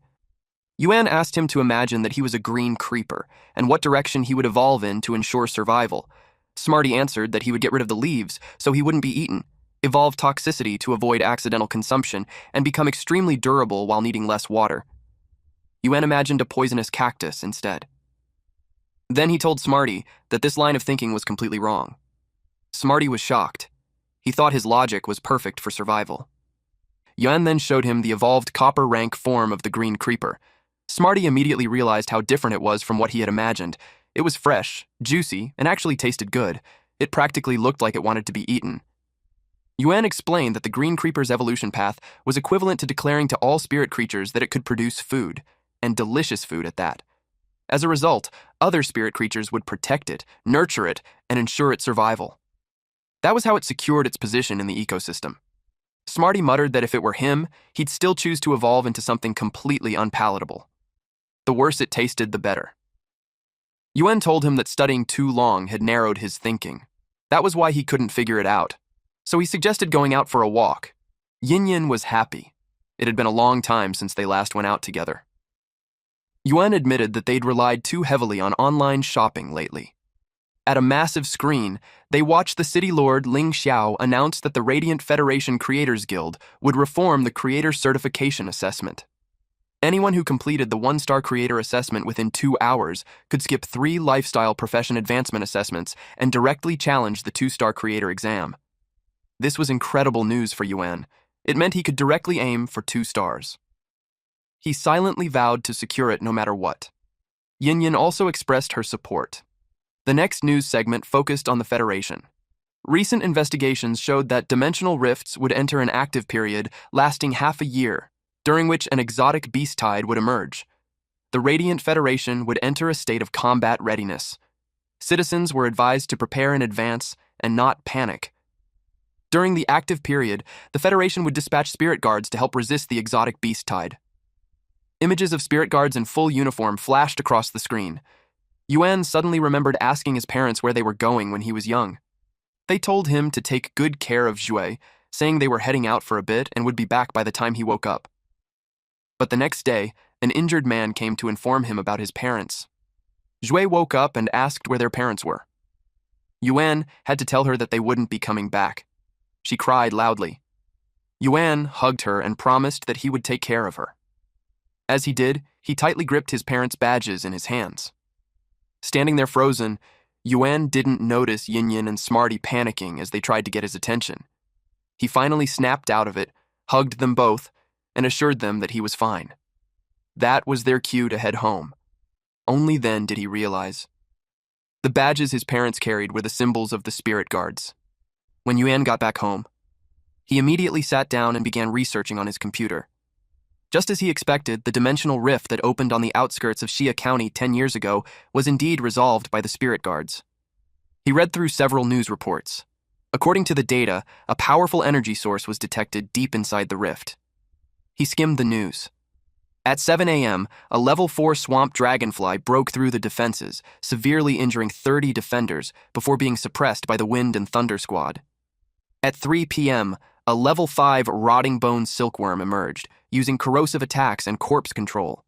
Yuan asked him to imagine that he was a green creeper and what direction he would evolve in to ensure survival. Smarty answered that he would get rid of the leaves so he wouldn't be eaten, evolve toxicity to avoid accidental consumption, and become extremely durable while needing less water. Yuan imagined a poisonous cactus instead. Then he told Smarty that this line of thinking was completely wrong. Smarty was shocked. He thought his logic was perfect for survival. Yuan then showed him the evolved copper rank form of the green creeper. Smarty immediately realized how different it was from what he had imagined. It was fresh, juicy, and actually tasted good. It practically looked like it wanted to be eaten. Yuan explained that the green creeper's evolution path was equivalent to declaring to all spirit creatures that it could produce food, and delicious food at that. As a result, other spirit creatures would protect it, nurture it, and ensure its survival. That was how it secured its position in the ecosystem. Smarty muttered that if it were him, he'd still choose to evolve into something completely unpalatable. The worse it tasted, the better. Yuan told him that studying too long had narrowed his thinking. That was why he couldn't figure it out. So he suggested going out for a walk. Yin was happy. It had been a long time since they last went out together. Yuan admitted that they'd relied too heavily on online shopping lately. At a massive screen, they watched the city lord Ling Xiao announce that the Radiant Federation Creators Guild would reform the Creator Certification Assessment. Anyone who completed the 1-star creator assessment within 2 hours could skip 3 lifestyle profession advancement assessments and directly challenge the 2-star creator exam. This was incredible news for Yuan. It meant he could directly aim for 2 stars. He silently vowed to secure it no matter what. Yin also expressed her support. The next news segment focused on the Federation. Recent investigations showed that dimensional rifts would enter an active period lasting half a year, during which an exotic beast tide would emerge. The Radiant Federation would enter a state of combat readiness. Citizens were advised to prepare in advance and not panic. During the active period, the Federation would dispatch spirit guards to help resist the exotic beast tide. Images of spirit guards in full uniform flashed across the screen. Yuan suddenly remembered asking his parents where they were going when he was young. They told him to take good care of Jue, saying they were heading out for a bit and would be back by the time he woke up. But the next day, an injured man came to inform him about his parents. Zhui woke up and asked where their parents were. Yuan had to tell her that they wouldn't be coming back. She cried loudly. Yuan hugged her and promised that he would take care of her. As he did, he tightly gripped his parents' badges in his hands. Standing there frozen, Yuan didn't notice Yin and Smarty panicking as they tried to get his attention. He finally snapped out of it, hugged them both, and assured them that he was fine. That was their cue to head home. Only then did he realize. The badges his parents carried were the symbols of the spirit guards. When Yuan got back home, he immediately sat down and began researching on his computer. Just as he expected, the dimensional rift that opened on the outskirts of Xia County 10 years ago was indeed resolved by the spirit guards. He read through several news reports. According to the data, a powerful energy source was detected deep inside the rift. He skimmed the news. At 7 a.m., a level 4 swamp dragonfly broke through the defenses, severely injuring 30 defenders before being suppressed by the Wind and Thunder Squad. At 3 p.m., a level 5 rotting bone silkworm emerged, using corrosive attacks and corpse control.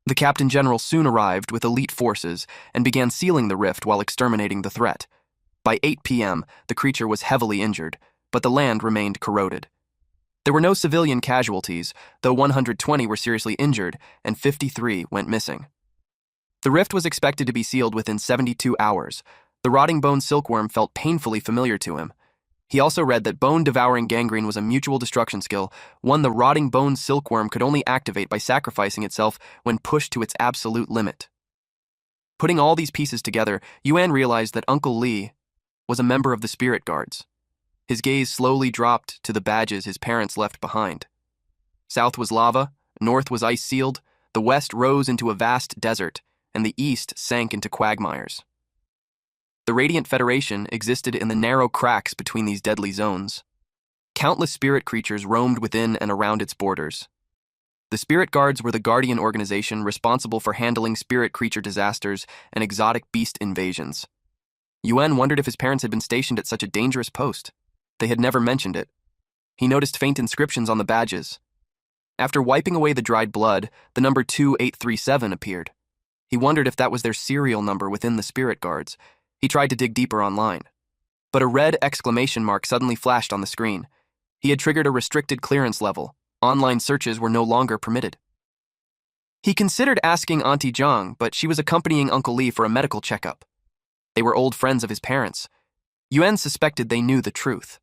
The Captain General soon arrived with elite forces and began sealing the rift while exterminating the threat. By 8 p.m., the creature was heavily injured, but the land remained corroded. There were no civilian casualties, though 120 were seriously injured and 53 went missing. The rift was expected to be sealed within 72 hours. The rotting bone silkworm felt painfully familiar to him. He also read that bone-devouring gangrene was a mutual destruction skill, one the rotting bone silkworm could only activate by sacrificing itself when pushed to its absolute limit. Putting all these pieces together, Yuan realized that Uncle Li was a member of the spirit guards. His gaze slowly dropped to the badges his parents left behind. South was lava, north was ice-sealed, the west rose into a vast desert, and the east sank into quagmires. The Radiant Federation existed in the narrow cracks between these deadly zones. Countless spirit creatures roamed within and around its borders. The spirit guards were the guardian organization responsible for handling spirit creature disasters and exotic beast invasions. Yuan wondered if his parents had been stationed at such a dangerous post. They had never mentioned it. He noticed faint inscriptions on the badges. After wiping away the dried blood, the number 2837 appeared. He wondered if that was their serial number within the spirit guards. He tried to dig deeper online. But a red exclamation mark suddenly flashed on the screen. He had triggered a restricted clearance level. Online searches were no longer permitted. He considered asking Auntie Zhang, but she was accompanying Uncle Li for a medical checkup. They were old friends of his parents. Yuan suspected they knew the truth.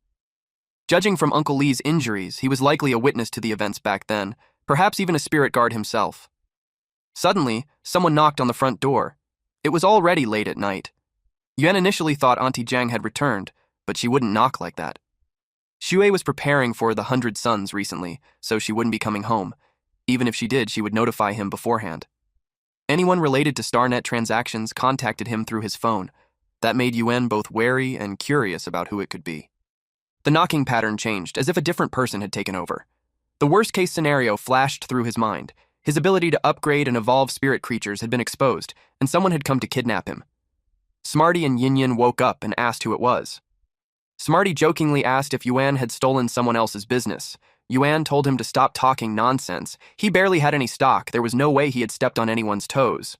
Judging from Uncle Li's injuries, he was likely a witness to the events back then, perhaps even a spirit guard himself. Suddenly, someone knocked on the front door. It was already late at night. Yuan initially thought Auntie Zhang had returned, but she wouldn't knock like that. Xue was preparing for the 100 Suns recently, so she wouldn't be coming home. Even if she did, she would notify him beforehand. Anyone related to StarNet transactions contacted him through his phone. That made Yuan both wary and curious about who it could be. The knocking pattern changed, as if a different person had taken over. The worst-case scenario flashed through his mind. His ability to upgrade and evolve spirit creatures had been exposed, and someone had come to kidnap him. Smarty and Yin woke up and asked who it was. Smarty jokingly asked if Yuan had stolen someone else's business. Yuan told him to stop talking nonsense. He barely had any stock. There was no way he had stepped on anyone's toes.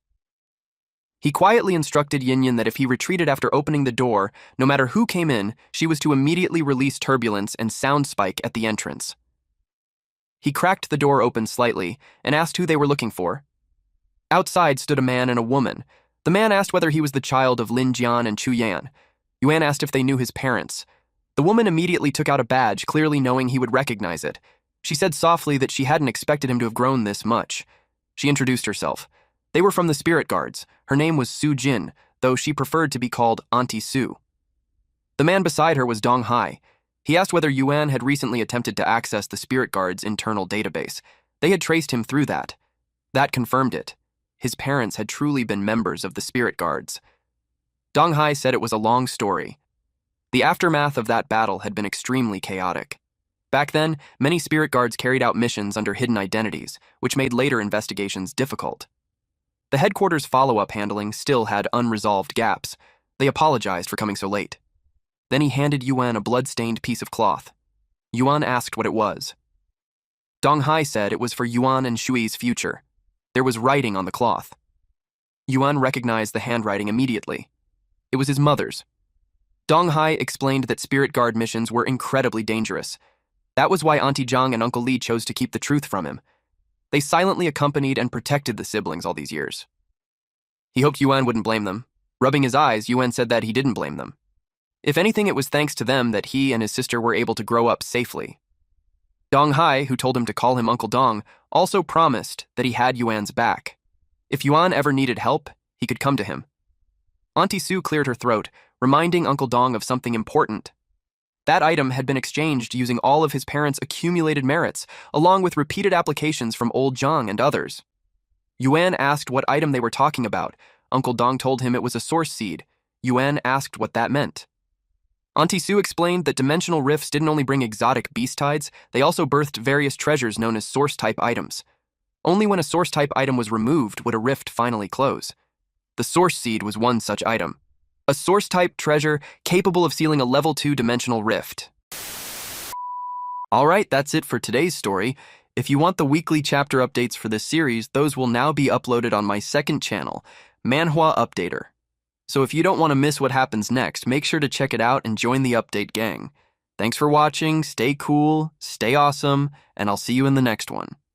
He quietly instructed Yin that if he retreated after opening the door, no matter who came in, she was to immediately release turbulence and sound spike at the entrance. He cracked the door open slightly and asked who they were looking for. Outside stood a man and a woman. The man asked whether he was the child of Lin Jian and Chu Yan. Yuan asked if they knew his parents. The woman immediately took out a badge, clearly knowing he would recognize it. She said softly that she hadn't expected him to have grown this much. She introduced herself. They were from the spirit guards. Her name was Su Jin, though she preferred to be called Auntie Su. The man beside her was Dong Hai. He asked whether Yuan had recently attempted to access the spirit guards' internal database. They had traced him through that. That confirmed it. His parents had truly been members of the spirit guards. Dong Hai said it was a long story. The aftermath of that battle had been extremely chaotic. Back then, many spirit guards carried out missions under hidden identities, which made later investigations difficult. The headquarters' follow-up handling still had unresolved gaps. They apologized for coming so late. Then he handed Yuan a blood-stained piece of cloth. Yuan asked what it was. Dong Hai said it was for Yuan and Shui's future. There was writing on the cloth. Yuan recognized the handwriting immediately. It was his mother's. Donghai explained that spirit guard missions were incredibly dangerous. That was why Auntie Zhang and Uncle Li chose to keep the truth from him. They silently accompanied and protected the siblings all these years. He hoped Yuan wouldn't blame them. Rubbing his eyes, Yuan said that he didn't blame them. If anything, it was thanks to them that he and his sister were able to grow up safely. Donghai, who told him to call him Uncle Dong, also promised that he had Yuan's back. If Yuan ever needed help, he could come to him. Auntie Sue cleared her throat, reminding Uncle Dong of something important. That item had been exchanged using all of his parents' accumulated merits, along with repeated applications from old Zhang and others. Yuan asked what item they were talking about. Uncle Dong told him it was a source seed. Yuan asked what that meant. Auntie Sue explained that dimensional rifts didn't only bring exotic beast tides, they also birthed various treasures known as source-type items. Only when a source-type item was removed would a rift finally close. The source seed was one such item. A source-type treasure capable of sealing a level 2 dimensional rift. Alright, that's it for today's story. If you want the weekly chapter updates for this series, those will now be uploaded on my second channel, Manhwa Updater. So if you don't want to miss what happens next, make sure to check it out and join the update gang. Thanks for watching, stay cool, stay awesome, and I'll see you in the next one.